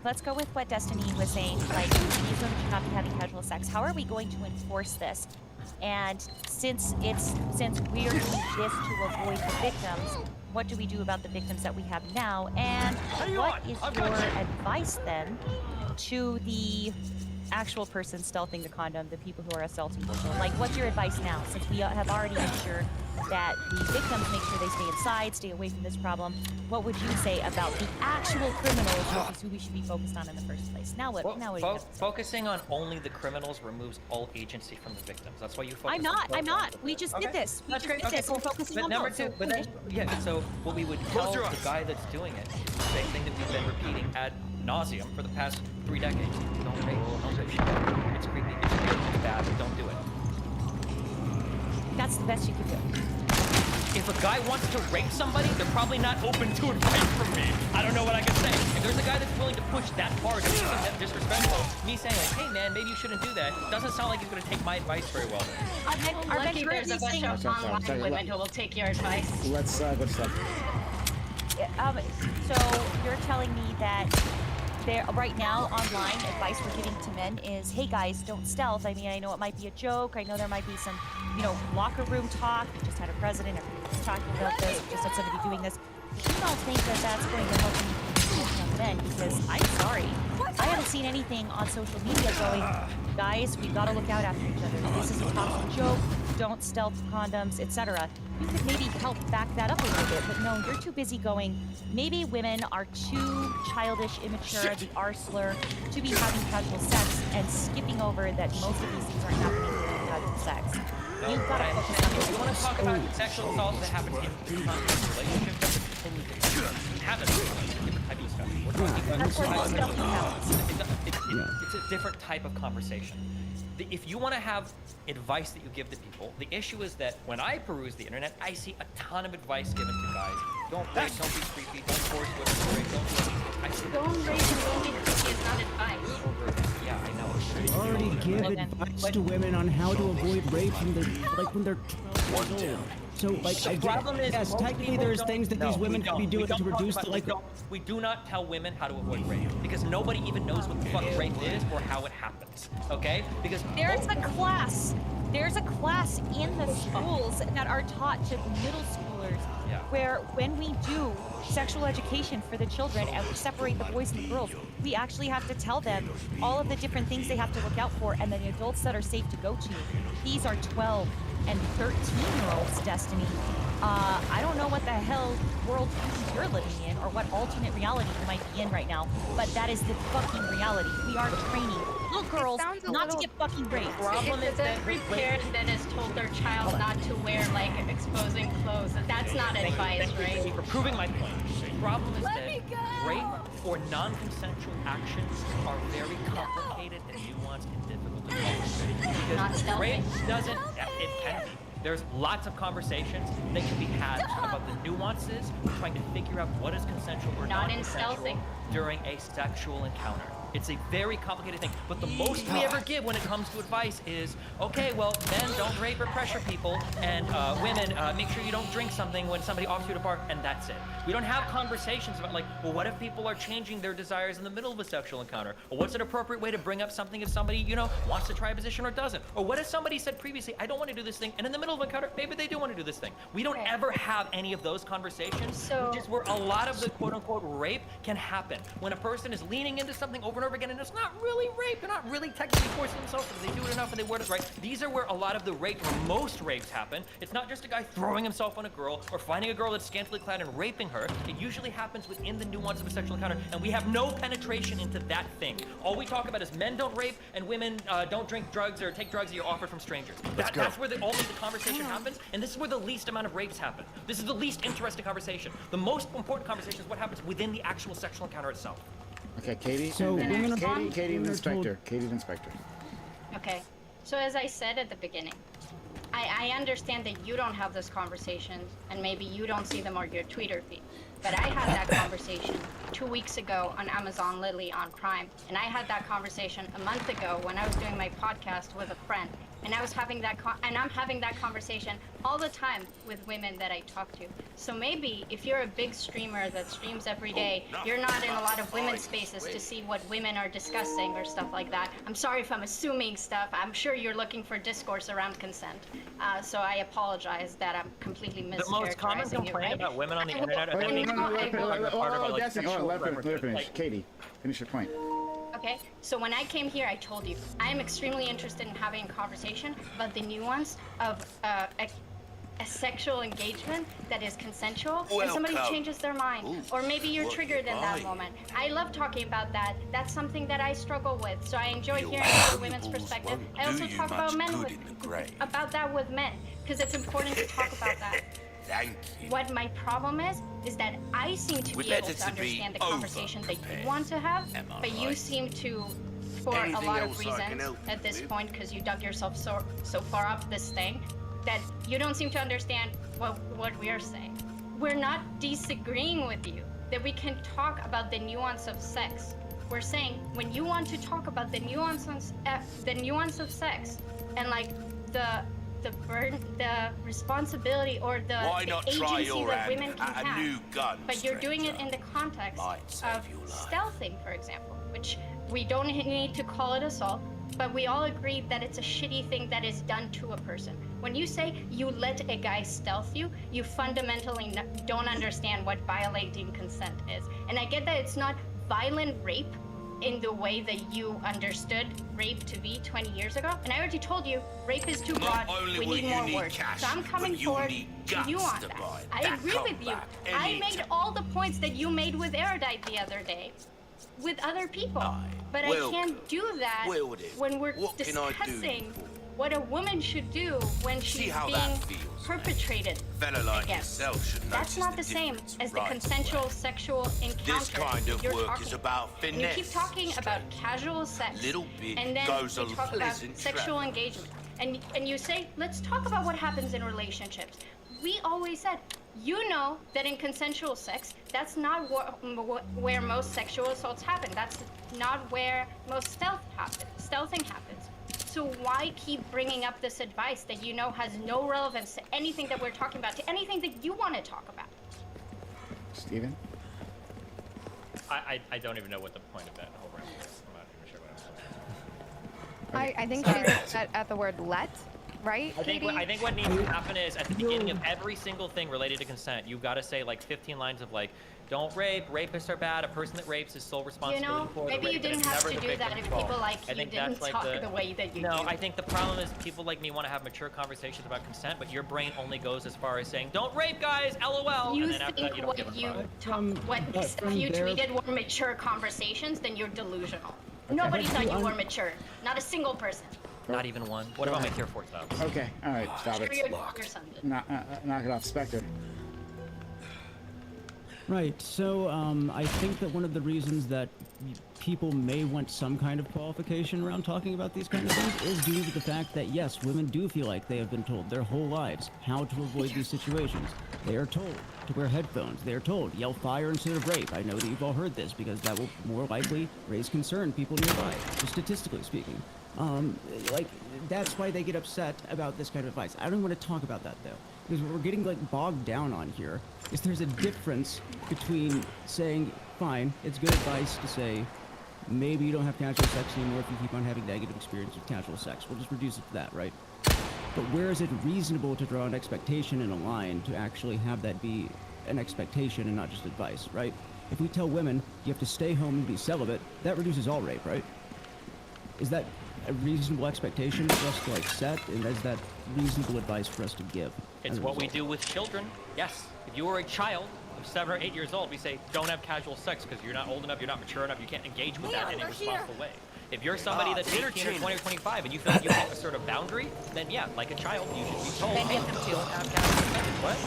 Let's go with what Destiny was saying. Like, these women should not be having casual sex. How are we going to enforce this? And since we're doing this to avoid the victims, what do we do about the victims that we have now? And what is your advice then to the actual person stealthing the condom, the people who are assaulting people? Like, what's your advice now, since we have already made sure that the victims make sure they stay inside, stay away from this problem. What would you say about the actual criminals versus who we should be focused on in the first place? Now what? Now what? Focusing on only the criminals removes all agency from the victims. That's why you focus. I'm not. We just did this. We just did this. We're focusing on number both. two. But then, yeah. So what we would tell the guy that's doing it, the same thing that we've been repeating ad nauseum for the past 3 decades. Don't rape. Don't rape. It's creepy. It's weird. It's bad. But don't do it. That's the best you can do. If a guy wants to rape somebody, they're probably not open to advice from me. I don't know what I can say. If there's a guy that's willing to push that far to make that disrespectful, me saying like, hey man, maybe you shouldn't do that, doesn't sound like he's gonna take my advice very well. Lucky there's a bunch of online women who will take your advice. Let's go to stuff. So you're telling me that there right now online advice we're giving to men is, hey guys, don't stealth. I mean, I know it might be a joke. I know there might be some, locker room talk. We just had a president, everybody's talking about this. We just had somebody doing this. You don't think that that's going to help young men? Because I'm sorry, I haven't seen anything on social media going, guys, we got to look out after each other. This is a toxic joke. Don't stealth condoms, etc. You could maybe help back that up a little bit, but no, you're too busy going, maybe women are too childish, immature, the R slur, to be having casual sex, and skipping over that most of these things aren't happening during casual sex. You've got to focus on If you want to talk about sexual assault that happens in context relationships, that's a totally different have a different type of discussion. We're talking about it's a different type of conversation. If you want to have advice that you give to people, the issue is that when I peruse the internet, I see a ton of advice given to guys. Don't rape, don't be creepy, don't force women to rape, don't do anything. Don't rape and don't be creepy is not advice. Yeah, I know. You already give advice to women on how to avoid rape when they're 12 years old. So, yes, technically there's things that these women could be doing to reduce the We do not tell women how to avoid rape because nobody even knows what the fuck rape is or how it happens. Okay? Because there's a class. There's a class in the schools that are taught to middle schoolers where when we do sexual education for the children and we separate the boys and the girls, we actually have to tell them all of the different things they have to look out for and then the adults that are safe to go to. These are 12 and 13-year-olds, Destiny. I don't know what the hell world you're living in or what alternate reality you might be in right now, but that is the fucking reality. We are training little girls not to get fucking raped. The problem is that every parent that has told their child not to wear exposing clothes, that's not advice, right? Thank you for proving my point. The problem is that rape or non-consensual actions are very complicated and nuanced and difficult to understand. Because rape doesn't, it can be. There's lots of conversations that can be had about the nuances of trying to figure out what is consensual or not consensual during a sexual encounter. It's a very complicated thing, but the most we ever give when it comes to advice is, okay, well, men don't rape or pressure people, and women, make sure you don't drink something when somebody offers you to bar, and that's it. We don't have conversations about well, what if people are changing their desires in the middle of a sexual encounter? Or what's an appropriate way to bring up something if somebody, wants to try a position or doesn't? Or what if somebody said previously, I don't want to do this thing, and in the middle of an encounter, maybe they do want to do this thing. We don't ever have any of those conversations, which is where a lot of the quote-unquote rape can happen. When a person is leaning into something over and over again, and it's not really rape, they're not really technically forcing themselves, but they do it enough and they word it right. These are where a lot of the rape, or most rapes happen. It's not just a guy throwing himself on a girl or finding a girl that's scantily clad and raping her. It usually happens within the nuance of a sexual encounter, and we have no penetration into that thing. All we talk about is men don't rape and women don't drink drugs or take drugs that you're offered from strangers. That's where only the conversation happens, and this is where the least amount of rapes happen. This is the least interesting conversation. The most important conversation is what happens within the actual sexual encounter itself. Okay, Katie. So Katie the inspector. Katie the inspector. Okay, so as I said at the beginning, I understand that you don't have those conversations and maybe you don't see them on your Twitter feed, but I had that conversation 2 weeks ago on Amazon Lily on Prime, and I had that conversation a month ago when I was doing my podcast with a friend, and I was having that I'm having that conversation all the time with women that I talk to. So maybe if you're a big streamer that streams every day, you're not in a lot of women's spaces to see what women are discussing or stuff like that. I'm sorry if I'm assuming stuff. I'm sure you're looking for discourse around consent. So I apologize that I'm completely mischaracterizing The most common complaint about women on the internet are let her finish. Katie, finish your point. Okay, so when I came here, I told you, I'm extremely interested in having a conversation about the nuance of a sexual engagement that is consensual and Welcome. somebody changes their mind. Ooh, Or maybe you're what triggered in that buying? moment. I love talking about that. That's something that I struggle with. So I enjoy Your hearing other women's valuables perspective. won't I also do you talk about much men good with, in the grave. about that with men because it's important to talk about that. Thank you. What my problem is that I seem to We're be able better to to be understand the conversation that you over-prepared. want to have, Am I but you right? seem to, for a Anything lot of else I can reasons help at you this with? point, because you dug yourself so far up this thing, that you don't seem to understand what we are saying. We're not disagreeing with you, that we can talk about the nuance of sex. We're saying when you want to talk about the nuance of sex and like the responsibility or Why the not try agency your that hand women can at a have. new gun, But you're doing it stranger? in the context Might save of your life. stealthing, for example, which we don't need to call it assault, but we all agree that it's a shitty thing that is done to a person. When you say you let a guy stealth you, you fundamentally don't understand what violating consent is. And I get that it's not violent rape in the way that you understood rape to be 20 years ago. And I already told you, rape is too broad. Not only We will need you more need words. cash, So I'm coming but you forward need to you guts on to that. buy. I That agree come with you. back I made anytime. all the points that you made with Erudite the other day with other people. But I welcome. can't do that Well then, when we're what can I do discussing you for? what a woman should do when See she's how being that feels, perpetrated Fella like against. yourself should That's notice not the same difference as the right consensual away. sexual encounter This kind of you're work talking is about And finesse. you keep talking about casual sex, Little bit and then goes you a talk about pleasant sexual travel. engagement, and you say, let's talk about what happens in relationships. We always said, you know that in consensual sex, that's not where most sexual assaults happen. That's not where most stealthing happens. So why keep bringing up this advice that you know has no relevance to anything that we're talking about, to anything that you want to talk about? Steven? I don't even know what the point of that whole round is. I'm not even sure what I'm supposed to I think she's at the word let, right, I think Katie? what needs to happen is at the beginning of every single thing related to consent, you've got to say like 15 lines of like, don't rape, rapists are bad, a person that rapes is sole responsibility for the maybe rape, you and it's didn't have never to the do that victim's if fault. people like I you think didn't that's like talk the way that you do. No, I think the problem is people like me want to have mature conversations about consent, but your brain only goes as far as saying, don't rape guys, LOL, You and then after that you don't give a fuck. what stuff you tweeted were mature conversations, then you're delusional. Nobody thought you were mature. Not a single person. Not even one. What about my tier 4 subs? Okay, all right, stop it. Your son did. Knock it off, Spectre. Right. So I think that one of the reasons that people may want some kind of qualification around talking about these kind of things is due to the fact that yes, women do feel like they have been told their whole lives how to avoid these situations. They are told to wear headphones. They are told yell fire instead of rape. I know that you've all heard this because that will more likely raise concern people nearby, just statistically speaking. Like that's why they get upset about this kind of advice. I don't want to talk about that though, because what we're getting like bogged down on here is there's a difference between saying, fine, it's good advice to say, maybe you don't have casual sex anymore if you keep on having negative experience with casual sex. We'll just reduce it to that, right? But where is it reasonable to draw an expectation in a line to actually have that be an expectation and not just advice, right? If we tell women you have to stay home and be celibate, that reduces all rape, right? Is that a reasonable expectation for us to like set, and is that reasonable advice for us to give? It's what we do with children. Yes. If you were a child of 7 or 8 years old, we say, don't have casual sex because you're not old enough, you're not mature enough, you can't engage with that in a responsible way. If you're somebody that's 18 or 20 or 25 and you feel like you have a sort of boundary, then yeah, like a child, you should be told, hey, don't have casual sex. What?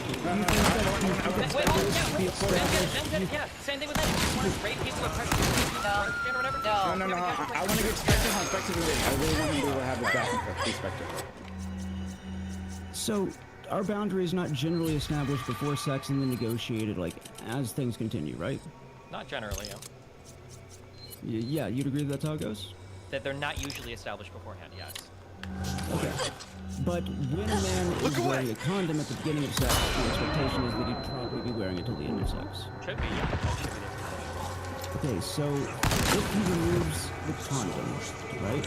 Wait, hold on, yeah, same thing with that. If you want to rape people with pressure, or whatever. No. I want to get Spectre on Spectre. I really want him to have his back and forth. Please, Spectre. So, our boundary is not generally established before sex and then negotiated, like, as things continue, right? Not generally, yeah. Yeah, you'd agree that's how it goes? That they're not usually established beforehand, yes. Okay. But when a man is wearing a condom at the beginning of sex, the expectation is that he'd probably be wearing it till the end of sex. Should be, yeah. That should be the expectation. Okay, so if he removes the condom, right?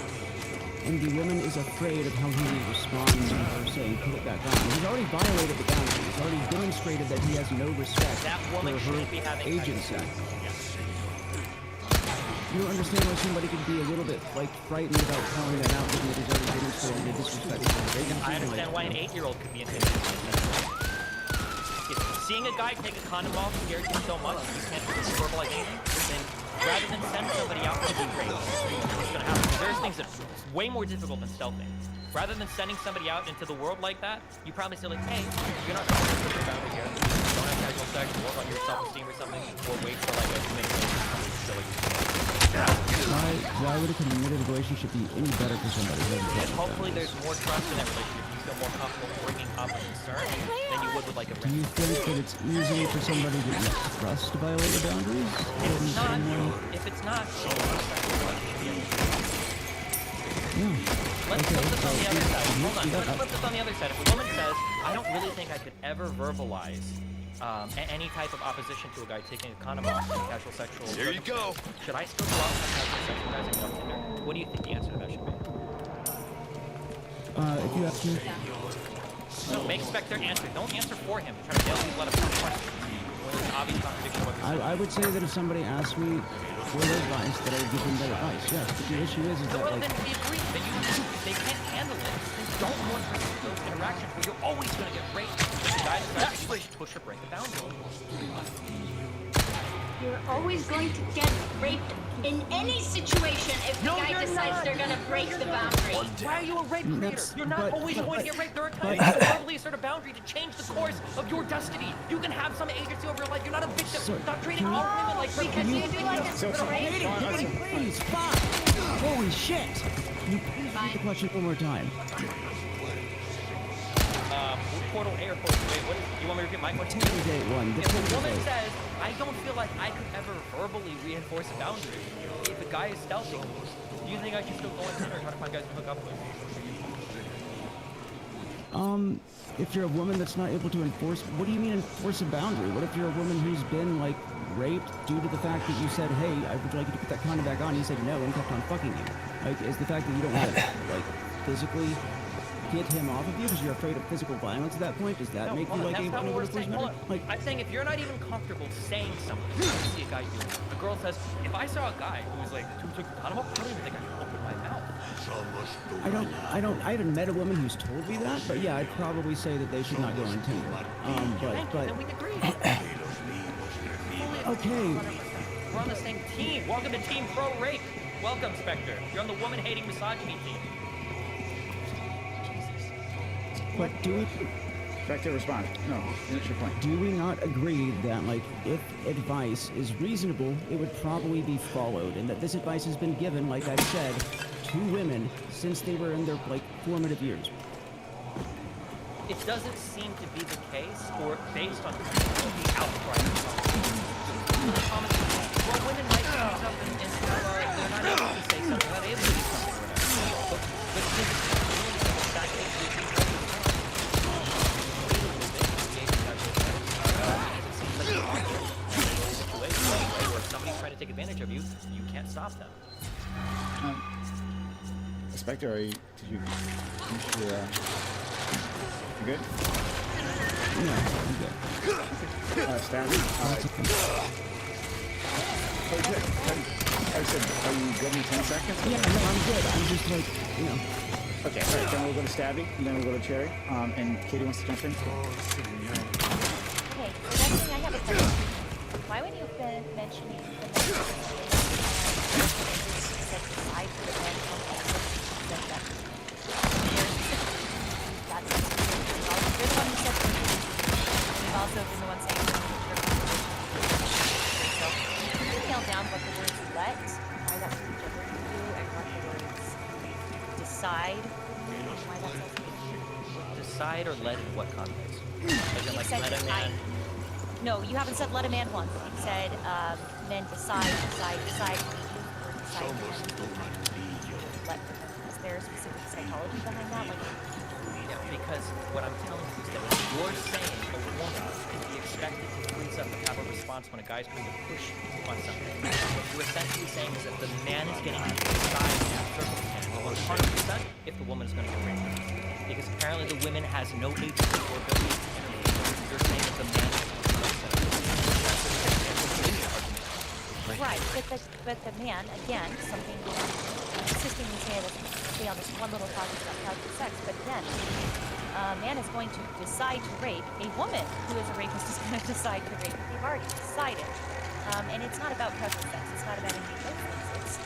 And the woman is afraid of how he will respond to her saying, put it back on. He's already violated the boundary. He's already demonstrated that he has no respect That woman for her shouldn't be having agency. Yes. you don't understand why somebody could be a little bit like frightened about calling that out because it is already demonstrated a disrespect. I understand why an 8-year-old could be intimidated. If seeing a guy take a condom off scares you so much you can't verbalize anything, then rather than send somebody out to be raped, what's going to happen? There's things that are way more difficult than stealthing. Rather than sending somebody out into the world like that, you probably say like, hey, you're not trying to put your boundary here. Don't have casual sex, work on your self-esteem or something, or wait for like a committed Why would a committed relationship be any better for somebody? And hopefully there's more trust in that relationship. You feel more comfortable bringing up a concern than you would with like a Do you think that it's easy for somebody to trust to violate your boundaries? If it's not, yeah. Let's flip this on the other side. Hold on. Let's flip this on the other side. If a woman says, I don't really think I could ever verbalize any type of opposition to a guy taking a condom off in casual sexual There you go. Should I still go out and have casual sex with guys I know on Tinder? What do you think the answer to that should be? If you have to... No, make Spectre answer. Don't answer for him. Try to nail people out of some questions. When there's an obvious contradiction of what you're saying. I would say that if somebody asked me for their advice, that I would give them their advice, yes. But the issue is that, well, like... then we agree that if they can't handle it, then don't want to pursue those interactions where you're always going to get raped. The guy decides to push or break the boundary. You're always going to get raped in any situation if the guy decides they're going to break the boundary. Why are you a rape creator? You're not always going to get raped. There are times you verbally assert a boundary to change the course of your destiny. You can have some agency over your life. You're not a victim. Stop treating all women like because you do like a Please, fuck! Holy shit! Can you please repeat the question one more time? Portal A or Portal B? What is, you want me to repeat my question? If a woman says, I don't feel like I could ever verbally reinforce a boundary, if a guy is stealthing, do you think I should still go on Tinder and try to find guys to hook up with? If you're a woman that's not able to enforce... What do you mean enforce a boundary? What if you're a woman who's been, like, raped due to the fact that you said, hey, I would like you to put that condom back on, and you said no and kept on fucking you? Like, is the fact that you don't want to, like, physically get him off of you because you're afraid of physical violence at that point? Does that make you like a woman? Like, I'm saying if you're not even comfortable saying something, you see a guy doing it. A girl says, if I saw a guy who was like, who took the condom off, I don't even think I should open my mouth. I haven't met a woman who's told me that, but yeah, I'd probably say that they should not go on Tinder. But then we agree. Okay. We're on the same team. Welcome to Team Pro Rape. Welcome, Spectre. You're on the woman-hating misogyny team. But do we... Spectre, respond. No, finish your point. Do we not agree that, like, if advice is reasonable, it would probably be followed, and that this advice has been given, like I've said, to women since they were in their, like, formative years? It doesn't seem to be the case, or based on the outcry. Well, women might say something and they're not able to say something, they're not able to do something or whatever. But this is trying to take advantage of you, you can't stop them. Spectre, did you finish your, you good? No, I'm good. Stanley? Oh, good. I said, are you good in 10 seconds? Yeah, no, I'm good. I'm just like, you know. Okay, all right, then we'll go to Stabby, and then we'll go to Cherry, and Katie wants to jump in. Okay, the next thing I have a question. Why when you've been mentioning the side for the men you're the one who said you've also been the one saying so can you nail down what the words let, why that's different for you, and what the words decide, why that's also decide or let in what context? As in, like, let a man... No, you haven't said let a man once. You said men decide. Or decide. Let. Is there a specific psychology behind that? Like, yeah, because what I'm telling you is that you're saying a woman can be expected to freeze up and have a response when a guy's trying to push on something. What you're essentially saying is that the man is getting to decide in that circumstance 100% if the woman is going to get raped. Because apparently the woman has no agency or ability to intervene. You're saying that the man right, but the man, again, something insisting we stay on this one little topic about casual sex, but again, a man is going to decide to rape. A woman who is a rapist is going to decide to rape. They've already decided. And it's not about casual sex. It's not about any of those things.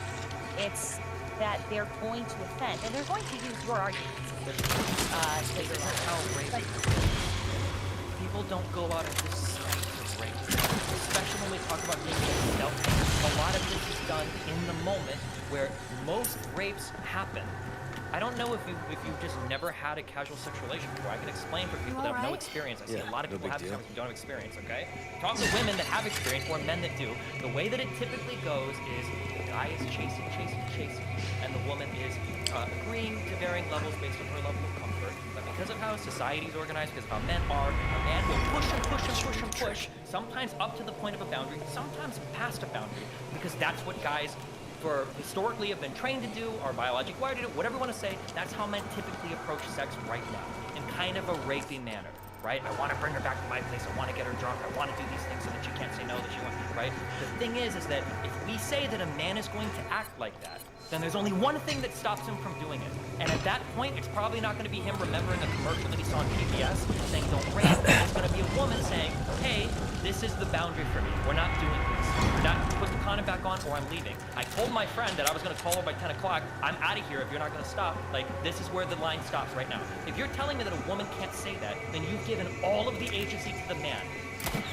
It's that they're going to offend, and they're going to use your arguments. People don't go out and decide to rape, especially when we talk about making it stealth. A lot of this is done in the moment where most rapes happen. I don't know if you've just never had a casual sexual relation before. I can explain for people that have no experience. I see a lot of people have this who don't have experience, okay? Talk to women that have experience or men that do. The way that it typically goes is the guy is chasing, and the woman is agreeing to varying levels based on her level of comfort. But because of how society is organized, because of how men are, a man will push, sometimes up to the point of a boundary, sometimes past a boundary, because that's what guys historically have been trained to do, or biologically wired to do, whatever you want to say. That's how men typically approach sex right now, in kind of a rapey manner, right? I want to bring her back to my place, I want to get her drunk, I want to do these things so that she can't say no, that she wants, right? The thing is that if we say that a man is going to act like that, then there's only one thing that stops him from doing it. And at that point, it's probably not going to be him remembering a commercial that he saw on PBS saying don't rape. It's going to be a woman saying, hey, this is the boundary for me. We're not doing this. We're not, put the condom back on or I'm leaving. I told my friend that I was going to call her by 10 o'clock. I'm out of here if you're not going to stop. Like, this is where the line stops right now. If you're telling me that a woman can't say that, then you've given all of the agency to the man.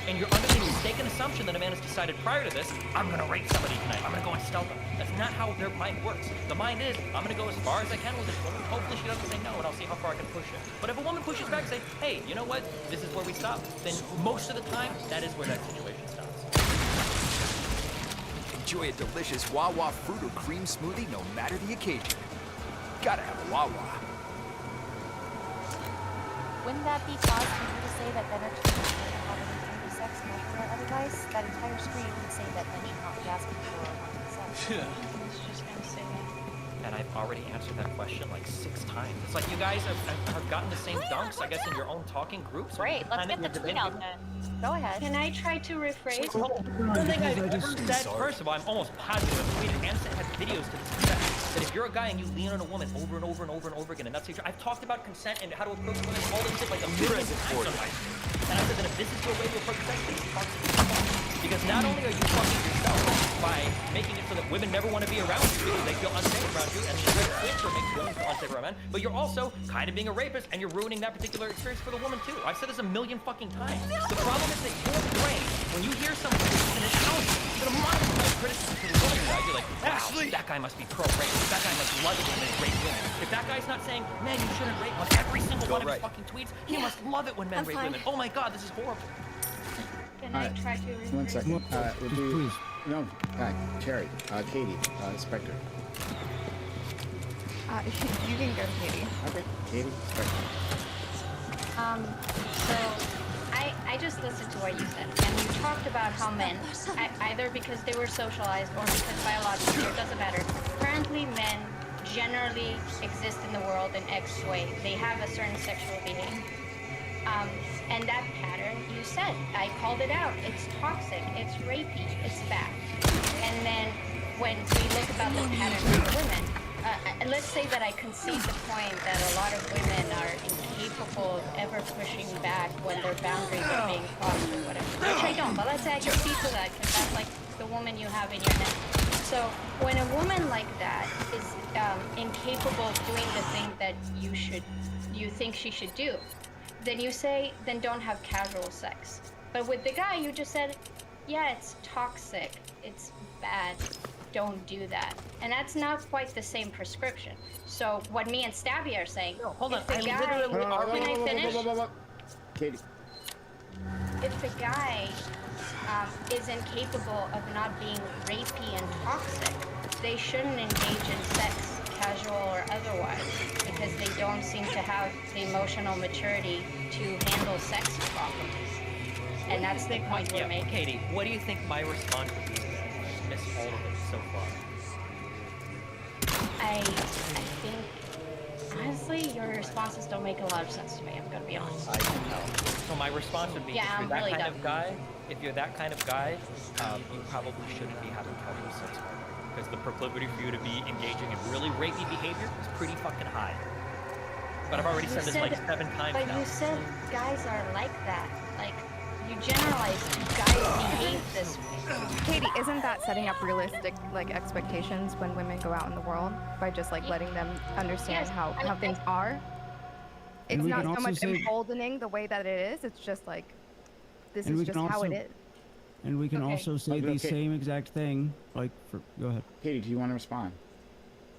And you're under the mistaken assumption that a man has decided prior to this, I'm going to rape somebody tonight. I'm going to go and stealth them. That's not how their mind works. The mind is, I'm going to go as far as I can with this woman. Hopefully she doesn't say no, and I'll see how far I can push it. But if a woman pushes back and say, hey, you know what? This is where we stop. Then most of the time, that is where that situation stops. Enjoy a delicious Wawa fruit or cream smoothie no matter the occasion. Gotta have a Wawa. Wouldn't that be cause for you to say that men are too much for having sex, casual or otherwise? That entire screen would say that men should not be asking for wanting sex. I was just gonna say that. And I've already answered that question like 6 times. It's like you guys have gotten the same dunks, I guess, in your own talking groups. Great, let's get the tweet out then. Go ahead. Can I try to rephrase? One thing I've ever said, first of all, I'm almost positive I've tweeted and had videos to this effect, that if you're a guy and you lean on a woman over and over and over and over again, and that's I've talked about consent and how to approach women, all this shit like a million times on my stream. And I said that if this is your way to approach sex, then you talk to yourself. Because not only are you fucking yourself by making it so that women never want to be around you because they feel unsafe around you, and the entire culture makes women feel unsafe around men, but you're also kind of being a rapist, and you're ruining that particular experience for the woman too. I've said this a million fucking times. The problem is that your brain, when you hear something and it sounds the mindful criticism to the woman side, you're like, wow, that guy must be pro-rape. That guy must love it when men rape women. If that guy's not saying, man, you shouldn't rape on every single one of his fucking tweets, he must love it when men rape women. Oh my god, this is horrible. Can I try to rephrase? 1 second. Would you... No, Cherry, Katie, Spectre. You can go, Katie. Okay, Katie, Spectre. So I just listened to what you said, and you talked about how men, either because they were socialized or because biologically, it doesn't matter. Currently, men generally exist in the world in X way. They have a certain sexual behavior. And that pattern, you said, I called it out. It's toxic, it's rapey, it's bad. And then when we look about the pattern for women, let's say that I concede the point that a lot of women are incapable of ever pushing back when their boundaries are being crossed or whatever. Which I don't, but let's say I can speak to that because that's like the woman you have in your head. So when a woman like that is incapable of doing the thing that you think she should do, then you say, then don't have casual sex. But with the guy, you just said, yeah, it's toxic, it's bad, don't do that. And that's not quite the same prescription. So what me and Stabby are saying, no, hold on, if the guy, can I finish? Katie. If the guy is incapable of not being rapey and toxic, they shouldn't engage in sex, casual or otherwise, because they don't seem to have the emotional maturity to handle sex properly. And that's the point we're making. Katie, what do you think my response would be? I missed all of it so far. I think Honestly, your responses don't make a lot of sense to me. I'm gonna be honest. I can tell. So my response would be, Yeah, if I'm you're that really kind dumb. of guy, you probably shouldn't be having casual sex partner, because the proclivity for you to be engaging in really rapey behavior is pretty fucking high. But I've already said this like 7 times But now. you said guys are like that. Like, you generalize guys behave this way. Katie, isn't that setting up realistic like expectations when women go out in the world by just like letting them understand Yes, how things are? And It's we not can so also much say- emboldening the way that it is. It's just like this And is we just can how it also- is. And we can Okay. also say the same exact thing. Like, go ahead. Katie, do you want to respond?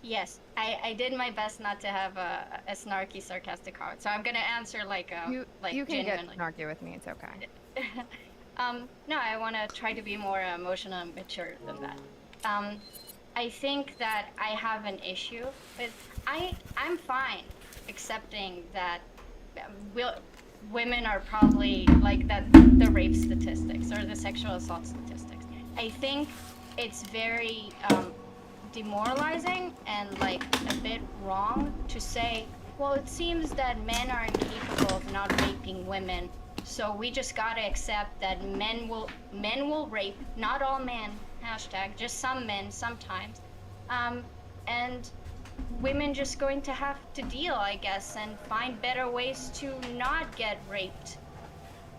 Yes, I did my best not to have a snarky, sarcastic comment. So I'm gonna answer like You can genuinely. get snarky with me. It's okay. No, I want to try to be more emotional and mature than that. I think that I have an issue with. I'm fine accepting that women are probably like that. The rape statistics or the sexual assault statistics. I think it's very demoralizing and like a bit wrong to say, well, it seems that men are incapable of not raping women, so we just gotta accept that men will rape, not all men, hashtag, just some men sometimes, and women just going to have to deal, I guess, and find better ways to not get raped.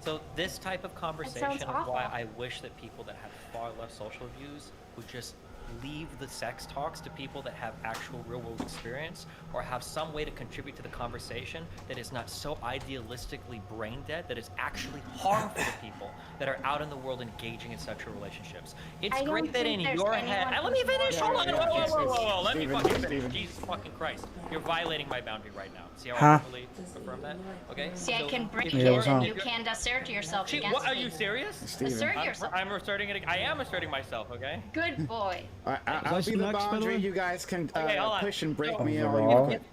So this type of conversation sounds is awful. why I wish that people that have far less social views would just leave the sex talks to people that have actual real world experience, or have some way to contribute to the conversation that is not so idealistically brain dead that is actually harmful to people that are out in the world engaging in sexual relationships. It's I don't great that in think there's your head. anyone Let me who's finish. more- Hold on. Yeah, Whoa. Let me fucking finish. Steven. Jesus fucking Christ. You're violating my boundary right now. See how Huh? I verbally affirm that? Okay. See, I So can break if it, you're- what's wrong? and you can't assert yourself Gee, against what, are me. you serious? Steven. Assert yourself. I'm asserting it. I am asserting myself. Okay. Good boy. I'll be the next, by the boundary. way? You guys can Okay, hold on. push and break So- me Overall? all you can.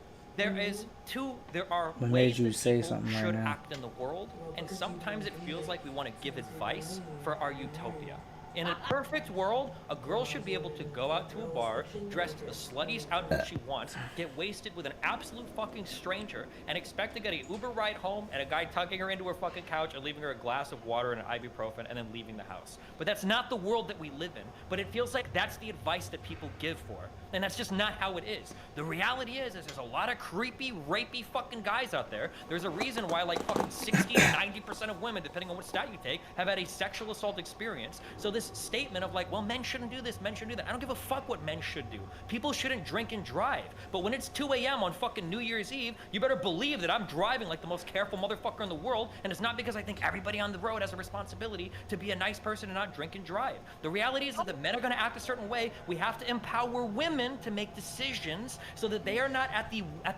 There are What ways made you that say people something right should now? act in the world, and sometimes it feels like we want to give advice for our utopia. In a perfect world, a girl should be able to go out to a bar, dressed the sluttiest outfit she wants, get wasted with an absolute fucking stranger, and expect to get a Uber ride home and a guy tugging her into her fucking couch and leaving her a glass of water and an ibuprofen and then leaving the house. But that's not the world that we live in. But it feels like that's the advice that people give for. And that's just not how it is. The reality is there's a lot of creepy, rapey fucking guys out there. There's a reason why like fucking 60 to 90% of women, depending on what stat you take, have had a sexual assault experience. So this statement of like, well, men shouldn't do this, men shouldn't do that. I don't give a fuck what men should do. People shouldn't drink and drive. But when it's 2 a.m. on fucking New Year's Eve, you better believe that I'm driving like the most careful motherfucker in the world. And it's not because I think everybody on the road has a responsibility to be a nice person and not drink and drive. The reality is that the men are going to act a certain way. We have to empower women to make decisions so that they are not at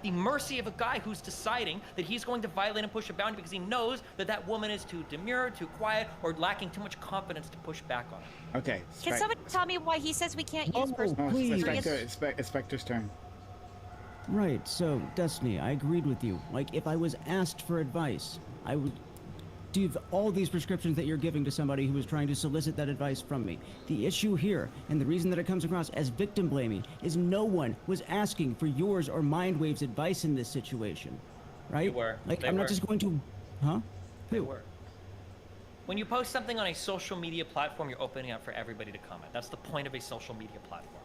the mercy of a guy who's deciding that he's going to violate and push a boundary because he knows that that woman is too demure, too quiet, or lacking too much confidence to push back on it. Okay. Can somebody tell me why he says we can't use Oh, personal please. experience? It's Spectre's turn. Right, so, Destiny, I agreed with you. Like, if I was asked for advice, I would give all these prescriptions that you're giving to somebody who is trying to solicit that advice from me. The issue here, and the reason that it comes across as victim blaming, is no one was asking for yours or Mindwave's advice in this situation. Right? You were. Like, They I'm were. not just going to... Huh? They Who? were. When you post something on a social media platform, you're opening up for everybody to comment. That's the point of a social media platform.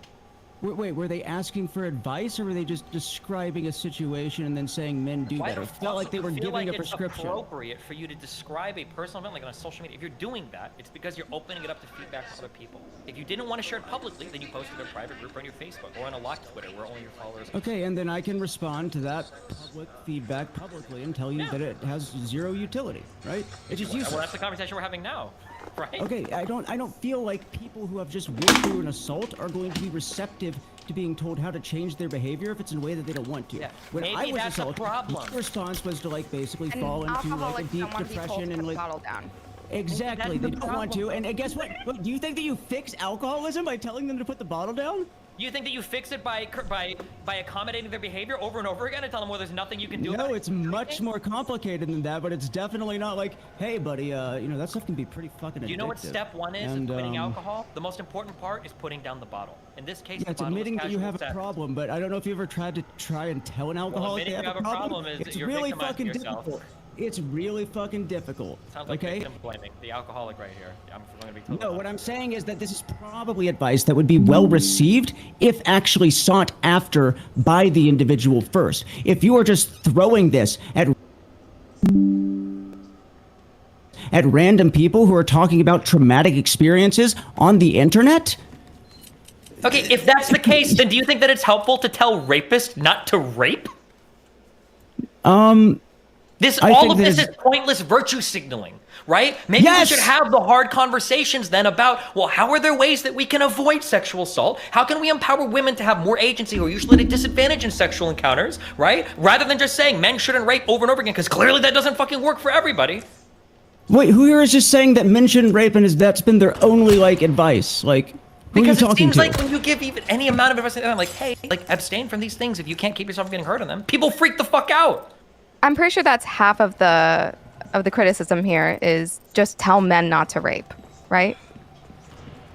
Wait, were they asking for advice, or were they just describing a situation and then saying men do Why better? the It fuck felt like do they you were feel giving like a it's prescription. appropriate for you to describe a personal event like on a social media? If you're doing that, it's because you're opening it up to feedback from other people. If you didn't want to share it publicly, then you post it in a private group on your Facebook or on a locked Twitter where only your followers. Okay, and then I can respond to that public feedback publicly and tell you that it has zero utility, right? It's just useless. Well, that's the conversation we're having now, right? Okay, I don't feel like people who have just went through an assault are going to be receptive to being told how to change their behavior if it's in a way that they don't want to. Yeah, When maybe I was that's a assaulted, problem. my response was to like basically And fall into like a alcoholics deep don't want to be told depression to and put the like bottle down. exactly That's they the don't want to. problem. And guess what? What? Do you think that you fix alcoholism by telling them to put the bottle down? You think that you fix it by accommodating their behavior over and over again and tell them, well, there's nothing you can do about it? No, it's much more complicated than that, but it's definitely not like, hey, buddy, that stuff can be pretty fucking addictive. Do you know what step one is in quitting alcohol? The most important part is putting down the bottle. In this case, yeah, it's admitting that you have a problem, but I don't know if you ever tried to and tell an alcoholic they have a problem. It's really fucking difficult. It's really fucking difficult. Sounds like victim blaming the alcoholic right here. I'm going to be totally what I'm saying is that this is probably advice that would be well received if actually sought after by the individual first. If you are just throwing this at random people who are talking about traumatic experiences on the internet. Okay, if that's the case, then do you think that it's helpful to tell rapists not to rape? This is pointless virtue signaling, right? Maybe we should have the hard conversations then about, well, how are there ways that we can avoid sexual assault? How can we empower women to have more agency who are usually at a disadvantage in sexual encounters, right? Rather than just saying men shouldn't rape over and over again, because clearly that doesn't fucking work for everybody. Wait, who here is just saying that men shouldn't rape and that's been their only, advice? Who because are you it seems to? like when you give even any amount of advice, I'm like, hey, abstain from these things if you can't keep yourself from getting hurt on them. People freak the fuck out. I'm pretty sure that's half of the criticism here is just tell men not to rape, right?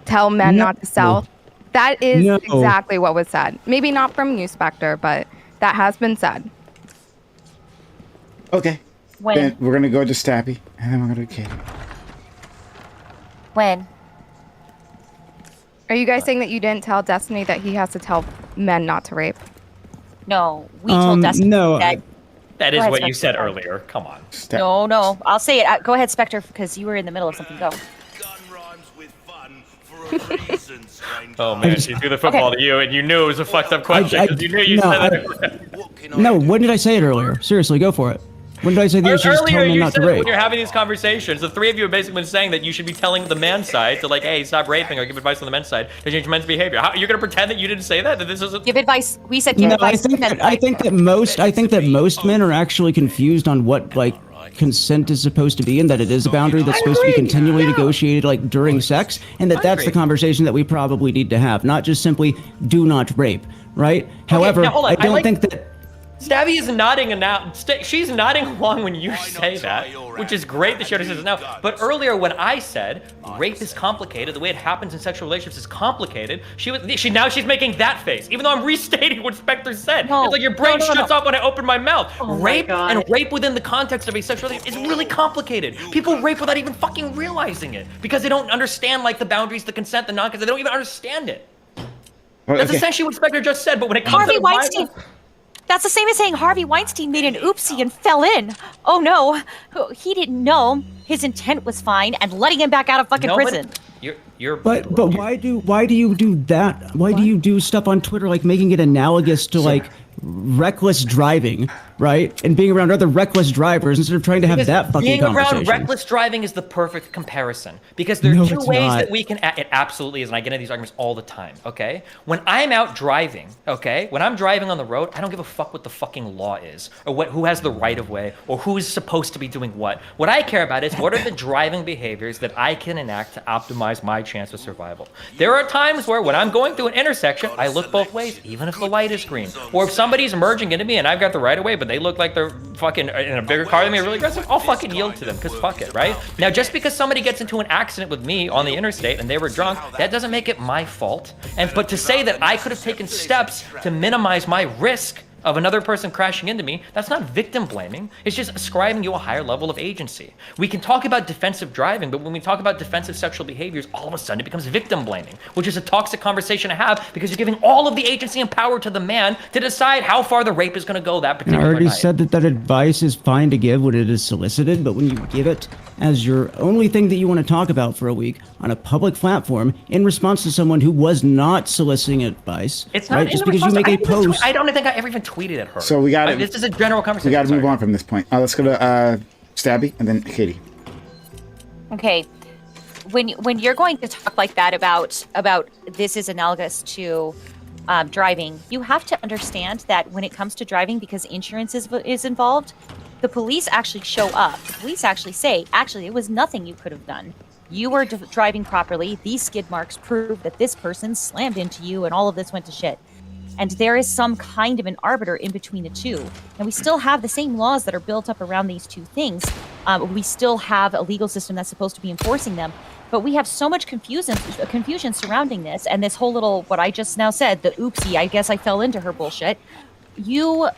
Tell men not to sell. That is exactly what was said. Maybe not from you, Spectre, but that has been said. Okay. Then we're gonna go to Stabby, and then we're gonna go to Katie. When? Are you guys saying that you didn't tell Destiny that he has to tell men not to rape? No, we told Destiny that. That is what you said earlier. Come on. No. I'll say it. Go ahead, Spectre, because you were in the middle of something. Go. Oh man, she threw the football to you, and you knew it was a fucked up question because you knew you said it. No, when did I say it earlier? Seriously, go for it. When did I say that you should just tell men not to rape? When you're having these conversations, the three of you have basically been saying that you should be telling the man side to hey, stop raping, or give advice on the men's side to change men's behavior. You're gonna pretend that you didn't say that? That this isn't. Give advice. We said give advice. I think that most men are actually confused on what consent is supposed to be, and that it is a boundary that's supposed to be continually negotiated during sex, and that's the conversation that we probably need to have, not just simply do not rape, right? However, I don't think that. Stabby is nodding now. She's nodding along when you say that, which is great that she understands it now. But earlier, when I said rape is complicated, the way it happens in sexual relationships is complicated, now she's making that face, even though I'm restating what Spectre said. No, it's like your brain shuts off when I open my mouth. Oh rape and rape within the context of a sexual relationship is really complicated. People rape without even fucking realizing it because they don't understand the boundaries, the consent, the non-consent. They don't even understand it. That's essentially what Spectre just said. But when it comes to Weinstein. That's the same as saying Harvey Weinstein made an oopsie and fell in. Oh no, he didn't know. His intent was fine, and letting him back out of fucking prison. But why do you do that? Why do you do stuff on Twitter making it analogous to reckless driving, right? And being around other reckless drivers instead of trying to have that fucking conversation. Being around reckless driving is the perfect comparison because there are two ways that we can. It absolutely is, and I get into these arguments all the time. Okay, when I'm out driving, when I'm driving on the road, I don't give a fuck what the fucking law is or who has the right of way or who is supposed to be doing what. What I care about is what are the driving behaviors that I can enact to optimize my chance of survival. There are times where when I'm going through an intersection, I look both ways, even if the light is green, or if somebody's merging into me and I've got the right of way, but they look like they're fucking in a bigger car than me, really aggressive, I'll fucking yield to them, because fuck it, right? Now, just because somebody gets into an accident with me on the interstate and they were drunk, that doesn't make it my fault. But to say that I could have taken steps to minimize my risk of another person crashing into me, that's not victim blaming. It's just ascribing you a higher level of agency. We can talk about defensive driving, but when we talk about defensive sexual behaviors, all of a sudden it becomes victim blaming, which is a toxic conversation to have because you're giving all of the agency and power to the man to decide how far the rape is going to go that particular night. I already night. said that advice is fine to give when it is solicited, but when you give it as your only thing that you want to talk about for a week on a public platform in response to someone who was not soliciting advice, it's not right? Just because you make a post. I don't think I ever even tweeted at her. So we got it. This is a general conversation. We got to move on from this point. Let's go to Stabby and then Katie. Okay, when you're going to talk like that about this is analogous to driving, you have to understand that when it comes to driving, because insurance is involved, the police actually show up. The police actually say, actually, it was nothing you could have done. You were driving properly. These skid marks prove that this person slammed into you and all of this went to shit. And there is some kind of an arbiter in between the two. And we still have the same laws that are built up around these two things. We still have a legal system that's supposed to be enforcing them. But we have so much confusion surrounding this. And this whole little, what I just now said, the oopsie, I guess I fell into her bullshit. I'm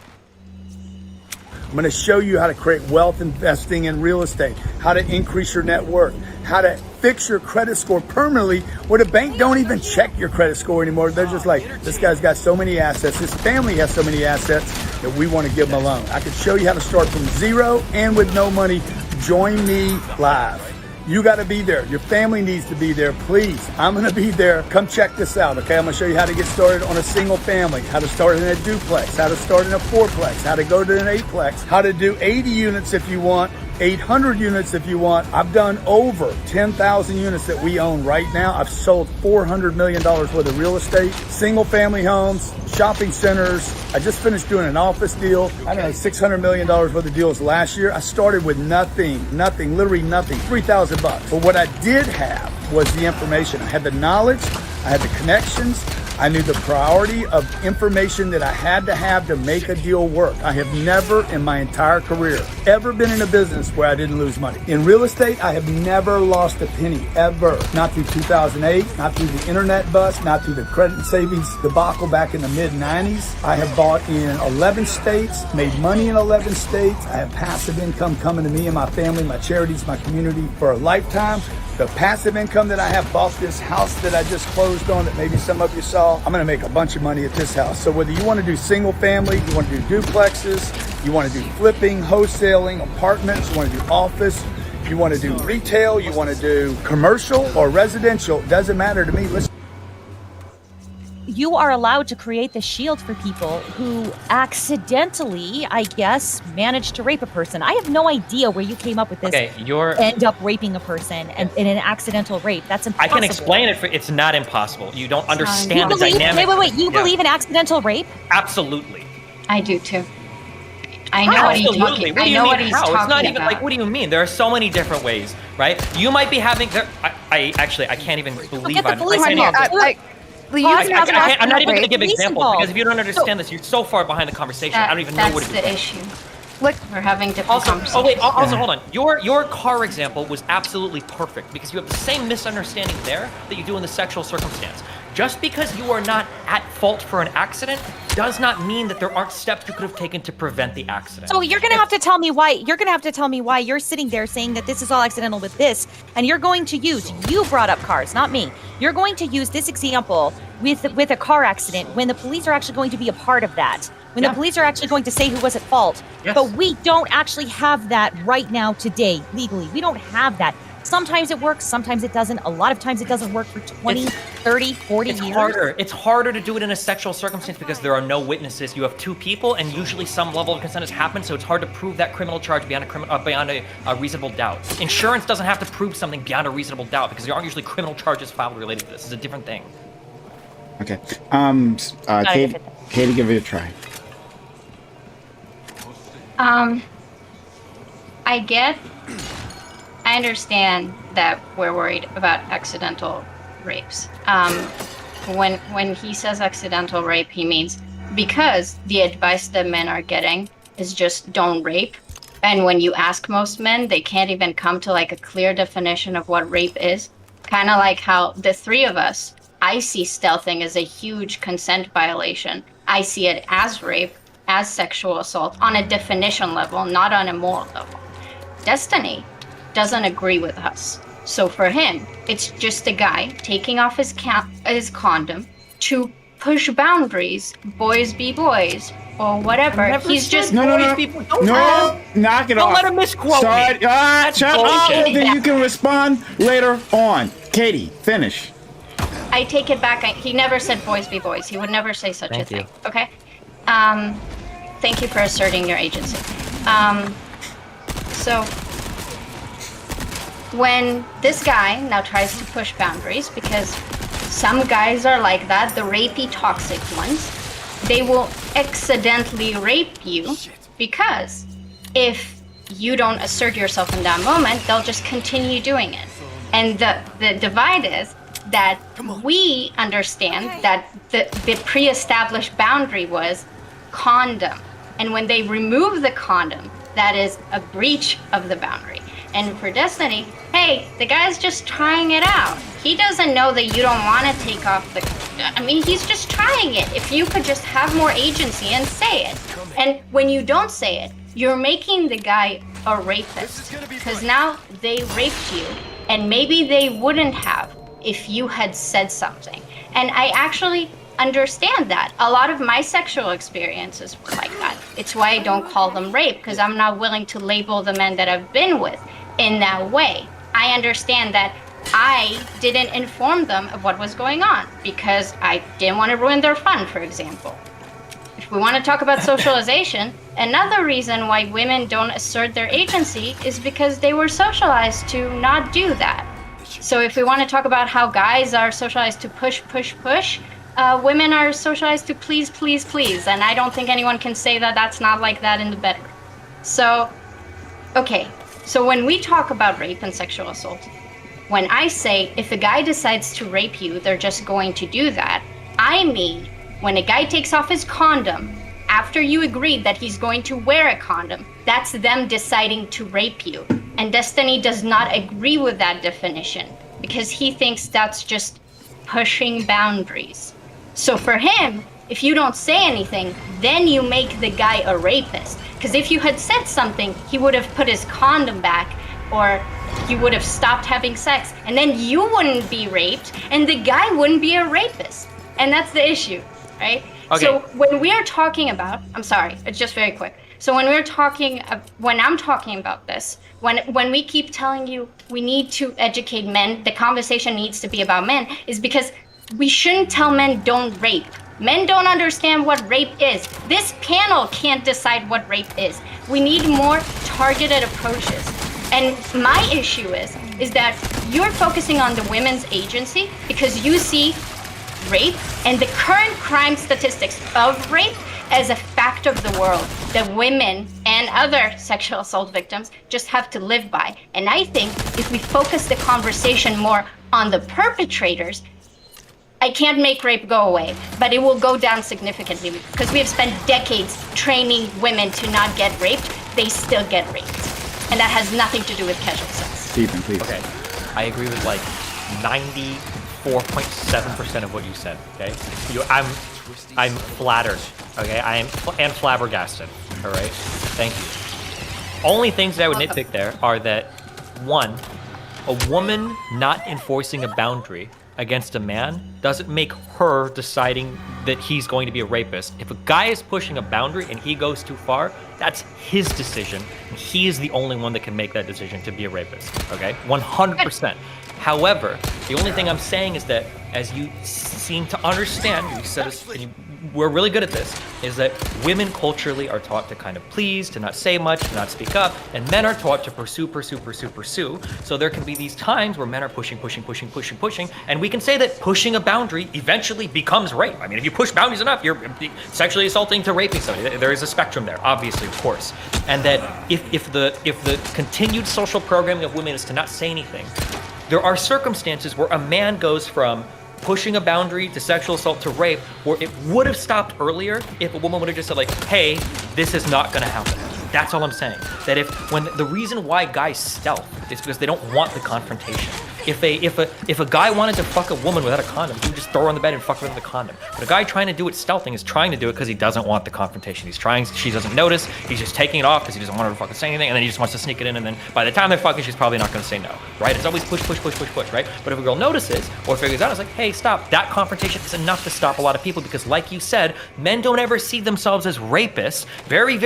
going to show you how to create wealth investing in real estate, how to increase your net worth, how to fix your credit score permanently where the bank don't even check your credit score anymore. They're just like, this guy's got so many assets, his family has so many assets that we want to give him a loan. I can show you how to start from zero and with no money. Join me live. You got to be there. Your family needs to be there. Please, I'm going to be there. Come check this out, okay? I'm going to show you how to get started on a single family, how to start in a duplex, how to start in a fourplex, how to go to an eightplex, how to do 80 units if you want, 800 units if you want. I've done over 10,000 units that we own right now. I've sold $400 million worth of real estate, single family homes, shopping centers. I just finished doing an office deal. I don't know, $600 million worth of deals last year. I started with nothing, literally nothing, $3,000. But what I did have was the information. I had the knowledge, I had the connections, I knew the priority of information that I had to have to make a deal work. I have never in my entire career ever been in a business where I didn't lose money. In real estate, I have never lost a penny, ever. Not through 2008, not through the internet bust, not through the credit and savings debacle back in the mid-90s. I have bought in 11 states, made money in 11 states. I have passive income coming to me and my family, my charities, my community for a lifetime. The passive income that I have, bought this house that I just closed on that maybe some of you saw, I'm gonna make a bunch of money at this house. So whether you wanna do single family, you wanna do duplexes, you wanna do flipping, wholesaling, apartments, you wanna do office, you wanna do retail, you wanna do commercial or residential, doesn't matter to me. You are allowed to create the shield for people who accidentally, I guess, managed to rape a person. I have no idea where you came up with this. Okay, end up raping a person and in an accidental rape. That's impossible. I can explain it. It's not impossible. You don't understand the dynamic. Wait. You believe in accidental rape? Absolutely. I do too. I know what he's talking. I know what he's talking about. It's not even like, what do you mean? There are so many different ways, right? You might be having. I can't even believe I'm saying it. I'm not even going to give examples because if you don't understand this, you're so far behind the conversation. I don't even know what it is. That's the issue. Look, we're having different conversations. Oh wait, also hold on. Your car example was absolutely perfect because you have the same misunderstanding there that you do in the sexual circumstance. Just because you are not at fault for an accident does not mean that there aren't steps you could have taken to prevent the accident. So you're gonna have to tell me why. You're gonna have to tell me why you're sitting there saying that this is all accidental with this, and you're going to use. You brought up cars, not me. You're going to use this example with a car accident when the police are actually going to be a part of that. When the police are actually going to say who was at fault. Yes. But we don't actually have that right now today, legally. We don't have that. Sometimes it works, sometimes it doesn't. A lot of times it doesn't work for 20, 30, 40 years. It's harder to do it in a sexual circumstance because there are no witnesses. You have two people, and usually some level of consent has happened, so it's hard to prove that criminal charge beyond a reasonable doubt. Insurance doesn't have to prove something beyond a reasonable doubt because there aren't usually criminal charges filed related to this. It's a different thing. Okay. Katie, give it a try. I understand that we're worried about accidental rapes. When he says accidental rape, he means because the advice that men are getting is just don't rape. And when you ask most men, they can't even come to like a clear definition of what rape is. Kind of like how the three of us, I see stealthing as a huge consent violation. I see it as rape, as sexual assault on a definition level, not on a moral level. Destiny doesn't agree with us. So for him, it's just a guy taking off his condom to push boundaries, boys be boys, or whatever. He's just no, knock it off. Don't let him misquote Sorry. me. Shut up, then you can respond later on. Katie, finish. I take it back. He never said boys be boys. He would never say such a thing. Okay? Thank you for asserting your agency. So when this guy now tries to push boundaries, because some guys are like that, the rapey, toxic ones, they will accidentally rape you because if you don't assert yourself in that moment, they'll just continue doing it. And the divide is that we understand that the pre-established boundary was condom. And when they remove the condom, that is a breach of the boundary. And for Destiny, hey, the guy's just trying it out. He doesn't know that you don't want to take off the... I mean, he's just trying it. If you could just have more agency and say it. And when you don't say it, you're making the guy a rapist. Because now they raped you, and maybe they wouldn't have if you had said something. And I actually understand that. A lot of my sexual experiences were like that. It's why I don't call them rape, because I'm not willing to label the men that I've been with in that way. I understand that I didn't inform them of what was going on because I didn't want to ruin their fun, for example. If we want to talk about socialization, another reason why women don't assert their agency is because they were socialized to not do that. So if we want to talk about how guys are socialized to push, push, push, women are socialized to please, please, please. And I don't think anyone can say that that's not like that in the bedroom. So, okay. So when we talk about rape and sexual assault, when I say if a guy decides to rape you, they're just going to do that, I mean when a guy takes off his condom after you agreed that he's going to wear a condom, that's them deciding to rape you. And Destiny does not agree with that definition because he thinks that's just pushing boundaries. So for him, if you don't say anything, then you make the guy a rapist. Because if you had said something, he would have put his condom back, or he would have stopped having sex, and then you wouldn't be raped, and the guy wouldn't be a rapist. And that's the issue, right? Okay. So when we are talking about, I'm sorry, it's just very quick. So when I'm talking about this, when we keep telling you we need to educate men, the conversation needs to be about men, is because we shouldn't tell men don't rape. Men don't understand what rape is. This panel can't decide what rape is. We need more targeted approaches. And my issue is that you're focusing on the women's agency because you see rape and the current crime statistics of rape as a fact of the world that women and other sexual assault victims just have to live by. And I think if we focus the conversation more on the perpetrators, I can't make rape go away, but it will go down significantly because we have spent decades training women to not get raped. They still get raped. And that has nothing to do with casual sex. Stephen, please. Okay. I agree with like 94.7% of what you said, okay? I'm flattered, okay? And flabbergasted, all right? Thank you. Only things that I would nitpick there are that, one, a woman not enforcing a boundary against a man doesn't make her deciding that he's going to be a rapist. If a guy is pushing a boundary and he goes too far, that's his decision. And he is the only one that can make that decision to be a rapist, okay? 100%. However, the only thing I'm saying is that, as you seem to understand, you said this, and we're really good at this, is that women culturally are taught to kind of please, to not say much, to not speak up, and men are taught to pursue. So there can be these times where men are pushing, and we can say that pushing a boundary eventually becomes rape. I mean, if you push boundaries enough, you're sexually assaulting to raping somebody. There is a spectrum there, obviously, of course. And that if the continued social programming of women is to not say anything, there are circumstances where a man goes from pushing a boundary to sexual assault to rape, where it would have stopped earlier if a woman would have just said like, hey, this is not gonna happen. That's all I'm saying. That when the reason why guys stealth is because they don't want the confrontation. If a guy wanted to fuck a woman without a condom, he would just throw her on the bed and fuck her with a condom. But a guy trying to do it stealthing is trying to do it because he doesn't want the confrontation. She doesn't notice, he's just taking it off because he doesn't want her to fucking say anything, and then he just wants to sneak it in, and then by the time they're fucking, she's probably not gonna say no, right? It's always push, right? But if a girl notices or figures out, it's like, hey, stop. That confrontation is enough to stop a lot of people because, like you said, men don't ever see themselves as rapists. Very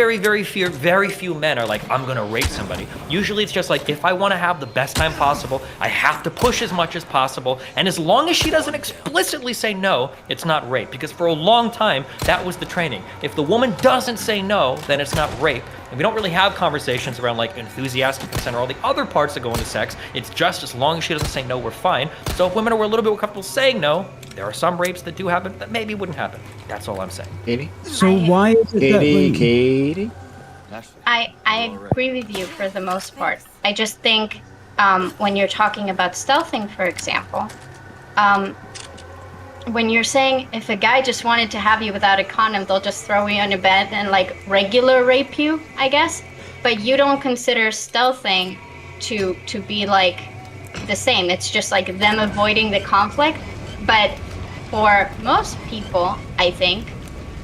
few men are like, I'm gonna rape somebody. Usually it's just like, if I want to have the best time possible, I have to push as much as possible, and as long as she doesn't explicitly say no, it's not rape, because for a long time that was the training. If the woman doesn't say no, then it's not rape. And we don't really have conversations around like enthusiastic consent or all the other parts that go into sex. It's just as long as she doesn't say no, we're fine. So if women are a little bit more comfortable saying no, there are some rapes that do happen that maybe wouldn't happen. That's all I'm saying. Katie? So why is it that when... Katie? I agree with you for the most part. I just think when you're talking about stealthing, for example, when you're saying if a guy just wanted to have you without a condom, they'll just throw you in a bed and like regular rape you, I guess. But you don't consider stealthing to be like the same. It's just like them avoiding the conflict. But for most people, I think,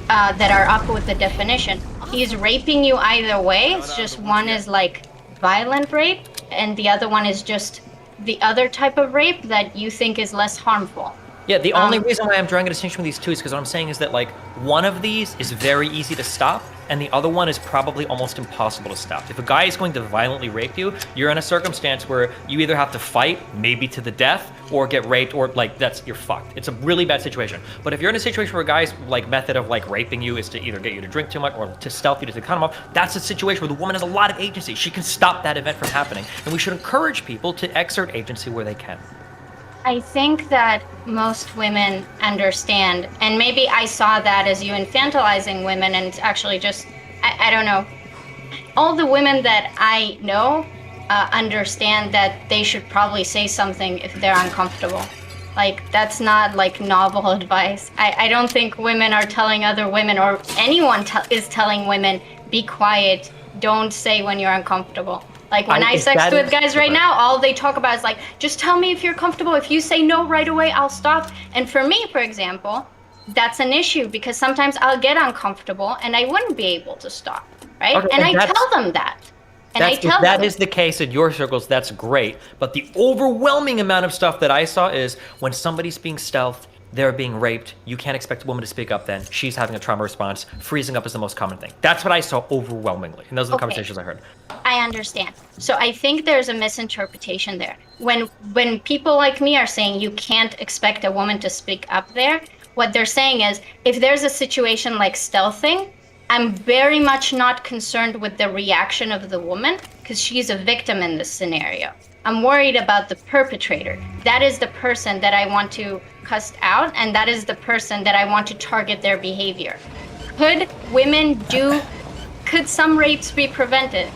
that are up with the definition, he's raping you either way. It's just one is like violent rape and the other one is just the other type of rape that you think is less harmful. Yeah, the only reason why I'm drawing a distinction with these two is because what I'm saying is that like one of these is very easy to stop and the other one is probably almost impossible to stop. If a guy is going to violently rape you, you're in a circumstance where you either have to fight, maybe to the death, or get raped, or like you're fucked. It's a really bad situation. But if you're in a situation where a guy's like method of like raping you is to either get you to drink too much or to stealth you to take the condom off, that's a situation where the woman has a lot of agency. She can stop that event from happening. And we should encourage people to exert agency where they can. I think that most women understand, and maybe I saw that as you infantilizing women, and actually just, I don't know. All the women that I know understand that they should probably say something if they're uncomfortable. Like, that's not like novel advice. I don't think women are telling other women, or anyone is telling women, be quiet, don't say when you're uncomfortable. Like when I sex with guys right now, all they talk about is like, just tell me if you're comfortable. If you say no right away, I'll stop. And for me, for example, that's an issue because sometimes I'll get uncomfortable and I wouldn't be able to stop, right? Okay, and I tell them that. And I tell if that them. is the case in your circles, that's great. But the overwhelming amount of stuff that I saw is when somebody's being stealthed, they're being raped. You can't expect a woman to speak up then. She's having a trauma response. Freezing up is the most common thing. That's what I saw overwhelmingly. And those are the conversations I heard. I understand. So I think there's a misinterpretation there. When people like me are saying you can't expect a woman to speak up there, what they're saying is if there's a situation like stealthing, I'm very much not concerned with the reaction of the woman because she's a victim in this scenario. I'm worried about the perpetrator. That is the person that I want to cuss out, and that is the person that I want to target their behavior. Could some rapes be prevented?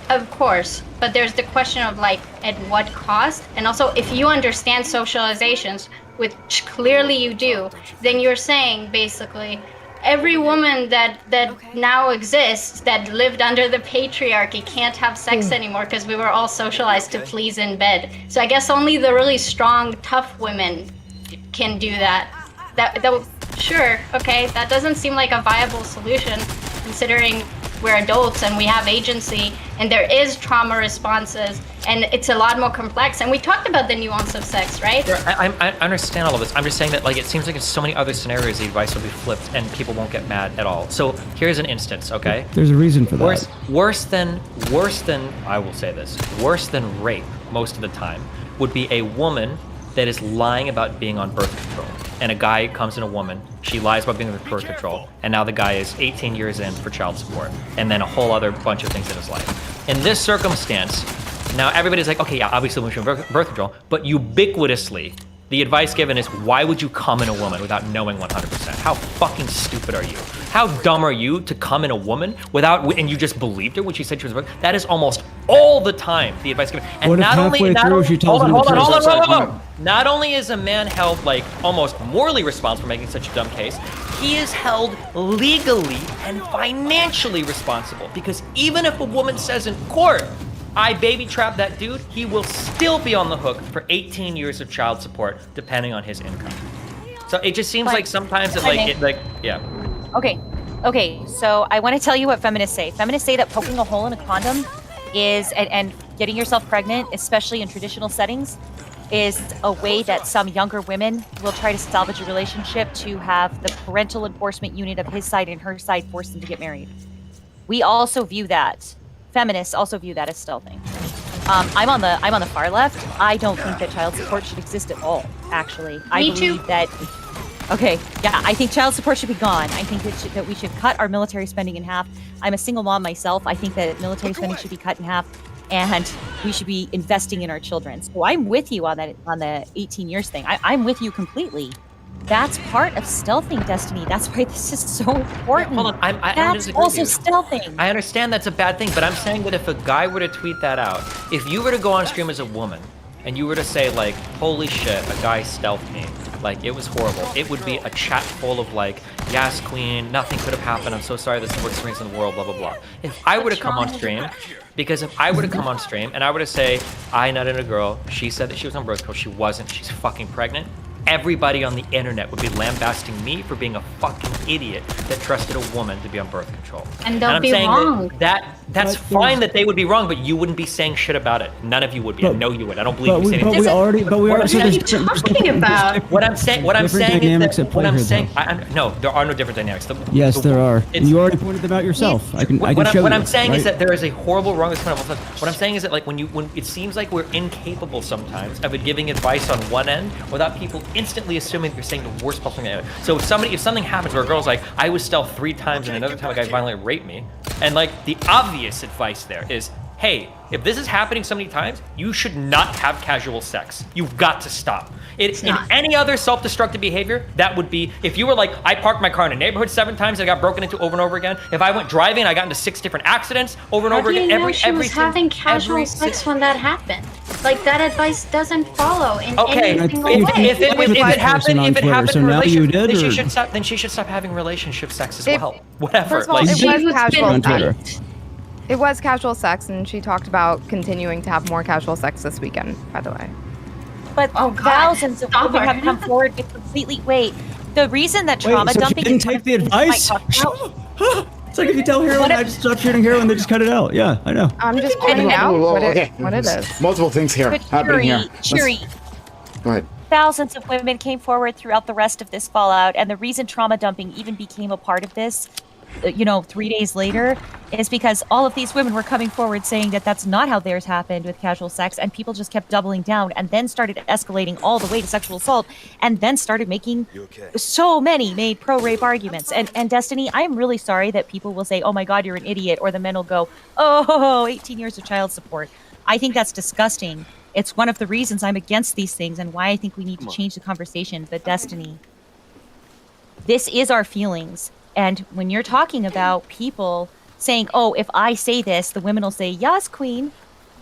Of course, but there's the question of like, at what cost? And also, if you understand socializations, which clearly you do, then you're saying basically, every woman that now exists that lived under the patriarchy can't have sex anymore because we were all socialized to please in bed. So I guess only the really strong, tough women can do that. Sure, okay, that doesn't seem like a viable solution considering we're adults and we have agency and there is trauma responses and it's a lot more complex. And we talked about the nuance of sex, right? I understand all of this. I'm just saying that like it seems like in so many other scenarios the advice will be flipped and people won't get mad at all. So here's an instance, okay? There's a reason for that. Worse than I will say this, worse than rape most of the time would be a woman that is lying about being on birth control. And a guy comes in a woman, she lies about being on birth control, and now the guy is 18 years in for child support, and then a whole other bunch of things in his life. In this circumstance, now everybody's like, okay, yeah, obviously women should have birth control, but ubiquitously, the advice given is, why would you come in a woman without knowing 100%? How fucking stupid are you? How dumb are you to come in a woman and you just believed her when she said she was birth? That is almost all the time the advice given. And what if halfway through she tells me the truth? Hold on. Not only is a man held like almost morally responsible for making such a dumb case, he is held legally and financially responsible because even if a woman says in court, I baby trapped that dude, he will still be on the hook for 18 years of child support, depending on his income. So it just seems like sometimes yeah. Okay, so I want to tell you what feminists say. Feminists say that poking a hole in a condom is, and getting yourself pregnant, especially in traditional settings, is a way that some younger women will try to salvage a relationship to have the parental enforcement unit of his side and her side force them to get married. We also view that. Feminists also view that as stealthing. I'm on the far left. I don't think that child support should exist at all. Actually, I believe that. Okay, yeah, I think child support should be gone. I think that we should cut our military spending in half. I'm a single mom myself. I think that military spending should be cut in half, and we should be investing in our children. So I'm with you on that, on the 18 years thing. I'm with you completely. That's part of stealthing, Destiny. That's why this is so important. Yeah, hold on, I that's disagree also with you. stealthing. I understand that's a bad thing, but I'm saying that if a guy were to tweet that out, if you were to go on stream as a woman, and you were to say like, holy shit, a guy stealthed me, like it was horrible, it would be a chat full of like, yes queen, nothing could have happened, I'm so sorry, this is the worst experience in the world, blah, blah, blah. If I were to come on stream, because if I were to come on stream and I were to say, I nutted a girl, she said that she was on birth control, she wasn't, she's fucking pregnant, everybody on the internet would be lambasting me for being a fucking idiot that trusted a woman to be on birth control. And they'll I'm be saying wrong. That's fine that they would be wrong, but you wouldn't be saying shit about it. None of you would be. I know you would. I don't believe you say anything. What are you talking about? What I'm saying is that what I'm saying. No, there are no different dynamics. Yes, there are. And you already pointed them out yourself. I can show you. What I'm saying right? is that there is a horrible wrong. What I'm saying is that like when it seems like we're incapable sometimes of giving advice on one end without people instantly assuming that you're saying the worst possible thing. So if something happens where a girl's like, I was stealth 3 times and another time a guy violently raped me, and like the obvious advice there is, hey, if this is happening so many times, you should not have casual sex. You've got to stop. In any other self-destructive behavior, that would be, if you were like, I parked my car in a neighborhood 7 times and I got broken into over and over again. If I went driving, I got into 6 different accidents over and over again. How do you know she was having casual sex when that happened? Like, that advice doesn't follow in any single way. If it happened so now you did, then she should stop having relationship sex as well. Whatever. First of all, it was casual sex. It was casual sex, and she talked about continuing to have more casual sex this weekend, by the way. But thousands of women have come forward with completely. Wait, the reason that trauma dumping. She didn't take the advice. It's like if you tell heroin, I just stop shooting heroin, they just cut it out. Yeah, I know. I'm just pointing out what it is. Multiple things here happening here. Cheery. Go ahead. Thousands of women came forward throughout the rest of this fallout, and the reason trauma dumping even became a part of this, 3 days later, is because all of these women were coming forward saying that that's not how theirs happened with casual sex, and people just kept doubling down and then started escalating all the way to sexual assault, and then started making so many pro-rape arguments. And Destiny, I'm really sorry that people will say, oh my god, you're an idiot, or the men will go, oh, 18 years of child support. I think that's disgusting. It's one of the reasons I'm against these things and why I think we need to change the conversation. But Destiny, this is our feelings. And when you're talking about people saying, oh, if I say this, the women will say, yes, queen.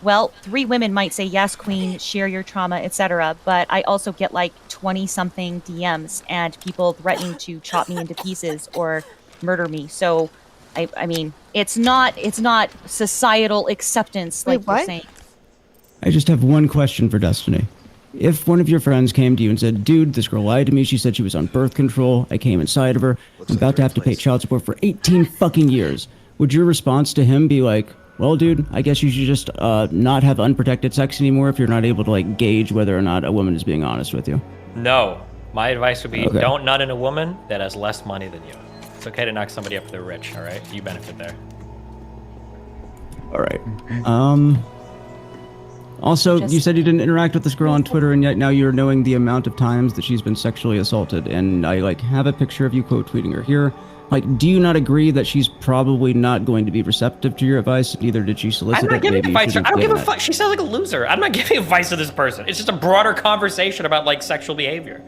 Well, 3 women might say, yes, queen, share your trauma, etc. But I also get like 20-something DMs and people threatening to chop me into pieces or murder me. So, I mean, it's not societal acceptance like you're saying. I just have one question for Destiny. If one of your friends came to you and said, dude, this girl lied to me, she said she was on birth control, I came inside of her, I'm about to have to pay child support for 18 fucking years, would your response to him be like, well, dude, I guess you should just not have unprotected sex anymore if you're not able to like gauge whether or not a woman is being honest with you? No. My advice would be, don't nut in a woman that has less money than you. It's okay to knock somebody up if they're rich, all right? You benefit there. All right. Also, you said you didn't interact with this girl on Twitter, and yet now you're knowing the amount of times that she's been sexually assaulted. And I have a picture of you quote tweeting her here. Do you not agree that she's probably not going to be receptive to your advice? Neither did she solicit it. I'm not giving advice. I don't give a fuck. She sounds like a loser. I'm not giving advice to this person. It's just a broader conversation about sexual behavior.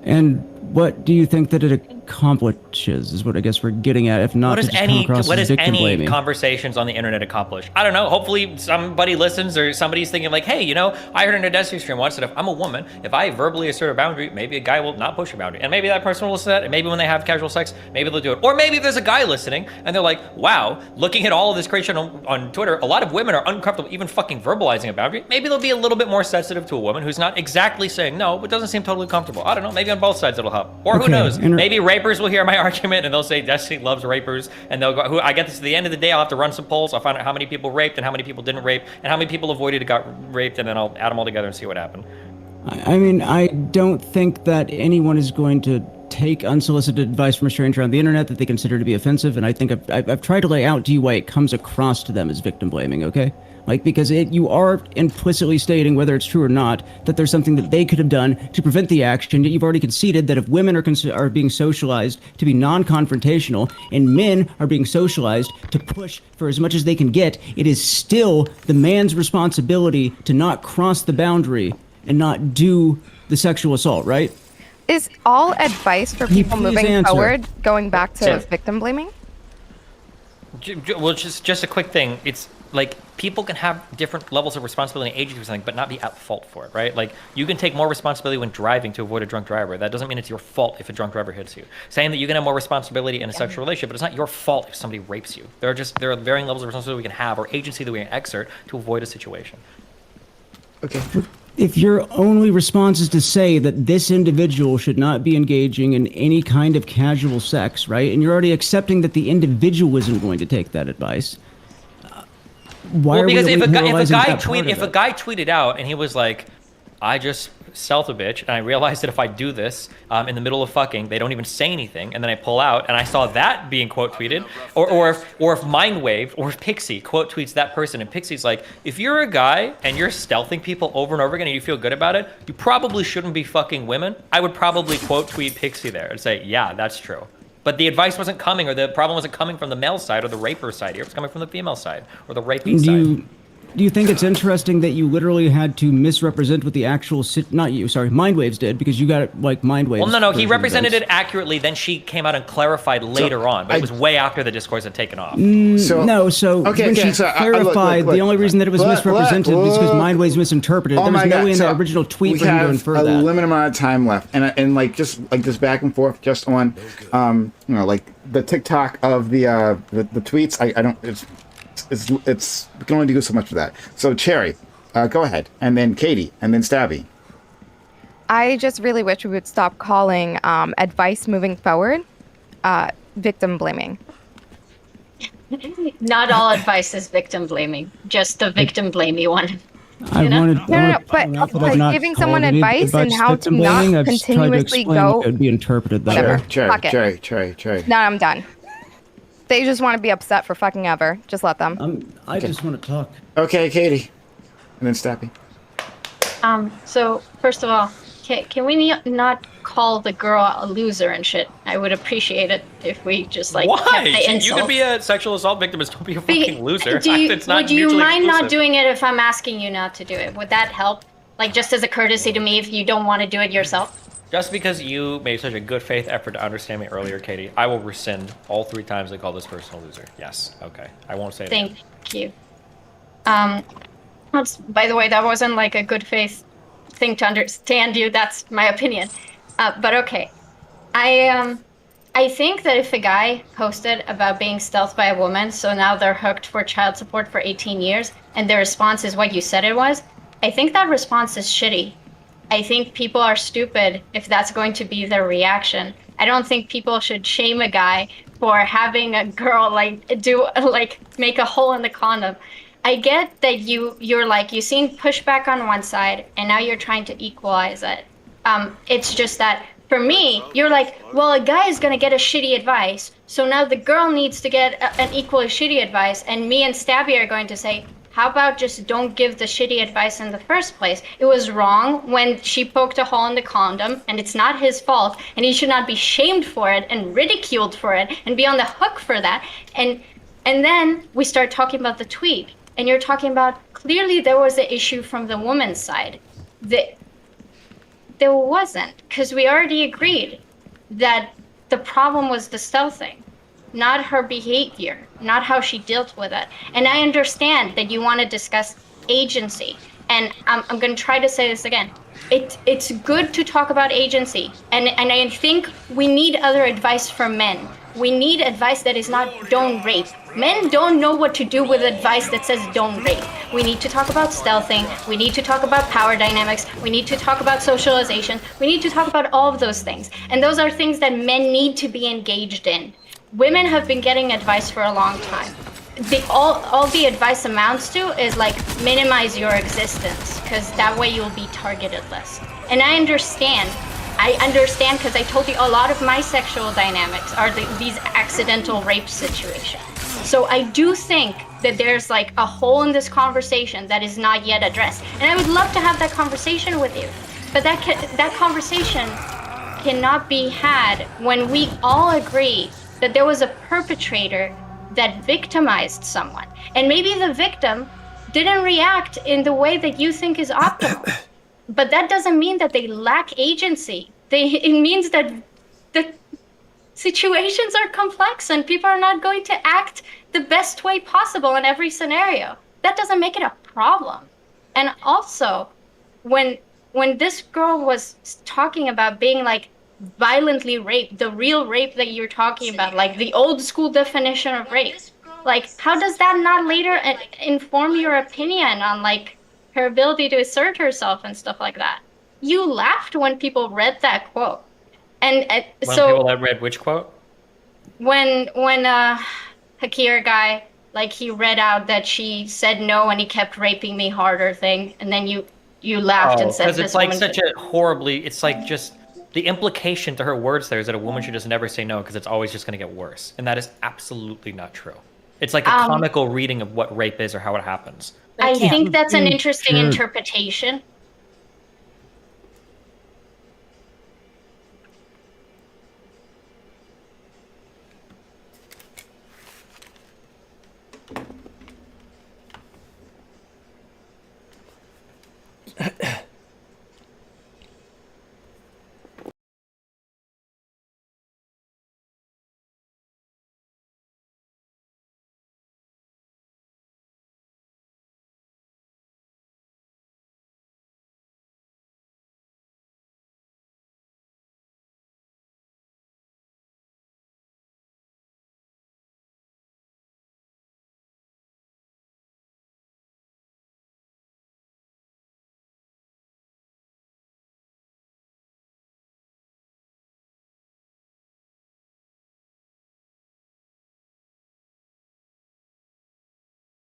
And what do you think that it accomplishes is what I guess we're getting at, if not what to just come across as victim any blaming. Conversations on the internet accomplish? I don't know. Hopefully somebody listens or somebody's thinking like, hey, I heard in a Destiny stream once that if I'm a woman, if I verbally assert a boundary, maybe a guy will not push a boundary. And maybe that person will listen to that, and maybe when they have casual sex, maybe they'll do it. Or maybe there's a guy listening and they're like, wow, looking at all of this creation on Twitter, a lot of women are uncomfortable even fucking verbalizing a boundary. Maybe they'll be a little bit more sensitive to a woman who's not exactly saying no, but doesn't seem totally comfortable. I don't know. Maybe on both sides it'll help. Or who knows? Maybe rapers will hear my argument and they'll say Destiny loves rapers, and they'll go, I get this at the end of the day, I'll have to run some polls, I'll find out how many people raped and how many people didn't rape and how many people avoided got raped, and then I'll add them all together and see what happened. I mean, I don't think that anyone is going to take unsolicited advice from a stranger on the internet that they consider to be offensive, and I think I've tried to lay out to you why it comes across to them as victim blaming, okay? Because you are implicitly stating, whether it's true or not, that there's something that they could have done to prevent the action. You've already conceded that if women are being socialized to be non-confrontational and men are being socialized to push for as much as they can get, it is still the man's responsibility to not cross the boundary and not do the sexual assault, right? Is all advice for people please moving answer. forward going back to Yeah. victim blaming? Well, just a quick thing. It's like people can have different levels of responsibility and agency for something, but not be at fault for it, right? Like you can take more responsibility when driving to avoid a drunk driver. That doesn't mean it's your fault if a drunk driver hits you. Saying that you can have more responsibility in a sexual relationship, but it's not your fault if somebody rapes you. There are varying levels of responsibility we can have or agency that we can exert to avoid a situation. Okay. If your only response is to say that this individual should not be engaging in any kind of casual sex, right? And you're already accepting that the individual isn't going to take that advice. Why Well, are because we if a guy if a guy tweeted out and he was like, I just stealth a bitch and I realized that if I do this in the middle of fucking, they don't even say anything, and then I pull out and I saw that being quote tweeted, or if Mindwave or if Pixie quote tweets that person and Pixie's like, if you're a guy and you're stealthing people over and over again and you feel good about it, you probably shouldn't be fucking women. I would probably quote tweet Pixie there and say, yeah, that's true. But the advice wasn't coming, or the problem wasn't coming from the male side or the raper side here. It was coming from the female side or the raping side. Do you think it's interesting that you literally had to misrepresent what the actual not you, sorry, Mindwaves did, because you got it like Mindwaves? Well, no, he represented it accurately. Then she came out and clarified later on, but it was way after the discourse had taken off. when she clarified, the only reason that it was misrepresented was because Mindwaves misinterpreted it. There was no way in the original tweet for him to infer that. We have a limited amount of time left, and like just like this back and forth, just on, you know, like the TikTok of the tweets. I don't. It's we can only do so much for that. So Cherry, go ahead, and then Katie, and then Stabby. I just really wish we would stop calling advice moving forward victim blaming. Not all advice is victim blaming, just the victim blamey one. But giving someone advice and how to not continuously go. It would be interpreted that way. Cherry. No, I'm done. They just want to be upset for fucking ever. Just let them. I just want to talk. Okay, Katie, and then Stabby. So first of all, can we not call the girl a loser and shit? I would appreciate it if we just like kept the Why? You insult. could be a sexual assault victim, but don't be a fucking loser. It's not would you mutually mind not exclusive. doing it if I'm asking you not to do it? Would that help? Like just as a courtesy to me if you don't want to do it yourself? Just because you made such a good faith effort to understand me earlier, Katie, I will rescind all 3 times I call this person a loser. Yes, okay. I won't say that. Thank you. By the way, that wasn't like a good faith thing to understand you. That's my opinion. But okay. I think that if a guy posted about being stealthed by a woman, so now they're hooked for child support for 18 years, and their response is what you said it was, I think that response is shitty. I think people are stupid if that's going to be their reaction. I don't think people should shame a guy for having a girl make a hole in the condom. I get that you're like, you've seen pushback on one side and now you're trying to equalize it. It's just that for me, you're like, well, a guy is gonna get a shitty advice, so now the girl needs to get an equally shitty advice, and me and Stabby are going to say, how about just don't give the shitty advice in the first place? It was wrong when she poked a hole in the condom, and it's not his fault, and he should not be shamed for it and ridiculed for it and be on the hook for that. And then we start talking about the tweet, and you're talking about clearly there was an issue from the woman's side. There wasn't, because we already agreed that the problem was the stealthing, not her behavior, not how she dealt with it. And I understand that you want to discuss agency, and I'm going to try to say this again. It's good to talk about agency, and I think we need other advice from men. We need advice that is not don't rape. Men don't know what to do with advice that says don't rape. We need to talk about stealthing. We need to talk about power dynamics. We need to talk about socialization. We need to talk about all of those things. And those are things that men need to be engaged in. Women have been getting advice for a long time. All the advice amounts to is like minimize your existence, because that way you'll be targeted less. And I understand because I told you a lot of my sexual dynamics are these accidental rape situations. So I do think that there's like a hole in this conversation that is not yet addressed. And I would love to have that conversation with you. But that conversation cannot be had when we all agree that there was a perpetrator that victimized someone. And maybe the victim didn't react in the way that you think is optimal. But that doesn't mean that they lack agency it means that the situations are complex and people are not going to act the best way possible in every scenario. That doesn't make it a problem. And also, when this girl was talking about being like violently raped, the real rape that you're talking about, like the old school definition of rape, like how does that not later inform your opinion on like her ability to assert herself and stuff like that? You laughed when people read that quote, and When so people that read which quote? when Hakir guy, like he read out that she said no and he kept raping me harder thing, and then you laughed and said because this it's like woman such a horribly. It's like just the implication to her words there is that a woman should just never say no because it's always just going to get worse, and that is absolutely not true. It's like a comical reading of what rape is or how it happens. I think that's an interesting interpretation,